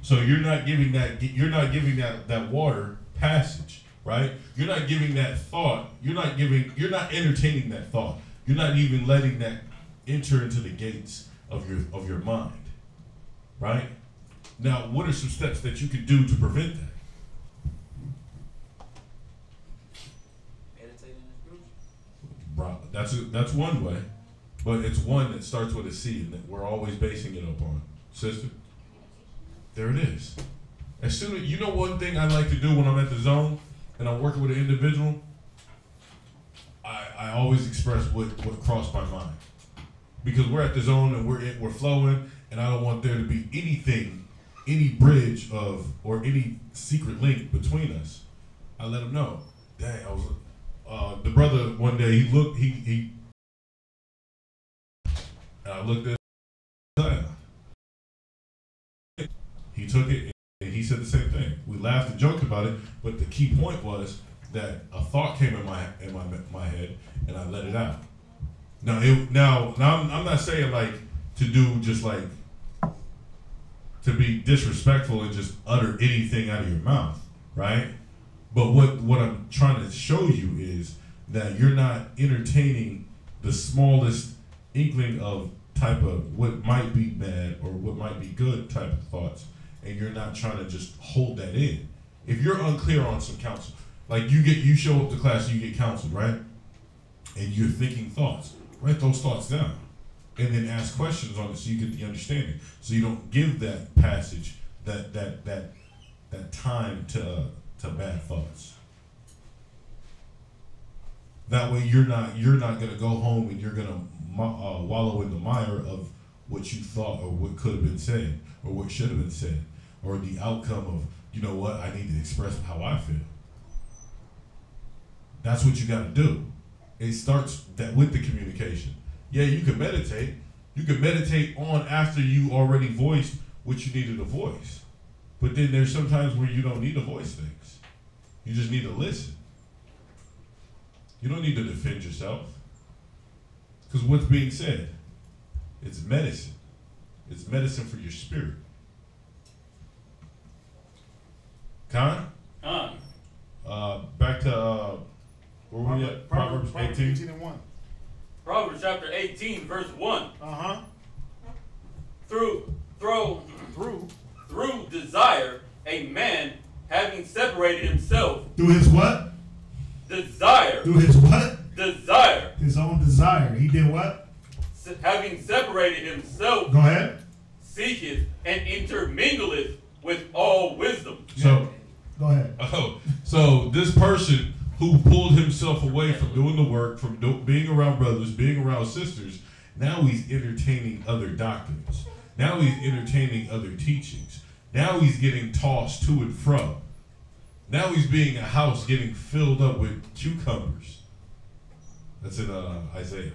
So you're not giving that water passage, right? You're not giving that thought. You're not entertaining that thought. You're not even letting that enter into the gates of your mind, right? Now, what are some steps that you could do to prevent that? Meditating in the Bro, scripture. that's one way, but it's one that starts with a C and that we're always basing it upon. Sister, there it is. As soon as, you know, one thing I like to do when I'm at the zone and I'm working with an individual, I always express what crossed my mind. Because we're at the zone and we're flowing, and I don't want there to be anything, any bridge or any secret link between us. I let him know. Dang, I was the brother one day. He looked. He and I looked at him. He took it and he said the same thing. We laughed and joked about it, but the key point was that a thought came in my head, and I let it out. Now I'm not saying like to do just like to be disrespectful and just utter anything out of your mouth, right? But what I'm trying to show you is that you're not entertaining the smallest inkling of type of what might be bad or what might be good type of thoughts, and you're not trying to just hold that in. If you're unclear on some counsel, like you show up to class and you get counseled, right? And you're thinking thoughts. Write those thoughts down, and then ask questions on it so you get the understanding. So you don't give that passage that time to bad thoughts. That way you're not gonna go home and you're gonna wallow in the mire of what you thought or what could have been said or what should have been said or the outcome of, you know what, I need to express how I feel. That's what you got to do. It starts with the communication. Yeah, you can meditate. You can meditate on after you already voiced what you needed to voice. But then there's some times where you don't need to voice things. You just need to listen. You don't need to defend yourself. Because what's being said, it's medicine. It's medicine for your spirit. Con? Back to, where were we at? Proverbs 18 and 1. Proverbs chapter 18, verse 1. Uh-huh. Through desire, a man having separated himself. Through his what? Desire. Through his what? Desire. His own desire. He did what? Having separated himself. Go ahead. Seeketh and intermingleth with all wisdom. So, go ahead. So this person who pulled himself away from doing the work, from being around brothers, being around sisters, now he's entertaining other doctrines. Now he's entertaining other teachings. Now he's getting tossed to and fro. Now he's being a house getting filled up with cucumbers. That's in Isaiah.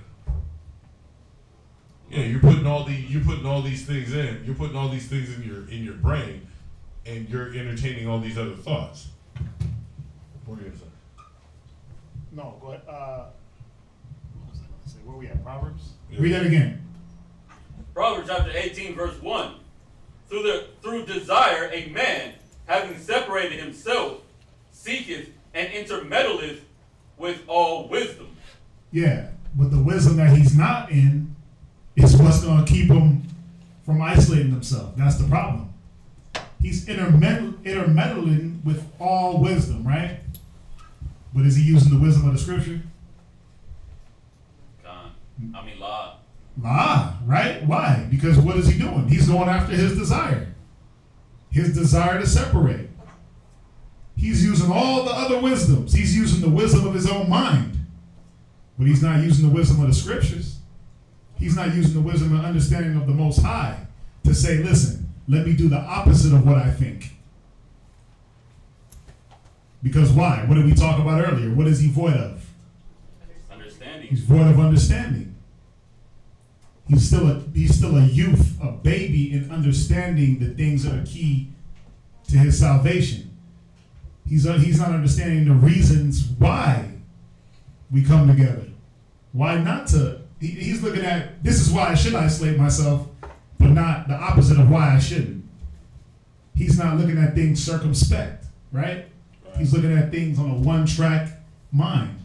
Yeah, you're putting all these things in. You're putting all these things in your brain, and you're entertaining all these other thoughts. What are you gonna say? No, go ahead. What was I gonna say? Where we at? Proverbs? Yeah. Read that again. Proverbs chapter 18, verse 1. Through desire, a man, having separated himself, seeketh and intermeddleth with all wisdom. Yeah, but the wisdom that he's not in is what's going to keep him from isolating himself. That's the problem. He's intermeddling with all wisdom, right? But is he using the wisdom of the scripture? Law. Right? Why? Because what is he doing? He's going after his desire. His desire to separate. He's using all the other wisdoms. He's using the wisdom of his own mind. But he's not using the wisdom of the scriptures. He's not using the wisdom and understanding of the Most High to say, listen, let me do the opposite of what I think. Because why? What did we talk about earlier? What is he void of? Understanding. He's void of understanding. He's still a youth, a baby in understanding the things that are key to his salvation. He's not understanding the reasons why we come together. Why not to? He's looking at, this is why I should isolate myself, but not the opposite of why I shouldn't. He's not looking at things circumspect, right? He's looking at things on a one-track mind.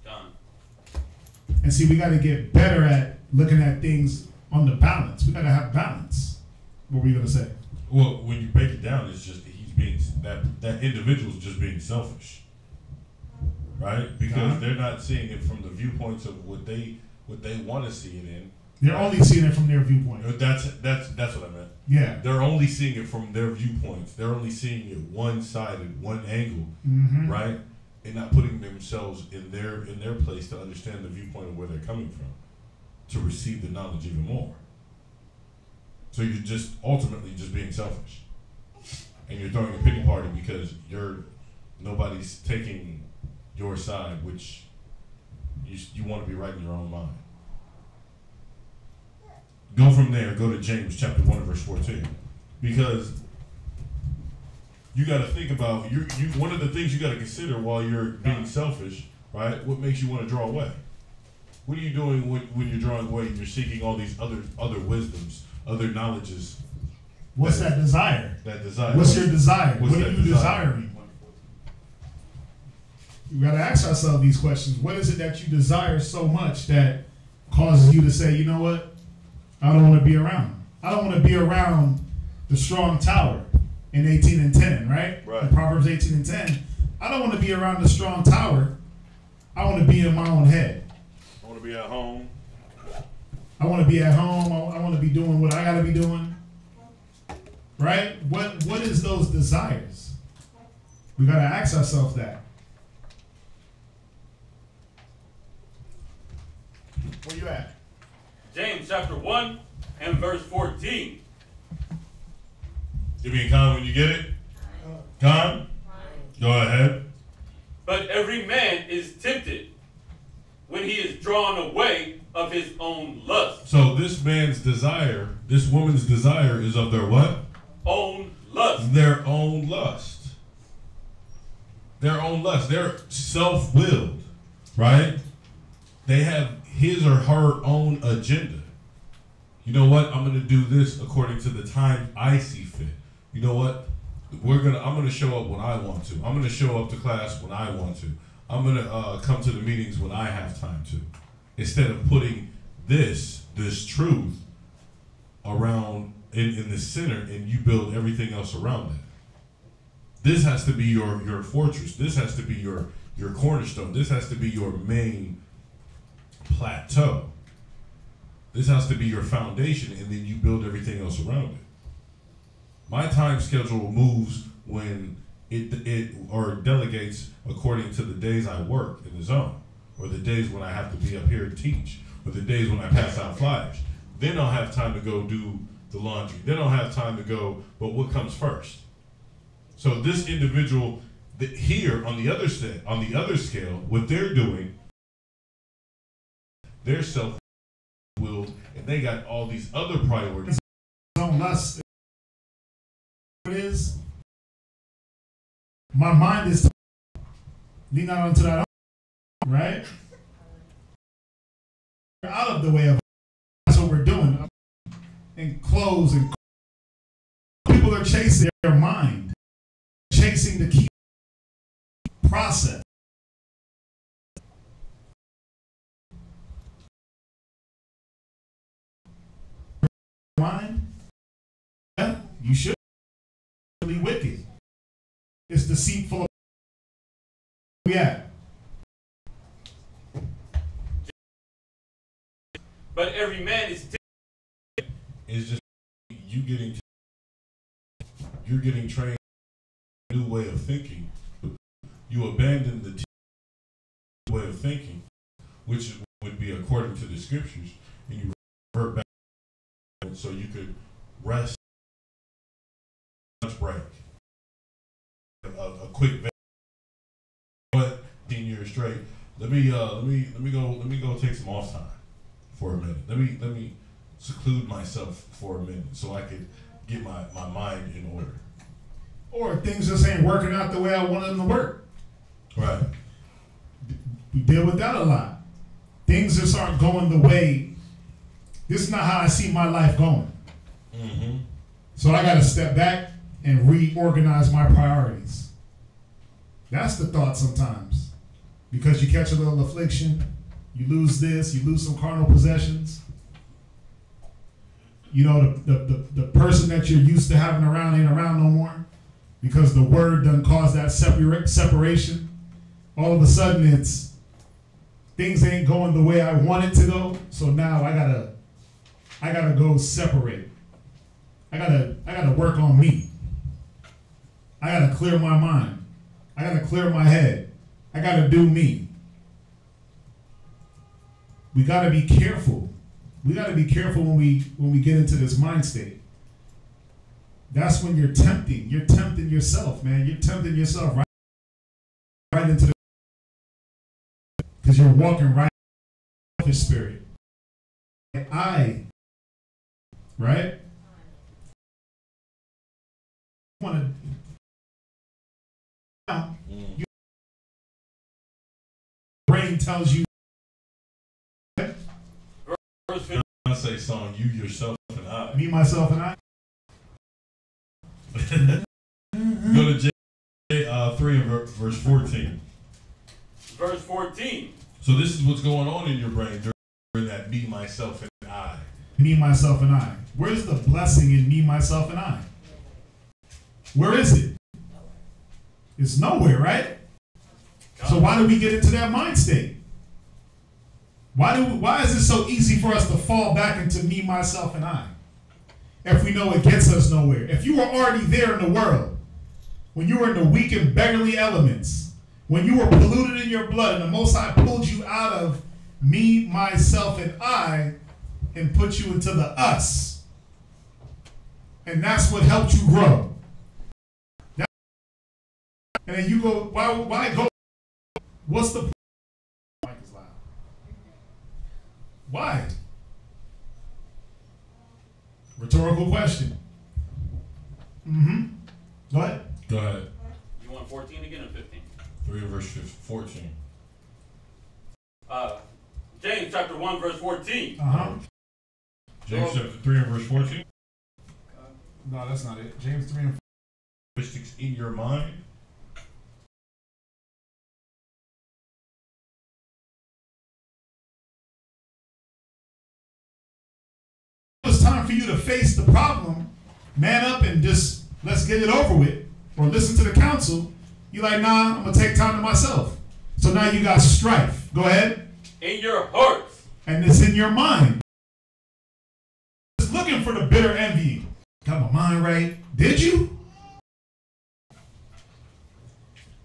Done. And see, we got to get better at looking at things on the balance. We got to have balance. What were you going to say? Well, when you break it down, it's just he's being, that individual's just being selfish, right? Because they're not seeing it from the viewpoints of what they want to see it in. They're only seeing it from their viewpoint. That's what I meant. Yeah. They're only seeing it from their viewpoints. They're only seeing it one-sided, one angle, right? And not putting themselves in their place to understand the viewpoint of where they're coming from, to receive the knowledge even more. So you're just ultimately just being selfish, and you're throwing a pity party because nobody's taking your side, which you want to be right in your own mind. Go from there, go to James chapter 1 verse 14. Because you got to think about, one of the things you got to consider while you're being selfish, right? What makes you want to draw away? What are you doing when you're drawing away and you're seeking all these other wisdoms, other knowledges? What's that desire? That desire. What's your desire? What's what are you desiring? You got to ask ourselves these questions. What is it that you desire so much that causes you to say, you know what? I don't want to be around. I don't want to be around the strong tower in 18 and 10, right? In Proverbs 18 and 10. I don't want to be around the strong tower. I want to be in my own head. I want to be at home. I want to be at home. I want to be doing what I got to be doing. Right? What is those desires? We got to ask ourselves that. Where you at? James chapter 1 and verse 14. Give me a con when you get it. Con? Go ahead. But every man is tempted when he is drawn away of his own lust. So this man's desire, this woman's desire is of their what? Own lust. Their own lust. Their own lust. They're self-willed, right? They have his or her own agenda. You know what? I'm going to do this according to the time I see fit. You know what? I'm going to show up when I want to. I'm going to show up to class when I want to. I'm going to come to the meetings when I have time to. Instead of putting this truth around in the center, and you build everything else around it. This has to be your fortress. This has to be your cornerstone. This has to be your main plateau. This has to be your foundation, and then you build everything else around it. My time schedule moves when it or delegates according to the days I work in the zone, or the days when I have to be up here and teach, or the days when I pass out flyers. Then I'll have time to go do the laundry. Then I'll have time to go, but what comes first? So this individual here on the other scale, what they're doing, they're self-willed, and they got all these other priorities. Lust. It is. My mind is lean out onto that, right? We're out of the way of. That's what we're doing. And clothes and people are chasing their mind, chasing the key process. Mind, yeah, you should be really wicked. It's deceitful. Yeah. But every man is It's just you're getting trained in a new way of thinking. You abandon the way of thinking, which would be according to the scriptures, and you revert back so you could rest, lunch break, a quick straight. Let me go take some off time for a minute. Let me seclude myself for a minute so I could get my mind in order. Or things just ain't working out the way I wanted them to work. Right. We deal with that a lot. Things just aren't going the way. This is not how I see my life going. Mm-hmm. So I got to step back and reorganize my priorities. That's the thought sometimes. Because you catch a little affliction, you lose this, you lose some carnal possessions. You know, the person that you're used to having around ain't around no more. Because the word done cause that separation. All of a sudden it's, things ain't going the way I want it to go. So now I gotta go separate. I gotta work on me. I gotta clear my mind. I gotta clear my head. I gotta do me. We gotta be careful. We gotta be careful when we get into this mind state. That's when you're tempting. You're tempting yourself, man. You're tempting yourself right into the, because you're walking right in the spirit. Right? Want to your brain tells you. I say song, you, yourself, and I. Me, myself, and I. Go to 3 and verse 14. Verse 14. So this is what's going on in your brain during that me, myself, and I. Me, myself, and I. Where's the blessing in me, myself, and I? Where is it? It's nowhere, right? So why do we get into that mind state? Why is it so easy for us to fall back into me, myself, and I? If we know it gets us nowhere. If you were already there in the world, when you were in the weak and beggarly elements, when you were polluted in your blood, and the Most High pulled you out of me, myself, and I, and put you into the us. And that's what helped you grow. And then you go, why go? What's the point? Mic is loud. Why? Rhetorical question. Go ahead. Go ahead. You want 14 again or 15? 3 and verse 14. James chapter 1 verse 14. James chapter 3 and verse 14. No, that's not it. James 3 and 14. Characteristics in your mind. It's time for you to face the problem, man up and just let's get it over with, or listen to the counsel. You're like, nah, I'm gonna take time to myself. So now you got strife. Go ahead. In your hearts. And it's in your mind. Just looking for the bitter envy. Got my mind right. Did you?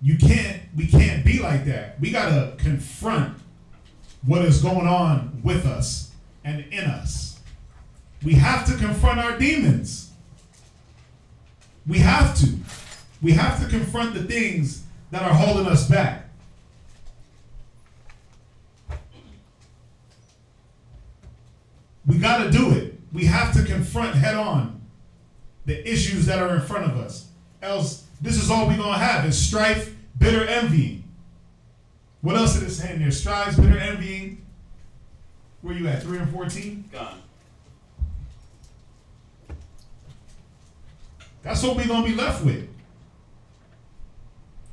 We can't be like that. We gotta confront what is going on with us and in us. We have to confront our demons. We have to. We have to confront the things that are holding us back. We got to do it. We have to confront head on the issues that are in front of us. Else, this is all we're going to have is strife, bitter envying. What else did it say in there? Strife, bitter envying. Where you at? 3 and 14? Gone. That's what we're going to be left with.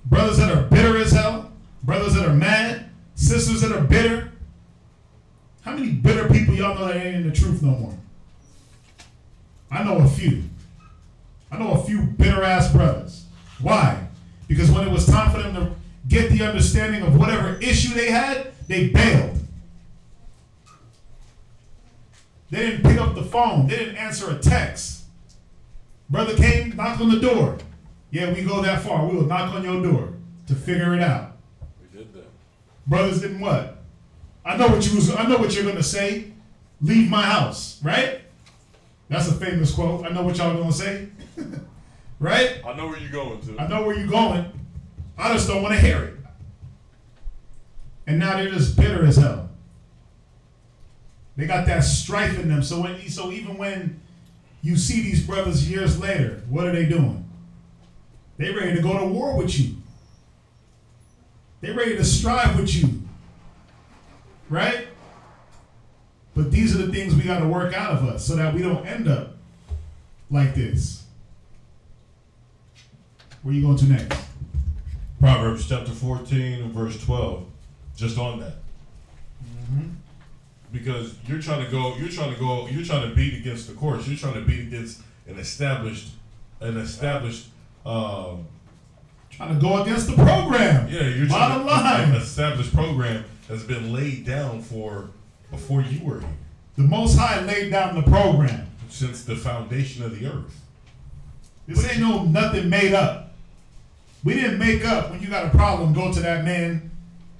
Brothers that are bitter as hell. Brothers that are mad. Sisters that are bitter. How many bitter people y'all know that ain't in the truth no more? I know a few. I know a few bitter ass brothers. Why? Because when it was time for them to get the understanding of whatever issue they had, they bailed. They didn't pick up the phone. They didn't answer a text. Brother came, knocked on the door. Yeah, we go that far. We will knock on your door to figure it out. We did that. Brothers didn't what? I know what you're gonna say. Leave my house, right? That's a famous quote. I know what y'all gonna say. Right? I know where you're going to. I know where you're going. I just don't want to hear it. And now they're just bitter as hell. They got that strife in them. So even when you see these brothers years later, what are they doing? They ready to go to war with you. They ready to strive with you. Right? But these are the things we got to work out of us so that we don't end up like this. Where you going to next? Proverbs chapter 14 and verse 12. Just on that. Mm-hmm. Because you're trying to beat against the course. You're trying to beat against an established trying to go against the program. Yeah, you're bottom trying line. An established program that's been laid down for before you were here. The Most High laid down the program Since the foundation of the earth. This ain't nothing made up. We didn't make up when you got a problem, go to that man.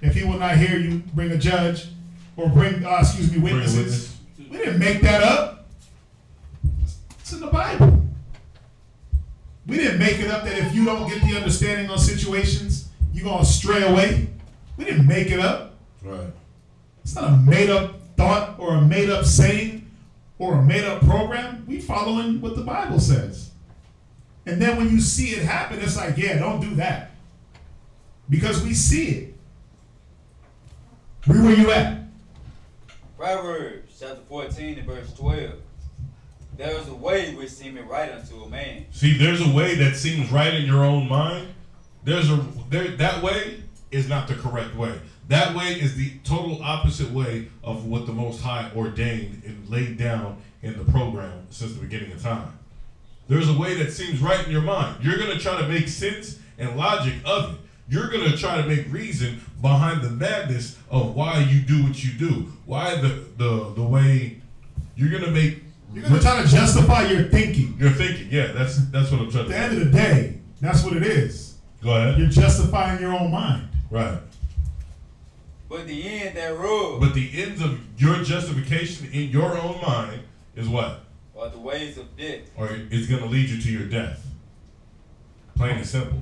If he will not hear you, bring a judge or bring witnesses. We didn't make that up. It's in the Bible. We didn't make it up that if you don't get the understanding on situations, you're going to stray away. We didn't make it up. Right. It's not a made up thought or a made up saying or a made up program. We following what the Bible says. And then when you see it happen, it's like, yeah, don't do that. Because we see it. Where you at? Proverbs chapter 14 and verse 12. There is a way which seemeth right unto a man. See, there's a way that seems right in your own mind. That way is not the correct way. That way is the total opposite way of what the Most High ordained and laid down in the program since the beginning of time. There's a way that seems right in your mind. You're going to try to make sense and logic of it. You're going to try to make reason behind the madness of why you do what you do. Why the way you're going to make. You're going to try to justify your thinking. Your thinking, yeah. That's what I'm trying to say. At the end of the day, that's what it is. Go ahead. You're justifying your own mind. Right. But the end thereof. But the ends of your justification in your own mind is what? Or the ways of death. Or it's going to lead you to your death. Plain and simple.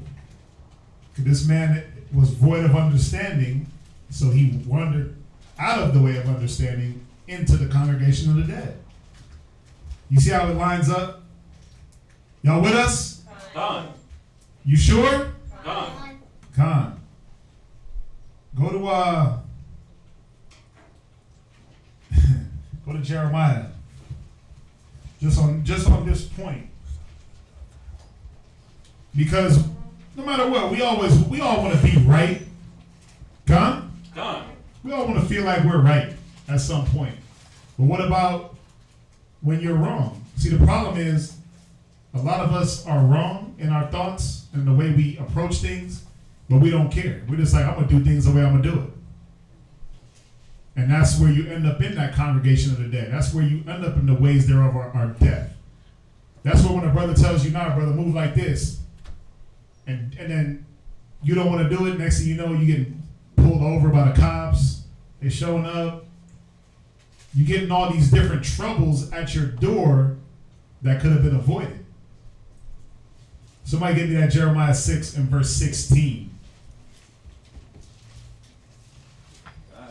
This man was void of understanding, so he wandered out of the way of understanding into the congregation of the dead. You see how it lines up? Y'all with us? Done. You sure? Done. Con. Go to go to Jeremiah. Just on this point. Because no matter what, we all want to be right. Con? Done. We all want to feel like we're right at some point. But what about when you're wrong? See, the problem is a lot of us are wrong in our thoughts and the way we approach things, but we don't care. We're just like, I'm going to do things the way I'm going to do it. And that's where you end up in that congregation of the dead. That's where you end up in the ways thereof are death. That's where when a brother tells you, nah, brother, move like this. And then you don't want to do it. Next thing you know, you get pulled over by the cops. They're showing up. You're getting all these different troubles at your door that could have been avoided. Somebody give me that Jeremiah 6 and verse 16.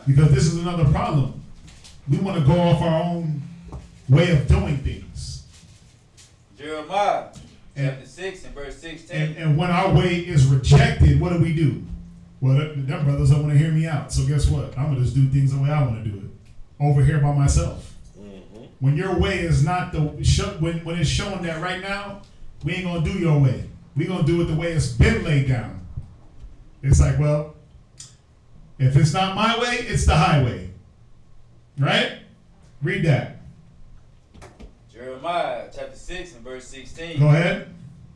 Because this is another problem. We want to go off our own way of doing things. Jeremiah chapter 6 and verse 16. And when our way is rejected, what do? Well, them brothers don't want to hear me out. So guess what? I'm going to just do things the way I want to do it. Over here by myself. Mm-hmm. When your way is not when it's showing that right now, we ain't going to do your way. We're going to do it the way it's been laid down. It's like, well, if it's not my way, it's the highway. Right? Read that. Jeremiah chapter 6 and verse 16. Go ahead.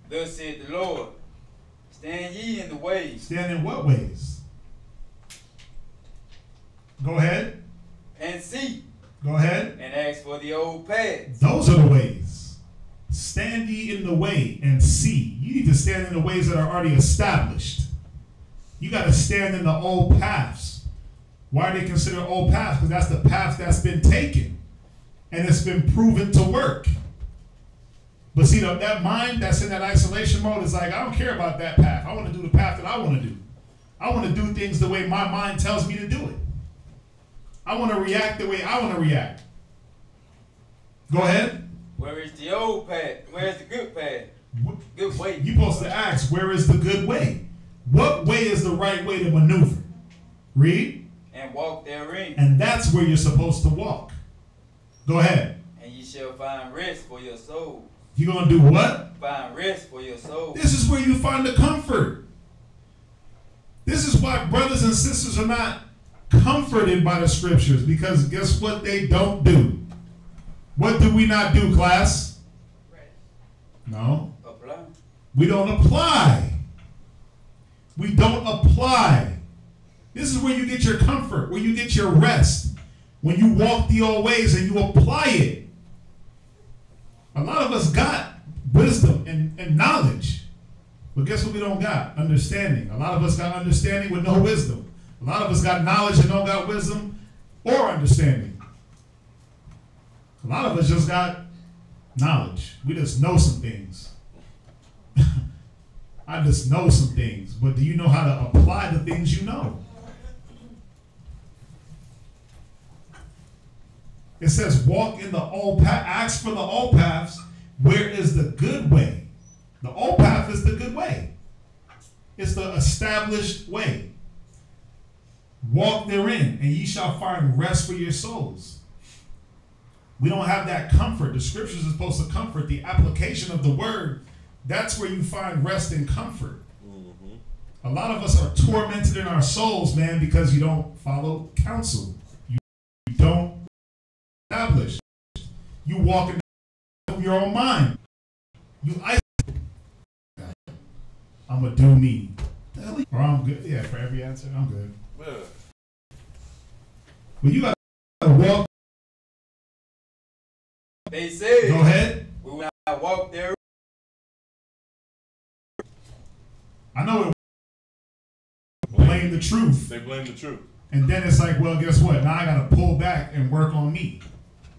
Thus said the Lord, stand ye in the ways. Stand in what ways? Go ahead. And see. Go ahead. And ask for the old paths. Those are the ways. Stand ye in the way and see. You need to stand in the ways that are already established. You got to stand in the old paths. Why are they considered old paths? Because that's the path that's been taken. And it's been proven to work. But see, that mind that's in that isolation mode is like, I don't care about that path. I want to do the path that I want to do. I want to do things the way my mind tells me to do it. I want to react the way I want to react. Go ahead. Where is the old path? Where is the good path? Good way. You're supposed to ask, where is the good way? What way is the right way to maneuver? Read. And walk therein. And that's where you're supposed to walk. Go ahead. And ye shall find rest for your soul. You're going to do what? Find rest for your soul. This is where you find the comfort. This is why brothers and sisters are not comforted by the scriptures, because guess what they don't do? What do we not do, class? No. Apply. We don't apply. We don't apply. This is where you get your comfort, where you get your rest. When you walk the old ways and you apply it. A lot of us got wisdom and knowledge. But guess what we don't got? Understanding. A lot of us got understanding with no wisdom. A lot of us got knowledge and don't got wisdom or understanding. A lot of us just got knowledge. We just know some things. I just know some things. But do you know how to apply the things you know? It says, walk in the old path, ask for the old paths. Where is the good way? The old path is the good way. It's the established way. Walk therein, and ye shall find rest for your souls. We don't have that comfort. The scriptures are supposed to comfort. The application of the word, that's where you find rest and comfort. Mm-hmm. A lot of us are tormented in our souls, man, because you don't follow counsel. You don't establish. You walk in your own mind. You isolate. I'm going to do me. Or I'm good. Yeah, for every answer, I'm good. Yeah. But you got to walk. They say. Go ahead. We will not walk there. I know it. Blame the truth. They blame the truth. And then it's like, well, guess what? Now I got to pull back and work on me.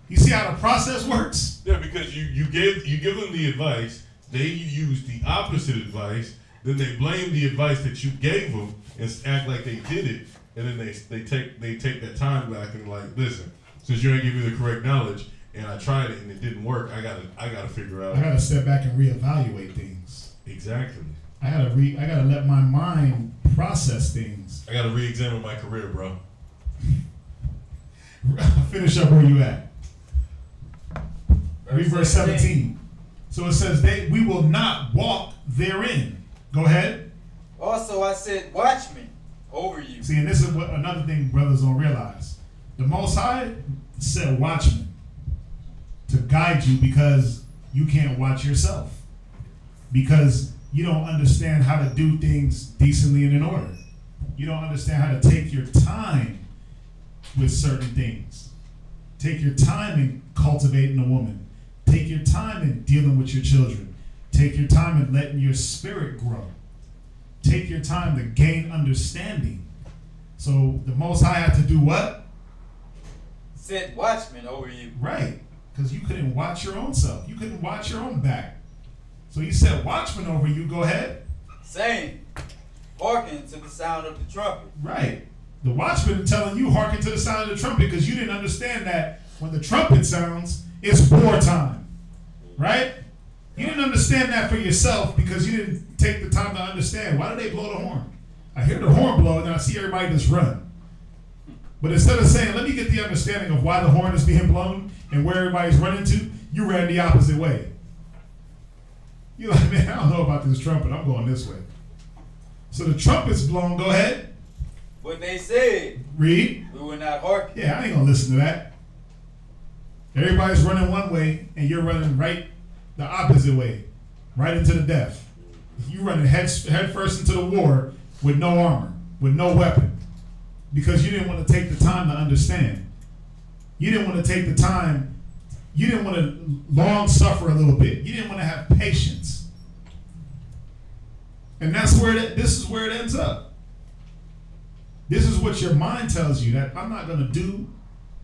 You see how the process works? Yeah, because you give them the advice, they use the opposite advice, then they blame the advice that you gave them and act like they did it, and then they take that time back and like, listen, since you ain't give me the correct knowledge and I tried it and it didn't work, I gotta figure out. I gotta step back and reevaluate things. Exactly. I gotta let my mind process things. I gotta re-examine my career, bro. Finish up where you at. Read verse 17. So it says, we will not walk therein. Go ahead. Also I said, watchmen over you. See, and this is what another thing brothers don't realize. The Most High said watchmen to guide you because you can't watch yourself. Because you don't understand how to do things decently and in order. You don't understand how to take your time with certain things. Take your time in cultivating a woman. Take your time in dealing with your children. Take your time in letting your spirit grow. Take your time to gain understanding. So the Most High had to do what? Set watchmen over you. Right. Because you couldn't watch your own self. You couldn't watch your own back. So he said watchmen over you. Go ahead. Saying, hearken to the sound of the trumpet. Right. The watchman is telling you hearken to the sound of the trumpet because you didn't understand that when the trumpet sounds, it's wartime. Right? You didn't understand that for yourself because you didn't take the time to understand. Why do they blow the horn? I hear the horn blow and then I see everybody just run. But instead of saying, let me get the understanding of why the horn is being blown and where everybody's running to, you ran the opposite way. You're like, man, I don't know about this trumpet. I'm going this way. So the trumpet's blown. Go ahead. What they said. Read. We will not hearken. Yeah, I ain't going to listen to that. Everybody's running one way and you're running right the opposite way, right into the death. You running head first into the war with no armor, with no weapon, because you didn't want to take the time to understand. You didn't want to take the time. You didn't want to long suffer a little bit. You didn't want to have patience. And that's where this is where it ends up. This is what your mind tells you, that I'm not going to do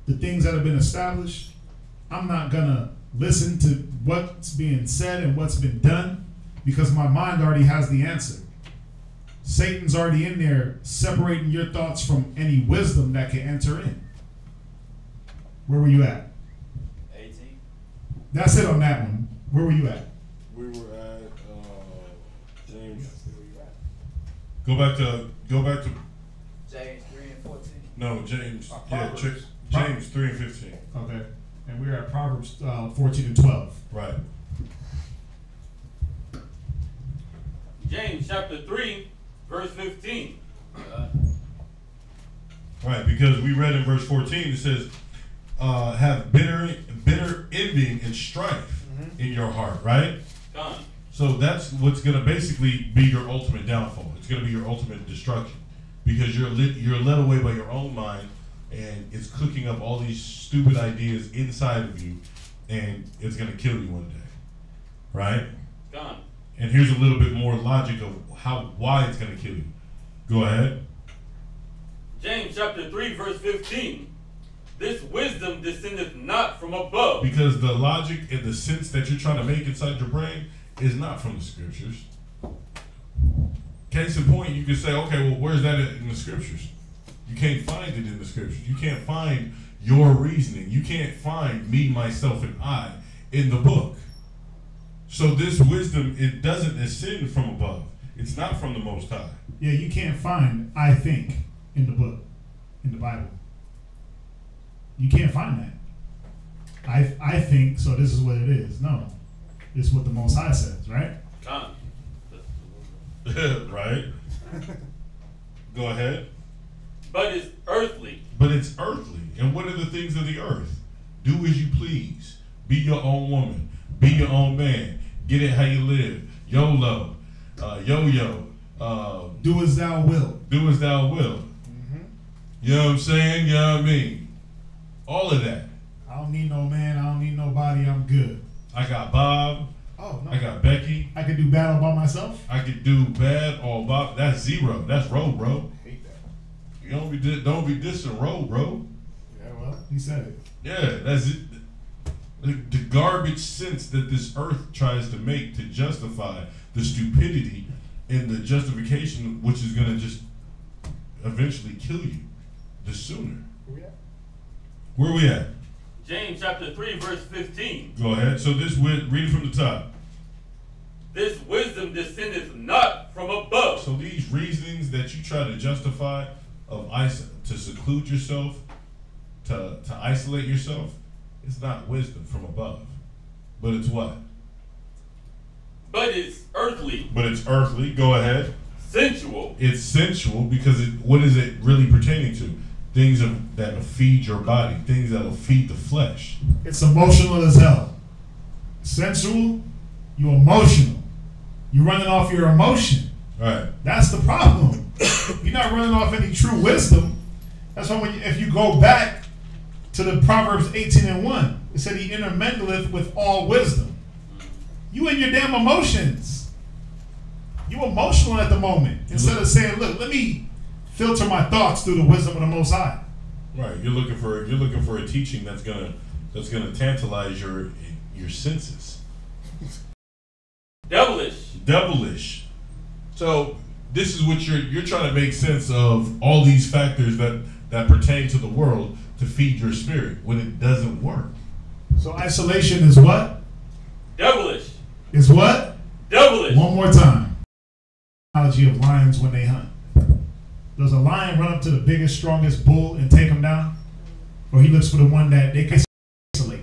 the things that have been established. I'm not going to listen to what's being said and what's been done because my mind already has the answer. Satan's already in there separating your thoughts from any wisdom that can enter in. Where were you at? 18. That's it on that one. Where were you at? We were at James. Go back to James 3 and 14. no James. Proverbs. James 3 and 15. Okay. And we were at Proverbs 14 and 12. Right. James chapter 3, verse 15. Right, because we read in verse 14, it says, have bitter envying and strife in your heart, right? Gone. So that's what's going to basically be your ultimate downfall. It's going to be your ultimate destruction, because you're led away by your own mind, and it's cooking up all these stupid ideas inside of you, and it's going to kill you one day, right? Gone. And here's a little bit more logic of why it's going to kill you. Go ahead. James chapter 3, verse 15. This wisdom descendeth not from above. Because the logic and the sense that you're trying to make inside your brain is not from the scriptures. Case in point, you can say, okay, well, where's that in the scriptures? You can't find it in the scriptures. You can't find your reasoning. You can't find me, myself, and I in the book. So this wisdom, it doesn't ascend from above. It's not from the Most High. Yeah, you can't find I think in the book, in the Bible. You can't find that. I think, so this is what it is. No. It's what the Most High says, right? Gone. Right? Go ahead. But it's earthly. But it's earthly. And what are the things of the earth? Do as you please. Be your own woman. Be your own man. Get it how you live. YOLO. Yo-yo. Do as thou wilt. Do as thou wilt. You know what I'm saying? You know what I mean? All of that. I don't need no man. I don't need nobody. I'm good. I got Bob. Oh, no. I got Becky. I can do battle by myself? I could do bad all Bob. That's zero. That's row, bro. I hate that. You don't be dissing row, bro. Yeah, well, he said it. Yeah, that's it. The garbage sense that this earth tries to make to justify the stupidity and the justification, which is going to just eventually kill you the sooner. Where we at? James chapter 3, verse 15. Go ahead. So read it from the top. This wisdom descendeth not from above. So these reasonings that you try to justify to seclude yourself, to isolate yourself, it's not wisdom from above. But it's what? But it's earthly. But it's earthly. Go ahead. Sensual. It's sensual because what is it really pertaining to? Things that'll feed your body. Things that'll feed the flesh. It's emotional as hell. Sensual, you emotional. You're running off your emotion. Right. That's the problem. You're not running off any true wisdom. That's why if you go back to the Proverbs 18 and 1, it said he intermingleth with all wisdom. You and your damn emotions. You emotional at the moment. Instead of saying, look, let me filter my thoughts through the wisdom of the Most High. Right. You're looking for a teaching that's gonna tantalize your senses. Devilish. So this is what you're trying to make sense of all these factors that pertain to the world to feed your spirit when it doesn't work. So isolation is what? Devilish. Is what? Devilish. One more time. Analogy of lions when they hunt. Does a lion run up to the biggest, strongest bull and take him down? Or he looks for the one that they can isolate?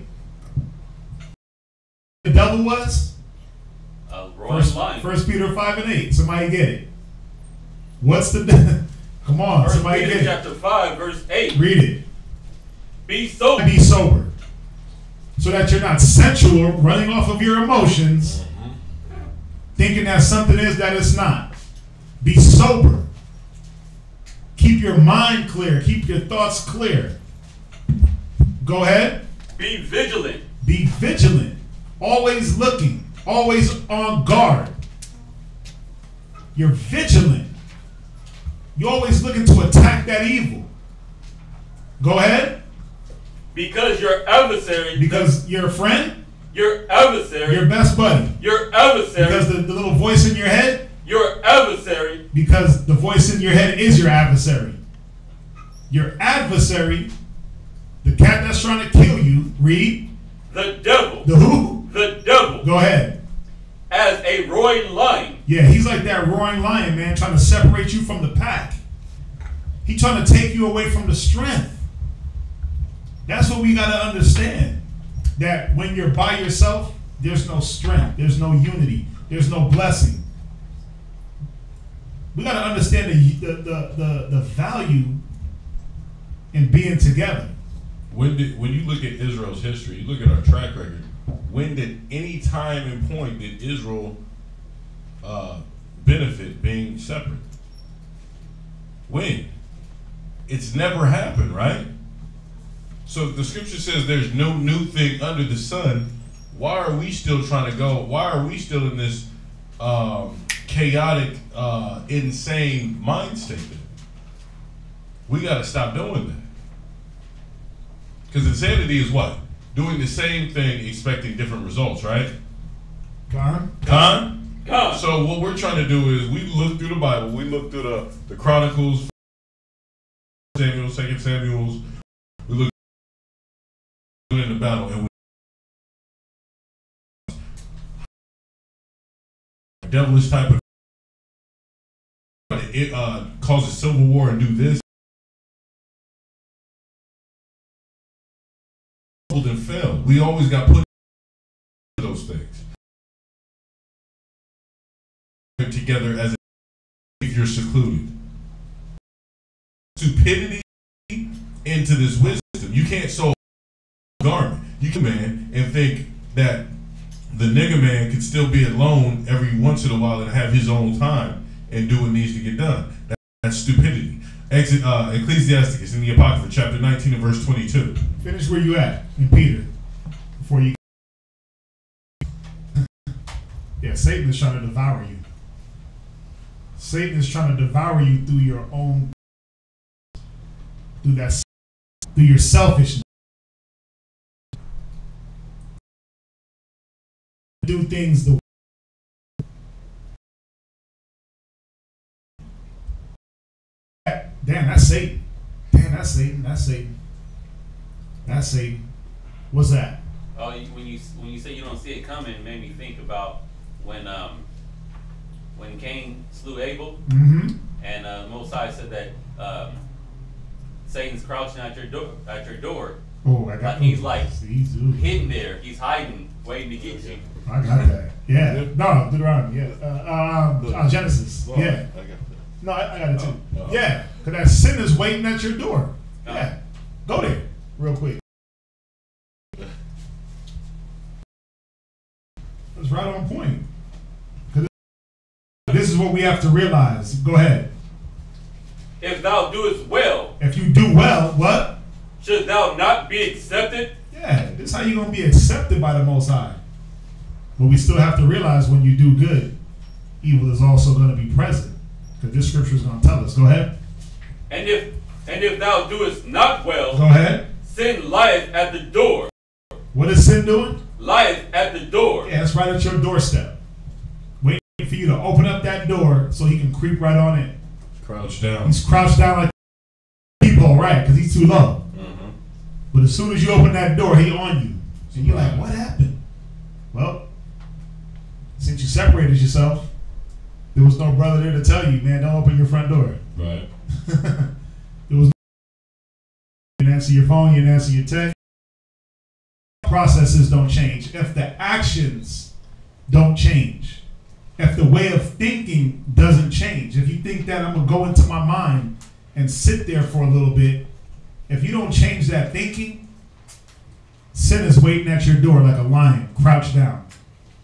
The devil was? First Peter 5 and 8. Somebody get it. What's the... Come on, somebody get it. Chapter 5, verse 8. Read it. Be sober. Be sober. So that you're not sensual, running off of your emotions, thinking that something is that it's not. Be sober. Keep your mind clear. Keep your thoughts clear. Go ahead. Be vigilant. Be vigilant. Always looking. Always on guard. You're vigilant. You're always looking to attack that evil. Go ahead. Because your adversary. Because your friend. Your adversary. Your best buddy. Your adversary. Because the little voice in your head. Your adversary. Because voice in your head is your adversary. Your adversary, the cat that's trying to kill you, read. The devil. The who? The devil. Go ahead. As a roaring lion. Yeah, he's like that roaring lion, man, trying to separate you from the pack. He's trying to take you away from the strength. That's what we got to understand. That when you're by yourself, there's no strength, there's no unity, there's no blessing. We got to understand the value in being together. When you look at Israel's history, you look at our track record, when did any time and point did Israel benefit being separate? When? It's never happened, right? So the scripture says there's no new thing under the sun. Why are we still trying to go? Why are we still in this chaotic, insane mind state? We got to stop doing that. Because insanity is what? Doing the same thing, expecting different results, right? Con? So what we're trying to do is we look through the Bible, we look through the Chronicles, Samuel, 2 Samuel, we look in the battle, and we devilish type of it causes civil war and do this and fail. We always got put into those things together as if you're secluded. Stupidity into this wisdom. You can't sew a garment. You can man and think that the nigga man could still be alone every once in a while and have his own time and do what needs to get done. That's stupidity. Ecclesiasticus in the Apocrypha, chapter 19 and verse 22. Finish where you at in Peter before you. Yeah, Satan is trying to devour you. Satan is trying to devour you through your own, through your selfishness. Do things the way. Damn, that's Satan. Damn, that's Satan. That's Satan. That's Satan. What's that? Oh, when you say you don't see it coming, it made me think about when Cain slew Abel, and Most High said that Satan's crouching at your door. Oh, I got. He's like hidden there. He's hiding, waiting to get you. I got that. Yeah. No, Deuteronomy. Yeah. Genesis. Well, yeah. I got that. No, I got it too. Yeah, because that sin is waiting at your door. Yeah. Go there real quick. That's right on point. This is what we have to realize. Go ahead. If thou doest well. If you do well, what? Should thou not be accepted? Yeah, this is how you're going to be accepted by the Most High. But we still have to realize when you do good, evil is also going to be present. Because this scripture is going to tell us. Go ahead. And if thou doest not well, go ahead. Sin lieth at the door. What is sin doing? Lieth at the door. Yeah, it's right at your doorstep. Waiting for you to open up that door so he can creep right on in. Crouch down. He's crouched down like people, right? Because he's too low. But as soon as you open that door, he on you. And you're like, what happened? Well, since you separated yourself, there was no brother there to tell you, man, don't open your front door. Right. There was no, you didn't answer your phone, you didn't answer your text. Processes don't change. If the actions don't change, if the way of thinking doesn't change, if you think that I'm going to go into my mind and sit there for a little bit, if you don't change that thinking, sin is waiting at your door like a lion, crouched down,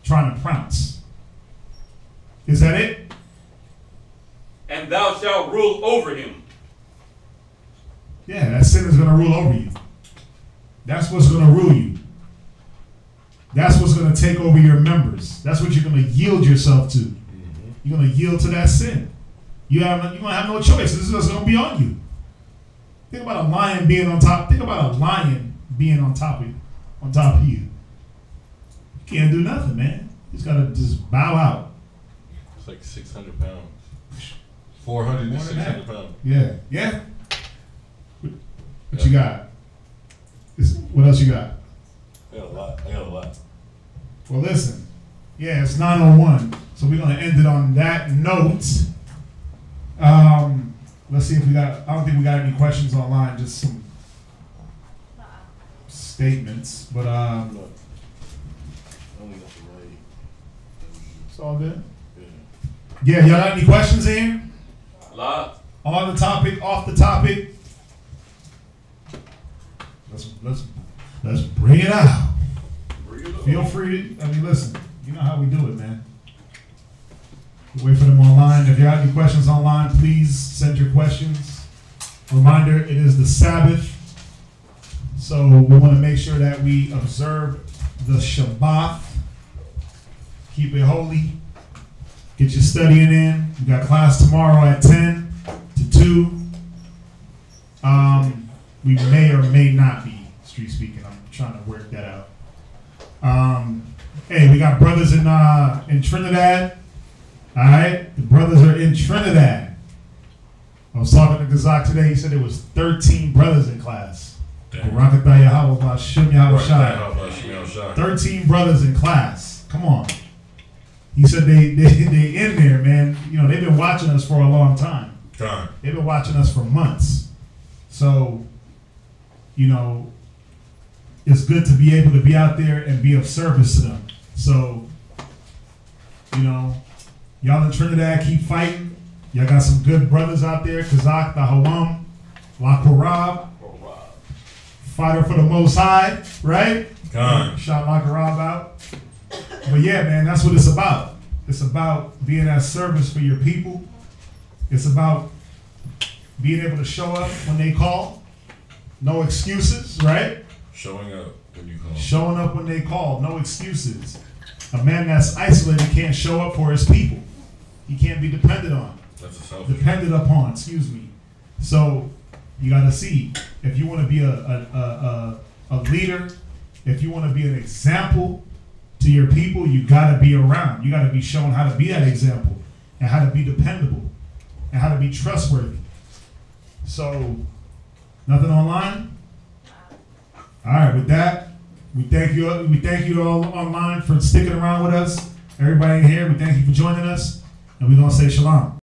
trying to pounce. Is that it? And thou shalt rule over him. Yeah, that sin is going to rule over you. That's what's going to rule you. That's what's going to take over your members. That's what you're going to yield yourself to. You're going to yield to that sin. You're going to have no choice. This is what's going to be on you. Think about a lion being on top. Think about a lion being on top of you. You can't do nothing, man. You just got to just bow out. It's like 600 pounds. 400 to 600 pounds. Yeah, yeah. What you got? What else you got? I got a lot. Well, listen. Yeah, it's 9:01, so we're gonna end it on that note. Let's see if we got. I don't think we got any questions online. Just some statements, but it's all good. Yeah, y'all got any questions in here? Lot. On the topic, off the topic. Let's bring it out. Feel free. Listen. You know how we do it, man. We'll wait for them online. If you have any questions online, please send your questions. Reminder: it is the Sabbath, so we want to make sure that we observe the Shabbat. Keep it holy. Get your studying in. We got class tomorrow at 10 to 2. We may or may not be street speaking. I'm trying to work that out. Hey, we got brothers in Trinidad. All right, the brothers are in Trinidad. I was talking to Gazak today. He said there was 13 brothers in class. 13 brothers in class. Come on. He said they in there, man. You know, they've been watching us for a long time. They've been watching us for months. So, you know, it's good to be able to be out there and be of service to them. So, you know, y'all in Trinidad, keep fighting. Y'all got some good brothers out there. Kazak, the Hawam, La Korab, fighter for the Most High, right? Shout La Korab out. But yeah, man, that's what it's about. It's about being at service for your people. It's about being able to show up when they call. No excuses, right? Showing up when you call. Showing up when they call. No excuses. A man that's isolated can't show up for his people. He can't be depended on. That's a selfish. Depended upon, excuse me. So you got to see, if you want to be a leader, if you want to be an example to your people, you got to be around. You got to be shown how to be that example and how to be dependable and how to be trustworthy. So, nothing online? All right, with that, we thank you all online for sticking around with us. Everybody in here, we thank you for joining us, and we're going to say shalom.